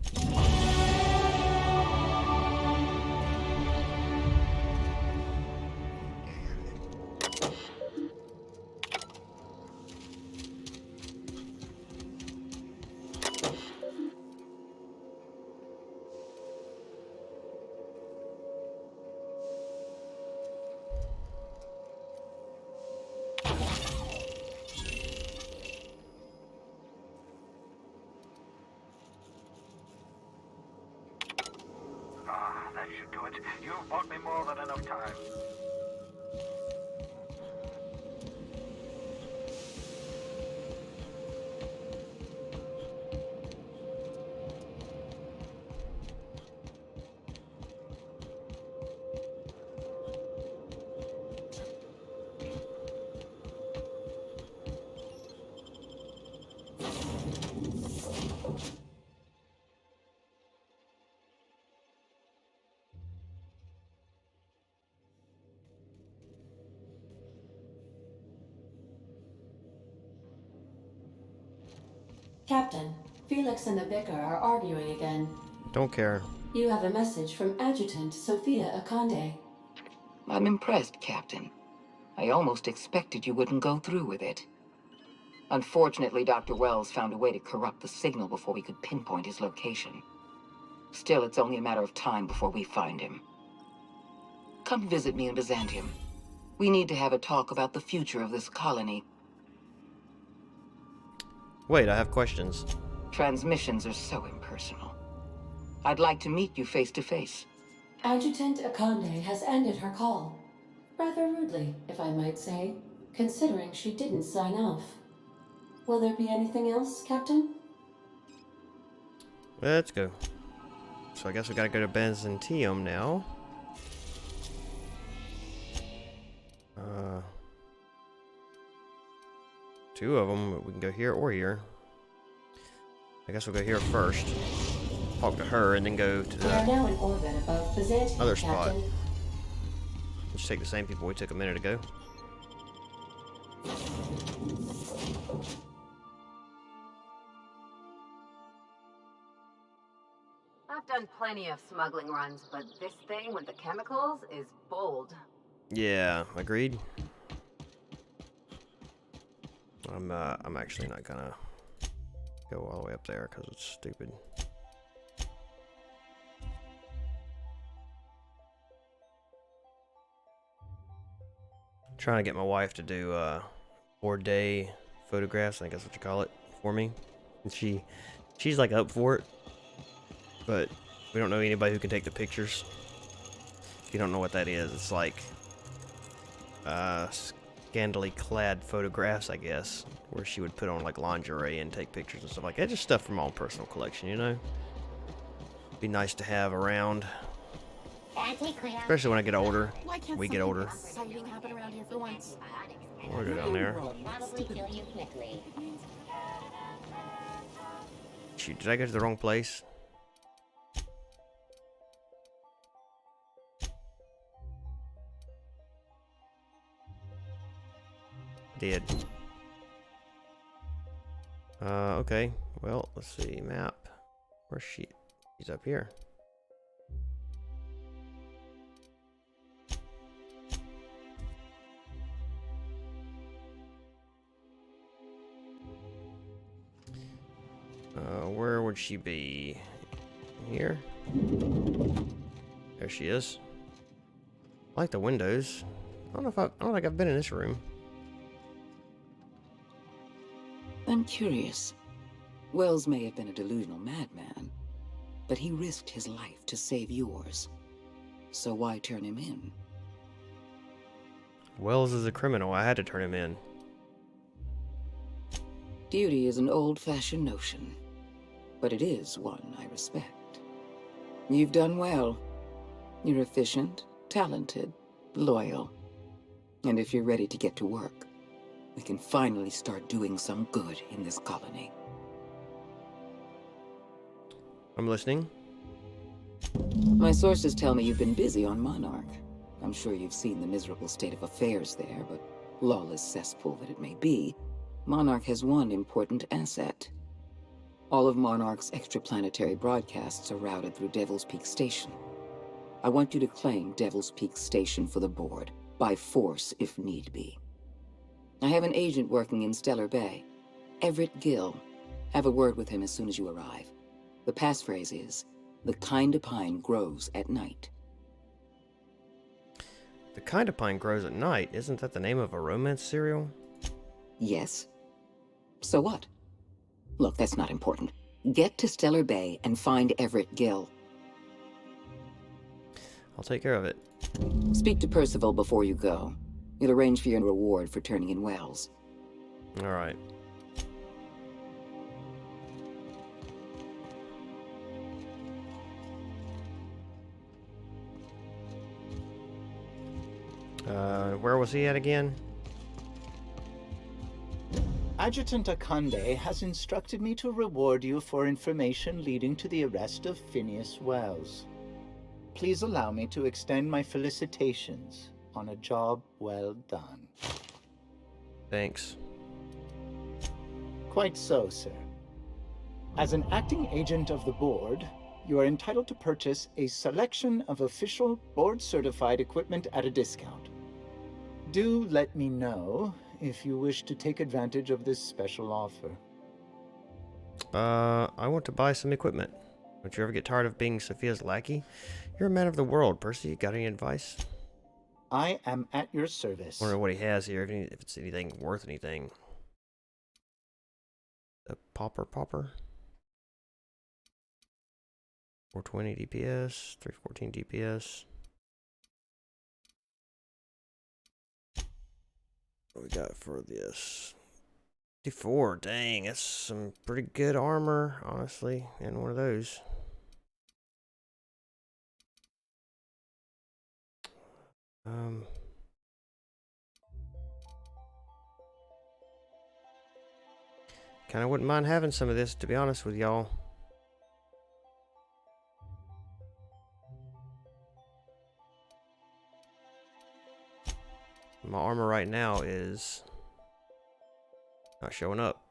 That should do it. You've bought me more than enough time. Captain, Felix and the Vicar are arguing again. Don't care. You have a message from Adjutant Sophia Akande. I'm impressed, Captain. I almost expected you wouldn't go through with it. Unfortunately, Dr. Wells found a way to corrupt the signal before we could pinpoint his location. Still, it's only a matter of time before we find him. Come visit me in Byzantium. We need to have a talk about the future of this colony. Wait, I have questions. Transmissions are so impersonal. I'd like to meet you face to face. Adjutant Akande has ended her call. Rather rudely, if I might say, considering she didn't sign off. Will there be anything else, Captain? Let's go. So I guess we gotta go to Byzantium now. Two of them. We can go here or here. I guess we'll go here first. Talk to her and then go to We are the now in orbit above Byzantium, other spot. Captain. Let's take the same people we took a minute ago. I've done plenty of smuggling runs, but this thing with the chemicals is bold. Yeah, agreed. I'm actually not gonna go all the way up there because it's stupid. Trying to get my wife to do 4-day photographs, I think that's what you call it, for me. And she's like up for it, but we don't know anybody who can take the pictures. If you don't know what that is, it's like scantily clad photographs, I guess, where she would put on like lingerie and take pictures and stuff like that. Just stuff from my own personal collection, you know. Be nice to have around, especially when I get older. Why can't We get older. exciting happen around here for once? We'll go down there. Probably kill you quickly. Shoot, did I go to the wrong place? Did. Okay. Well, let's see. Map. Where's she? She's up here. Where would she be? Here? There she is. I like the windows. I don't think I've been in this room. I'm curious. Wells may have been a delusional madman, but he risked his life to save yours. So why turn him in? Wells is a criminal. I had to turn him in. Duty is an old-fashioned notion, but it is one I respect. You've done well. You're efficient, talented, loyal. And if you're ready to get to work, we can finally start doing some good in this colony. I'm listening. My sources tell me you've been busy on Monarch. I'm sure you've seen the miserable state of affairs there, but lawless cesspool that it may be, Monarch has one important asset. All of Monarch's extraplanetary broadcasts are routed through Devil's Peak Station. I want you to claim Devil's Peak Station for the board, by force if need be. I have an agent working in Stellar Bay, Everett Gill. Have a word with him as soon as you arrive. The passphrase is, "The kind of pine grows at night." The kind of pine grows at night. Isn't that the name of a romance serial? Yes. So what? Look, that's not important. Get to Stellar Bay and find Everett Gill. I'll take care of it. Speak to Percival before you go. He'll arrange for your reward for turning in Wells. All right. Where was he at again? Adjutant Akande has instructed me to reward you for information leading to the arrest of Phineas Wells. Please allow me to extend my felicitations on a job well done. Thanks. Quite so, sir. As an acting agent of the board, you are entitled to purchase a selection of official board-certified equipment at a discount. Do let me know if you wish to take advantage of this special offer. I want to buy some equipment. Don't you ever get tired of being Sophia's lackey? You're a man of the world, Percy. Got any advice? I am at your service. I wonder what he has here, if it's anything worth anything. The popper. 420 DPS, 314 DPS. What we got for this? 64, dang, that's some pretty good armor, honestly, in one of those. Kind of wouldn't mind having some of this, to be honest with y'all. My armor right now is not showing up.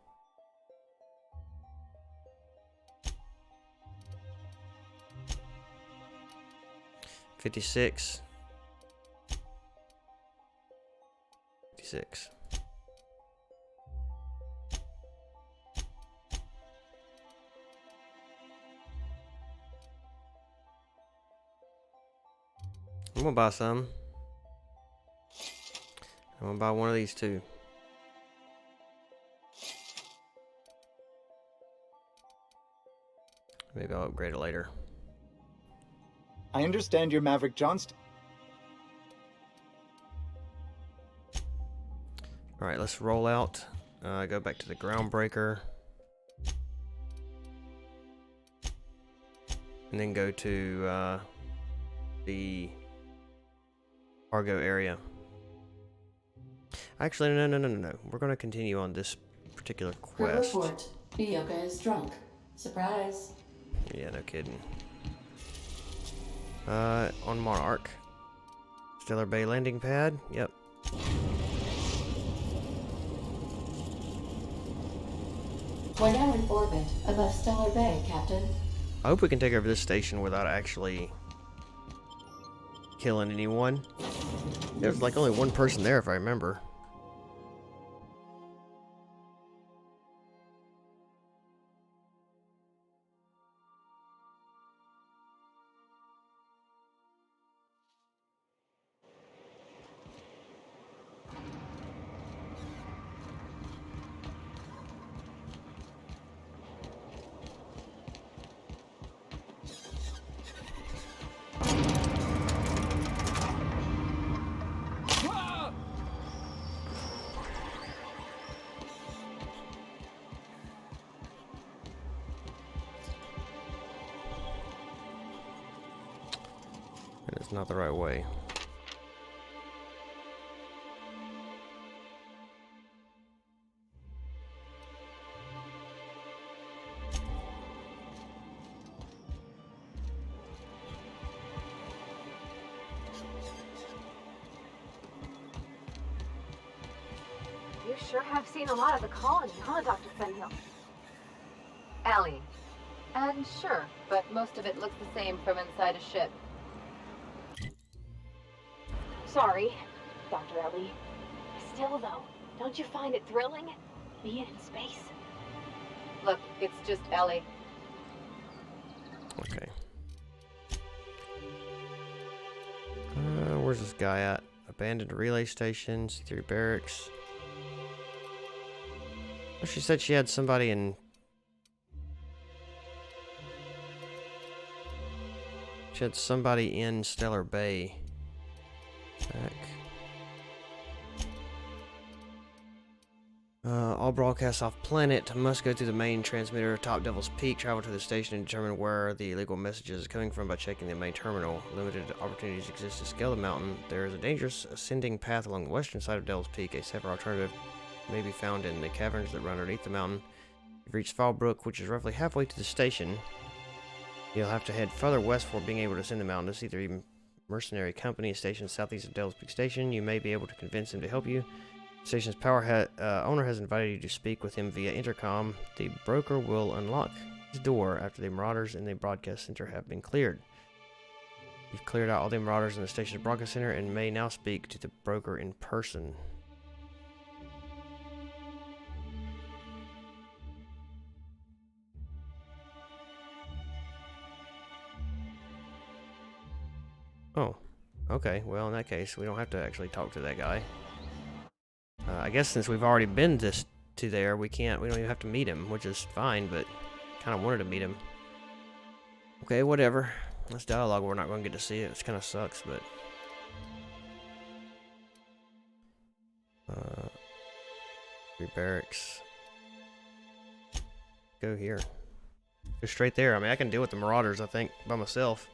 $56. $56. I'm gonna buy some. I'm gonna buy one of these too. Maybe I'll upgrade it later. I understand you're Maverick Johnston. Alright, let's roll out. Go back to the groundbreaker. And then go to the cargo area. Actually, no. We're going to continue on this particular quest. Crew report. Bioka is drunk. Surprise. Yeah, no kidding. On Monarch. Stellar Bay landing pad. Yep. We're now in orbit above Stellar Bay, Captain. I hope we can take over this station without actually killing anyone. There's like only one person there, if I remember. And it's not the right way. You sure have seen a lot of the colony, huh, Dr. Fenhill? Ellie. And sure, but most of it looks the same from inside a ship. Sorry, Dr. Ellie. Still, though, don't you find it thrilling? Being in space? Look, it's just Ellie. Okay. Where's this guy at? Abandoned relay station, C3 barracks. Oh, she said she had somebody in... She had somebody in Stellar Bay. Back. All broadcasts off planet must go through the main transmitter, Top Devil's Peak, travel to the station and determine where the illegal messages are coming from by checking the main terminal. Limited opportunities exist to scale the mountain. There is a dangerous ascending path along the western side of Devil's Peak. A separate alternative may be found in the caverns that run underneath the mountain. You've reached Fallbrook, which is roughly halfway to the station. You'll have to head further west before being able to ascend the mountain. To C3 mercenary company is stationed southeast of Devil's Peak Station. You may be able to convince him to help you. The station's owner has invited you to speak with him via intercom. The broker will unlock his door after the marauders in the broadcast center have been cleared. You've cleared out all the marauders in the station's broadcast center and may now speak to the broker in person. Oh, okay. Well, in that case, we don't have to actually talk to that guy. I guess since we've already been to there, we don't even have to meet him, which is fine, but kind of wanted to meet him. Okay, whatever. This dialogue, we're not going to get to see it. It kind of sucks, but... Three barracks. Go here. Go straight there. I mean, I can deal with the Marauders, I think, by myself.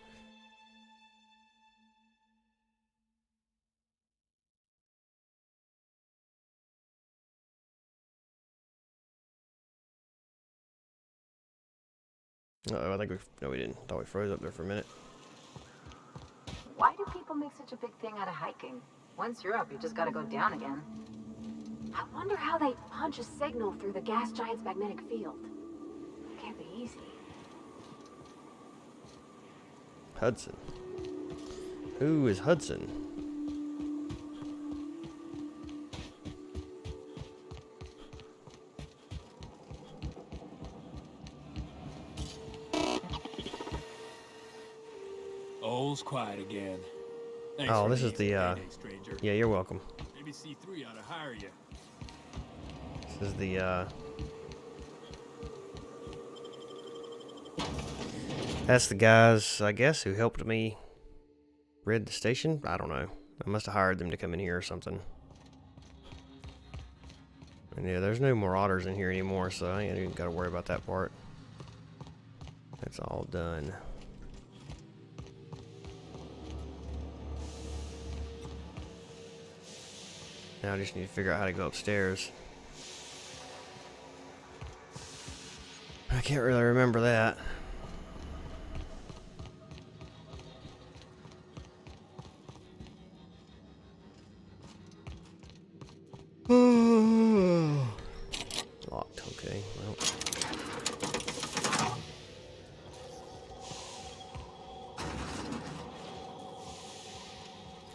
Uh-oh, I think we... No, we didn't. Thought we froze up there for a minute. Why do people make such a big thing out of hiking? Once you're up, you just gotta go down again. I wonder how they punch a signal through the gas giant's magnetic field. Can't be easy. Hudson. Who is Hudson? All's quiet again. Thanks Oh, for this the is the, Friday, stranger. yeah, you're welcome. Maybe C3 ought to hire you. This is the, that's the guys, I guess, who helped me rid the station? I don't know. I must have hired them to come in here or something. And yeah, there's no Marauders in here anymore, so I ain't even got to worry about that part. That's all done. Now I just need to figure out how to go upstairs. I can't really remember that. Locked, okay. Well.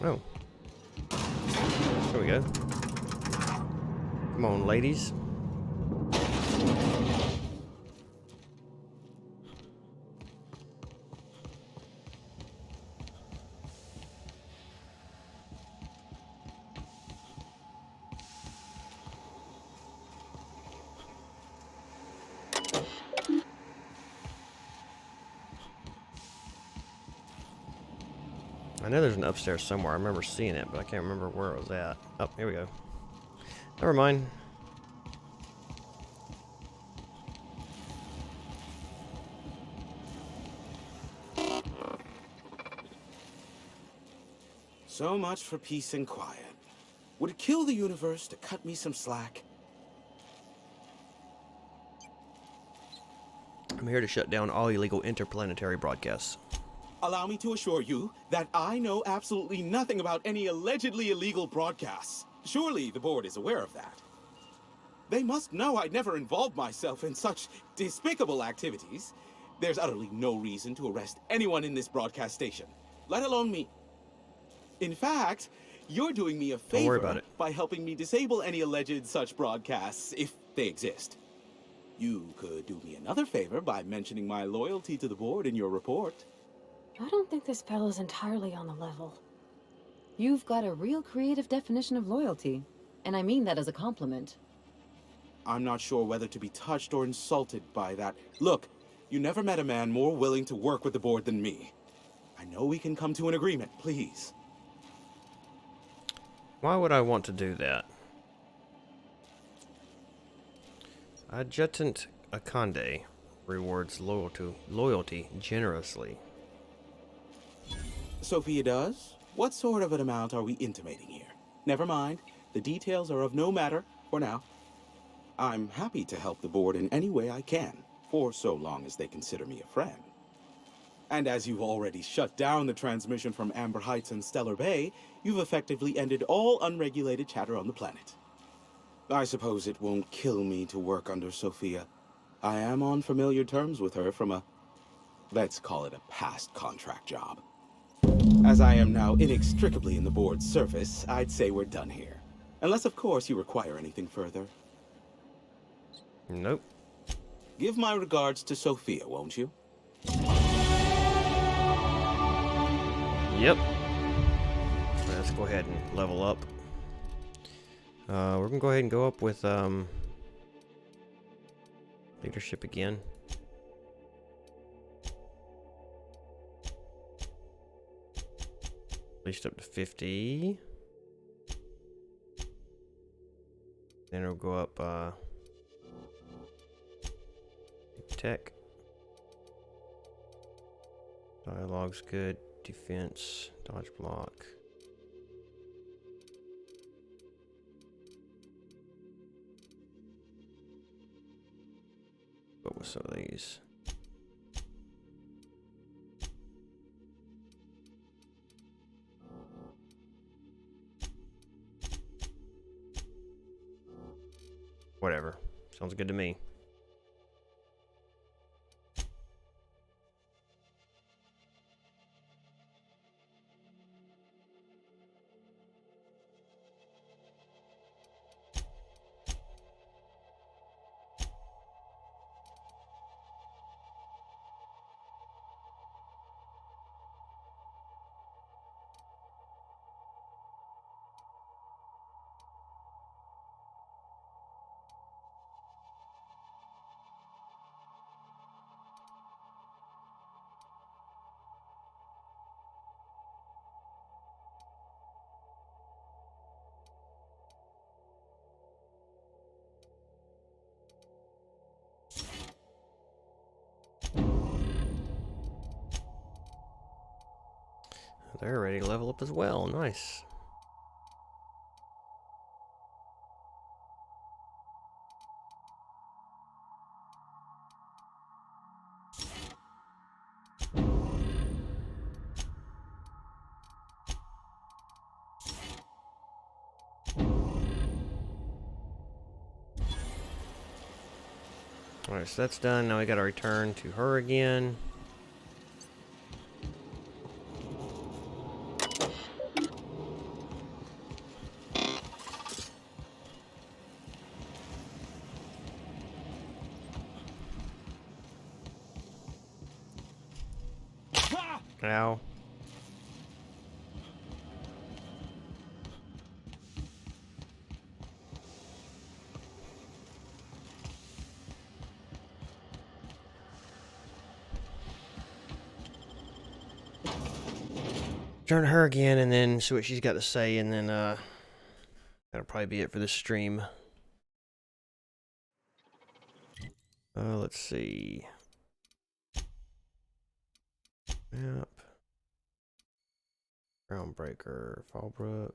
Oh. There we go. Come on, ladies. I know there's an upstairs somewhere. I remember seeing it, but I can't remember where it was at. Oh, here we go. Never mind. So much for peace and quiet. Would it kill the universe to cut me some slack? I'm here to shut down all illegal interplanetary broadcasts. Allow me to assure you that I know absolutely nothing about any allegedly illegal broadcasts. Surely the board is aware of that. They must know I never involved myself in such despicable activities. There's utterly no reason to arrest anyone in this broadcast station, let alone me. In fact, you're doing me a favor Don't worry about it. by helping me disable any alleged such broadcasts, if they exist. You could do me another favor by mentioning my loyalty to the board in your report. I don't think this fellow's entirely on the level. You've got a real creative definition of loyalty, and I mean that as a compliment. I'm not sure whether to be touched or insulted by that. Look, you never met a man more willing to work with the board than me. I know we can come to an agreement, please. Why would I want to do that? Adjutant Akande rewards loyalty generously. Sophia does? What sort of an amount are we intimating here? Never mind. The details are of no matter for now. I'm happy to help the board in any way I can, for so long as they consider me a friend. And as you've already shut down the transmission from Amber Heights and Stellar Bay, you've effectively ended all unregulated chatter on the planet. I suppose it won't kill me to work under Sophia. I am on familiar terms with her from a, let's call it a past contract job. As I am now inextricably in the board's service, I'd say we're done here. Unless, of course, you require anything further. Nope. Give my regards to Sophia, won't you? Yep. Let's go ahead and level up. We're gonna go ahead and go up with leadership again. At least up to 50. Then it'll go up Tech. Dialogue's good. Defense. Dodge block. What was some of these? Whatever. Sounds good to me. They're ready to level up as well. Nice. Alright, so that's done. Now we gotta return to her again. Ow. Turn to her again and then see what she's got to say, and then that'll probably be it for this stream. Let's see. Yep. Groundbreaker, Fallbrook.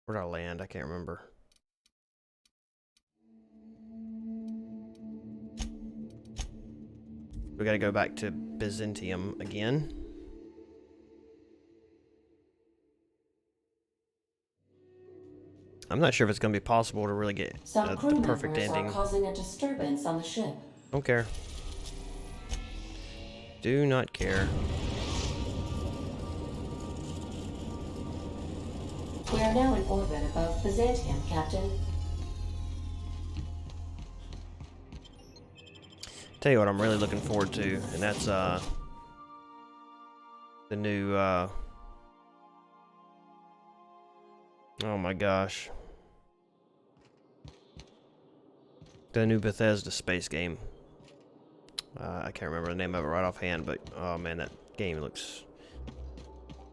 Where'd I land? I can't remember. We gotta go back to Byzantium again. I'm not sure if it's gonna be possible to really get Some crew the perfect members ending. are causing a disturbance on the ship. Don't care. Do not care. We are now in orbit above Byzantium, Captain. Tell you what I'm really looking forward to, and that's the new oh my gosh. The new Bethesda space game. I can't remember the name of it right offhand, but oh man, that game looks...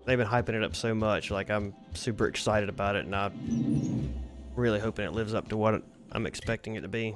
They've been hyping it up so much, like I'm super excited about it, and I'm really hoping it lives up to what I'm expecting it to be.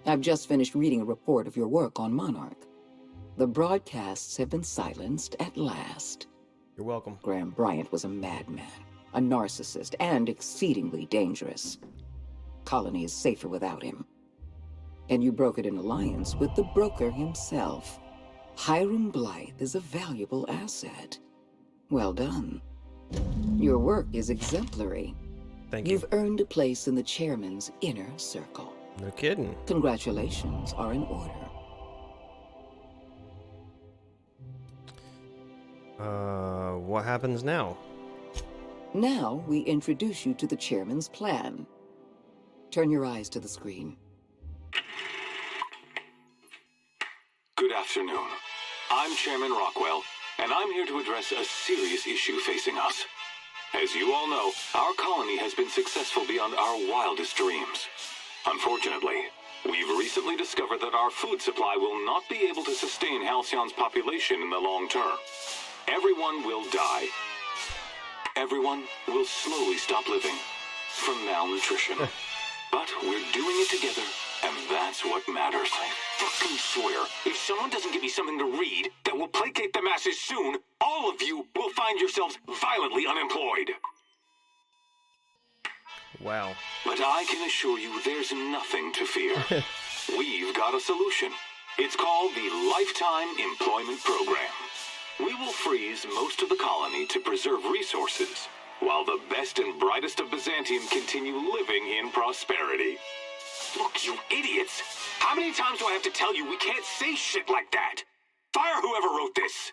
I've just finished reading a report of your work on Monarch. The broadcasts have been silenced at last. You're welcome. Graham Bryant was a madman, a narcissist, and exceedingly dangerous. Colony is safer without him. And you brokered an alliance with the broker himself. Hiram Blythe is a valuable asset. Well done. Your work is exemplary. Thank you. You've earned a place in the chairman's inner circle. No kidding. Congratulations are in order. What happens now? Now we introduce you to the chairman's plan. Turn your eyes to the screen. Good afternoon. I'm Chairman Rockwell, and I'm here to address a serious issue facing us. As you all know, our colony has been successful beyond our wildest dreams. Unfortunately, we've recently discovered that our food supply will not be able to sustain Halcyon's population in the long term. Everyone will die. Everyone will slowly stop living from malnutrition. But we're doing it together, and that's what matters. I fucking swear, if someone doesn't give me something to read that will placate the masses soon, all of you will find yourselves violently unemployed. Wow. But I can assure you there's nothing to fear. We've got a solution. It's called the Lifetime Employment Program. We will freeze most of the colony to preserve resources, while the best and brightest of Byzantium continue living in prosperity. Look, you idiots! How many times do I have to tell you we can't say shit like that? Fire whoever wrote this!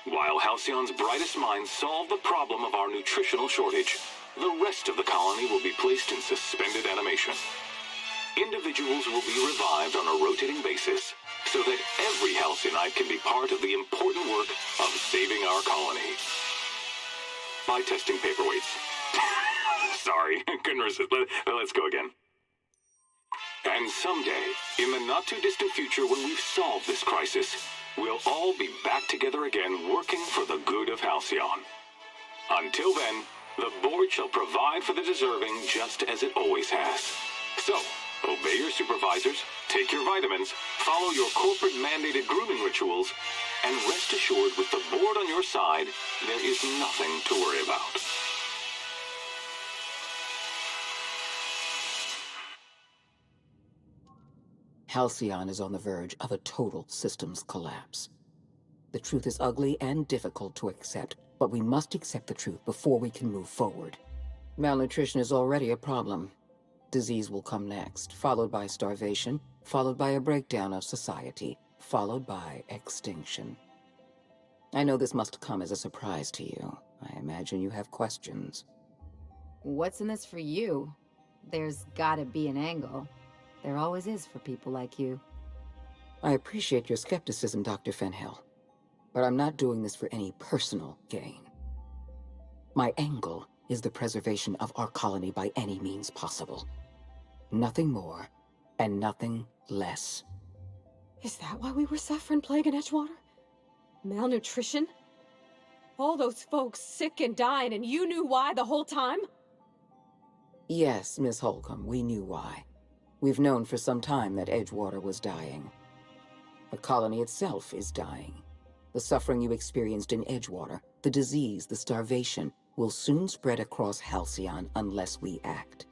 While Halcyon's brightest minds solve the problem of our nutritional shortage, the rest of the colony will be placed in suspended animation. Individuals will be revived on a rotating basis, so that every Halcyonite can be part of the important work of saving our colony. By testing paperweights. Sorry, couldn't resist. Let's go again. And someday, in the not-too-distant future when we've solved this crisis, we'll all be back together again working for the good of Halcyon. Until then, the board shall provide for the deserving just as it always has. So, obey your supervisors, take your vitamins, follow your corporate-mandated grooming rituals, and rest assured with the board on your side, there is nothing to worry about. Halcyon is on the verge of a total systems collapse. The truth is ugly and difficult to accept, but we must accept the truth before we can move forward. Malnutrition is already a problem. Disease will come next, followed by starvation, followed by a breakdown of society, followed by extinction. I know this must come as a surprise to you. I imagine you have questions. What's in this for you? There's gotta be an angle. There always is for people like you. I appreciate your skepticism, Dr. Fenhill, but I'm not doing this for any personal gain. My angle is the preservation of our colony by any means possible. Nothing more, and nothing less. Is that why we were suffering plague in Edgewater? Malnutrition? All those folks sick and dying, and you knew why the whole time? Yes, Miss Holcomb, we knew why. We've known for some time that Edgewater was dying. The colony itself is dying. The suffering you experienced in Edgewater, the disease, the starvation, will soon spread across Halcyon unless we act.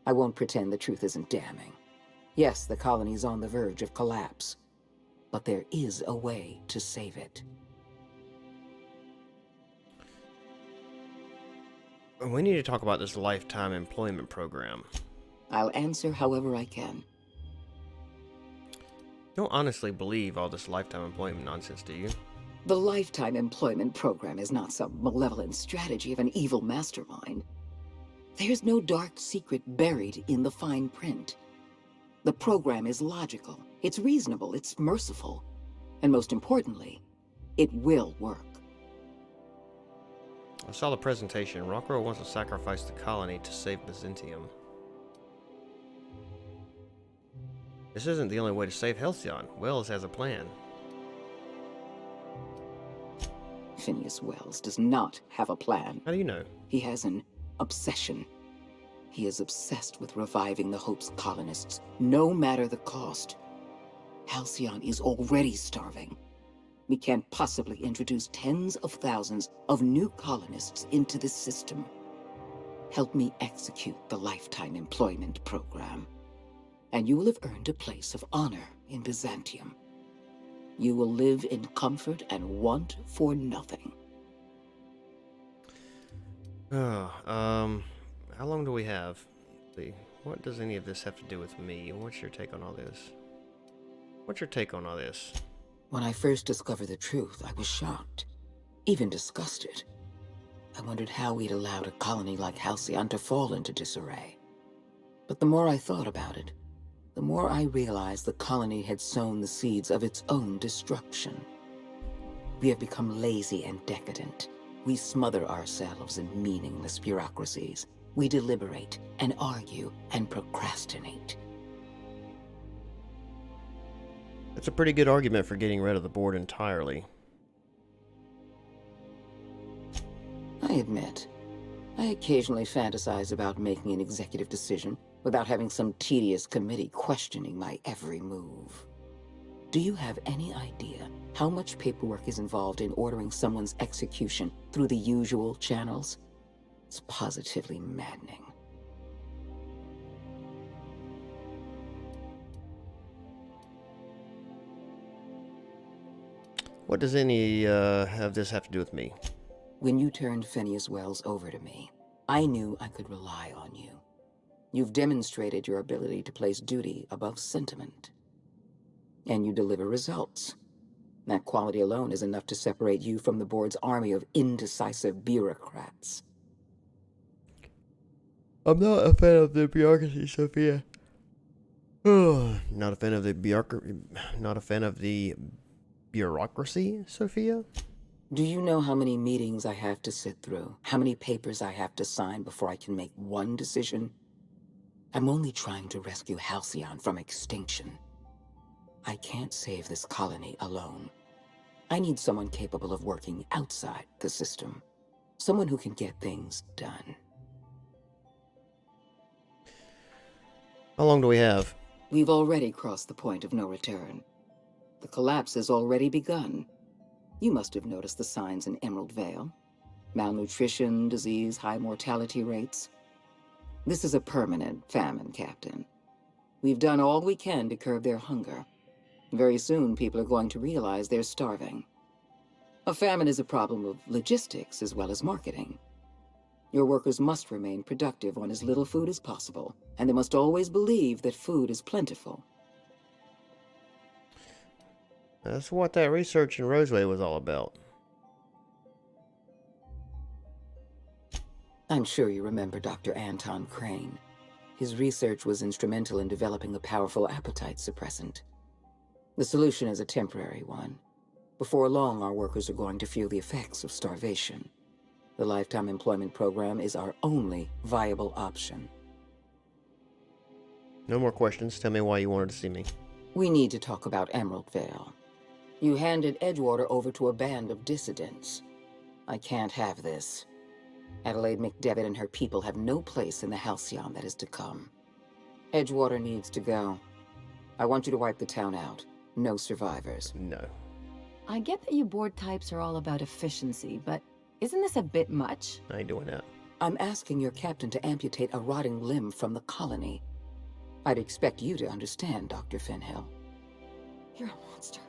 I won't pretend the truth isn't damning. Yes, the colony's on the verge of collapse, but there is a way to save it. We need to talk about this lifetime employment program. I'll answer however I can. You don't honestly believe all this lifetime employment nonsense, do you? The Lifetime Employment Program is not some malevolent strategy of an evil mastermind. There's no dark secret buried in the fine print. The program is logical, it's reasonable, it's merciful, and most importantly, it will work. I saw the presentation. Rockwell wants to sacrifice the colony to save Byzantium. This isn't the only way to save Halcyon. Wells has a plan. Phineas Wells does not have a plan. How do you know? He has an obsession. He is obsessed with reviving the Hope's colonists, no matter the cost. Halcyon is already starving. We can't possibly introduce tens of thousands of new colonists into this system. Help me execute the lifetime employment program, and you will have earned a place of honor in Byzantium. You will live in comfort and want for nothing. Oh, how long do we have? Let's see, what does any of this have to do with me? What's your take on all this? What's your take on all this? When I first discovered the truth, I was shocked, even disgusted. I wondered how we'd allowed a colony like Halcyon to fall into disarray. But the more I thought about it, the more I realized the colony had sown the seeds of its own destruction. We have become lazy and decadent. We smother ourselves in meaningless bureaucracies. We deliberate and argue and procrastinate. That's a pretty good argument for getting rid of the board entirely. I admit, I occasionally fantasize about making an executive decision without having some tedious committee questioning my every move. Do you have any idea how much paperwork is involved in ordering someone's execution through the usual channels? It's positively maddening. What does any of this have to do with me? When you turned Phineas Wells over to me, I knew I could rely on you. You've demonstrated your ability to place duty above sentiment. And you deliver results. That quality alone is enough to separate you from the board's army of indecisive bureaucrats. I'm not a fan of the bureaucracy, Sophia. Not a fan of the bureaucracy, Sophia? Do you know how many meetings I have to sit through? How many papers I have to sign before I can make one decision? I'm only trying to rescue Halcyon from extinction. I can't save this colony alone. I need someone capable of working outside the system. Someone who can get things done. How long do we have? We've already crossed the point of no return. The collapse has already begun. You must have noticed the signs in Emerald Vale. Malnutrition, disease, high mortality rates. This is a permanent famine, Captain. We've done all we can to curb their hunger. Very soon, people are going to realize they're starving. A famine is a problem of logistics as well as marketing. Your workers must remain productive on as little food as possible, and they must always believe that food is plentiful. That's what that research in Roseway was all about. I'm sure you remember Dr. Anton Crane. His research was instrumental in developing a powerful appetite suppressant. The solution is a temporary one. Before long, our workers are going to feel the effects of starvation. The Lifetime Employment Program is our only viable option. No more questions. Tell me why you wanted to see me. We need to talk about Emerald Vale. You handed Edgewater over to a band of dissidents. I can't have this. Adelaide McDevitt and her people have no place in the Halcyon that is to come. Edgewater needs to go. I want you to wipe the town out. No survivors. No. I get that you board types are all about efficiency, but isn't this a bit much? I ain't doing that. I'm asking your captain to amputate a rotting limb from the colony. I'd expect you to understand, Dr. Fenhill. You're a monster.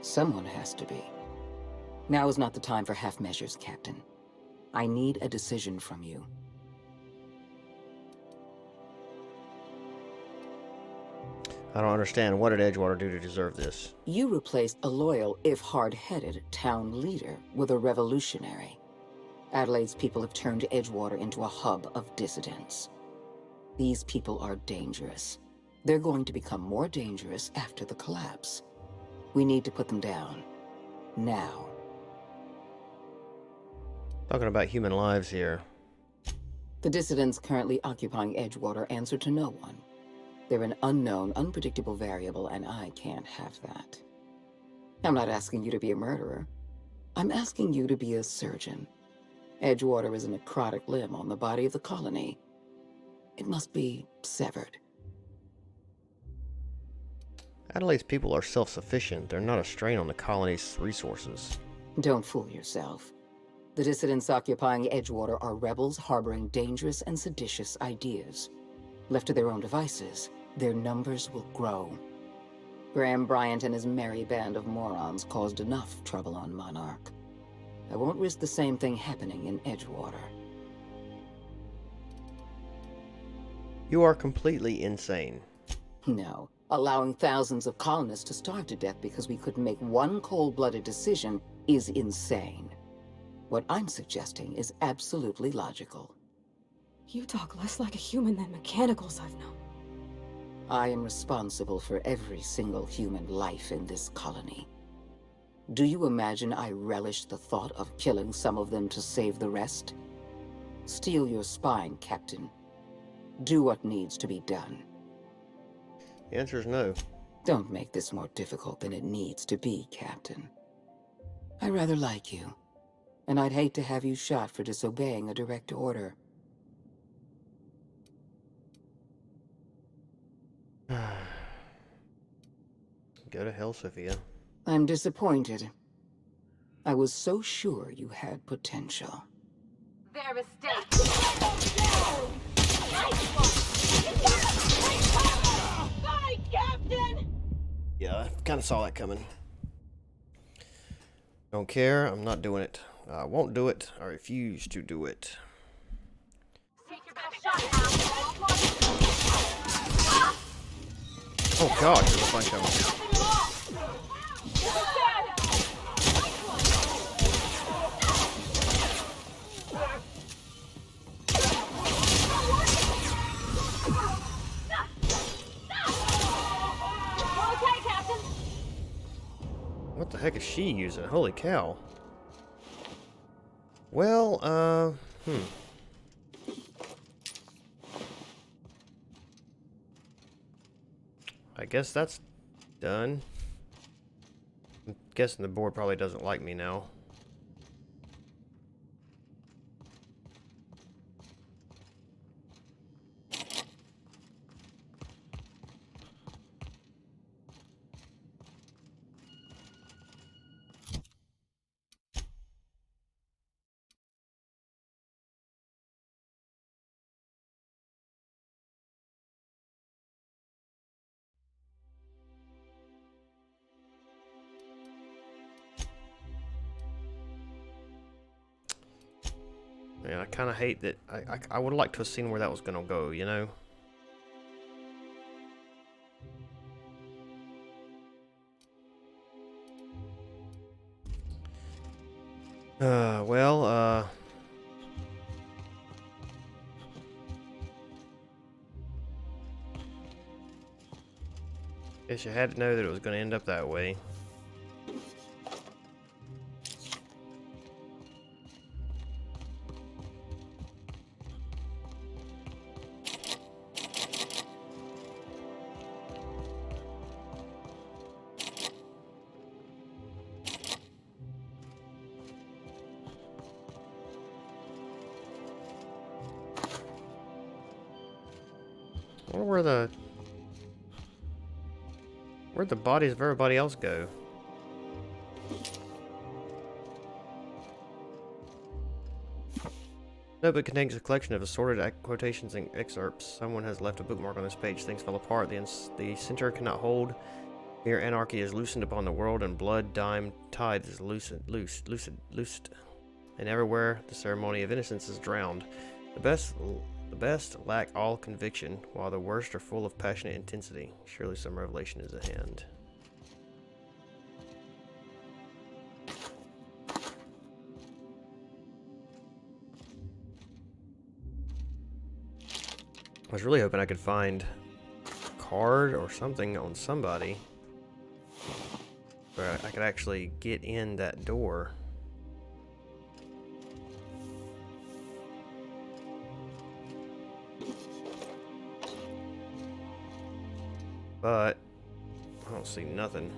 Someone has to be. Now is not the time for half measures, Captain. I need a decision from you. I don't understand. What did Edgewater do to deserve this? You replaced a loyal, if hard-headed, town leader with a revolutionary. Adelaide's people have turned Edgewater into a hub of dissidents. These people are dangerous. They're going to become more dangerous after the collapse. We need to put them down. Now. Talking about human lives here. The dissidents currently occupying Edgewater answer to no one. They're an unknown, unpredictable variable, and I can't have that. I'm not asking you to be a murderer. I'm asking you to be a surgeon. Edgewater is a necrotic limb on the body of the colony. It must be severed. Adelaide's people are self-sufficient. They're not a strain on the colony's resources. Don't fool yourself. The dissidents occupying Edgewater are rebels harboring dangerous and seditious ideas. Left to their own devices, their numbers will grow. Graham Bryant and his merry band of morons caused enough trouble on Monarch. I won't risk the same thing happening in Edgewater. You are completely insane. No. Allowing thousands of colonists to starve to death because we couldn't make one cold-blooded decision is insane. What I'm suggesting is absolutely logical. You talk less like a human than mechanicals I've known. I am responsible for every single human life in this colony. Do you imagine I relish the thought of killing some of them to save the rest? Steel your spine, Captain. Do what needs to be done. The answer is no. Don't make this more difficult than it needs to be, Captain. I rather like you, and I'd hate to have you shot for disobeying a direct order. Go to hell, Sophia. I'm disappointed. I was so sure you had potential. Their mistake. Fight, Captain! Yeah, I kind of saw that coming. Don't care. I'm not doing it. I won't do it. I refuse to do it. Take your best shot, Hal. Oh God, there's a bunch of them. What the heck is she using? Holy cow. Well, I guess that's done. I'm guessing the board probably doesn't like me now. Man, I kind of hate that. I would like to have seen where that was going to go, you know? Well, guess you had to know that it was going to end up that way. I wonder where'd the bodies of everybody else go? Notebook contains a collection of assorted quotations and excerpts. Someone has left a bookmark on this page. Things fell apart. The center cannot hold. Here anarchy is loosened upon the world, and blood dime tide is loosed. And everywhere the ceremony of innocence is drowned. The best lack all conviction, while the worst are full of passionate intensity. Surely some revelation is at hand. I was really hoping I could find a card or something on somebody where I could actually get in that door. But I don't see nothing.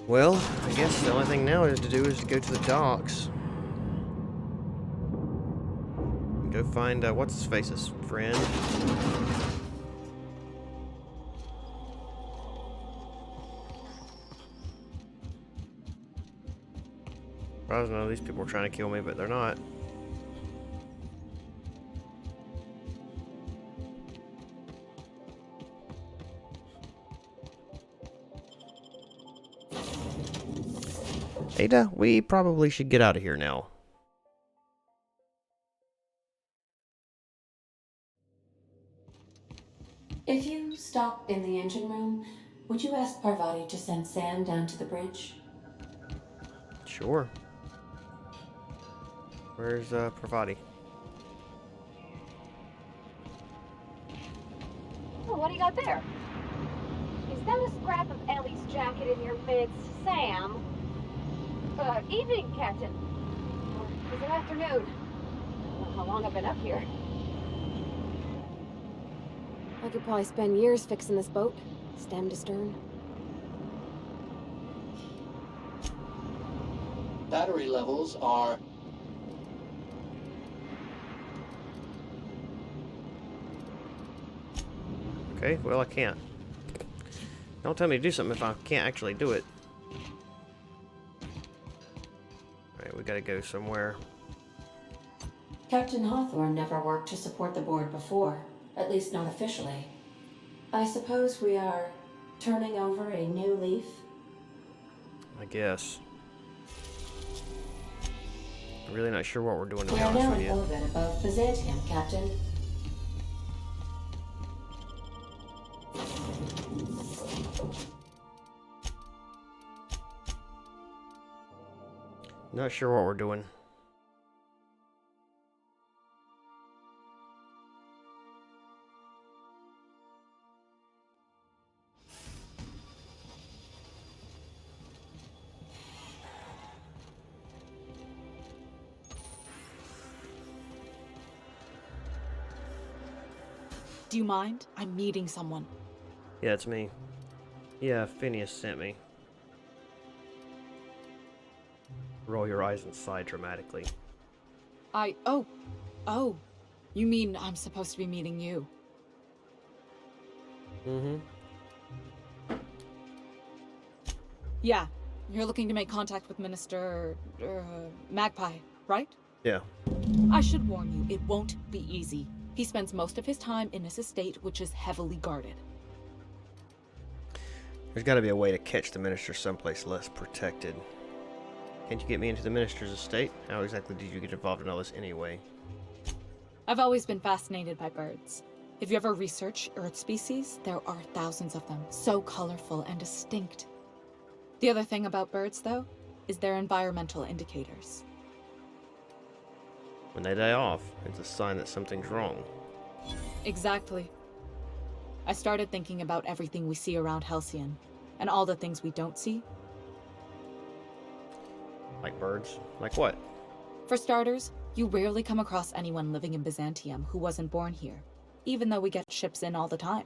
Well, I guess the only thing now is to do is go to the docks. Go find, what's his face's friend. I don't know, these people are trying to kill me, but they're not. Ada, we probably should get out of here now. If you stop in the engine room, would you ask Parvati to send Sam down to the bridge? Sure. Where's Parvati? Oh, what do you got there? Is that a scrap of Ellie's jacket in your midst, Sam? Evening, Captain. Or is it afternoon? I don't know how long I've been up here. I could probably spend years fixing this boat, stem to stern. Battery levels are... Okay, well, I can't. Don't tell me to do something if I can't actually do it. Alright, we gotta go somewhere. Captain Hawthorne never worked to support the board before, at least not officially. I suppose we are turning over a new leaf? I guess. I'm really not sure what we're doing, to We be are honest now with in you. orbit above Byzantium, Captain. Not sure what we're doing. Do you mind? I'm meeting someone. Yeah, it's me. Yeah, Phineas sent me. Roll your eyes and sigh dramatically. Oh. You mean I'm supposed to be meeting you? Mm-hmm. Yeah. You're looking to make contact with Minister... Magpie, right? Yeah. I should warn you, it won't be easy. He spends most of his time in his estate, which is heavily guarded. There's got to be a way to catch the minister someplace less protected. Can't you get me into the minister's estate? How exactly did you get involved in all this anyway? I've always been fascinated by birds. If you ever research Earth species, there are thousands of them, so colorful and distinct. The other thing about birds, though, is their environmental indicators. When they die off, it's a sign that something's wrong. Exactly. I started thinking about everything we see around Halcyon, and all the things we don't see. Like birds? Like what? For starters, you rarely come across anyone living in Byzantium who wasn't born here, even though we get ships in all the time.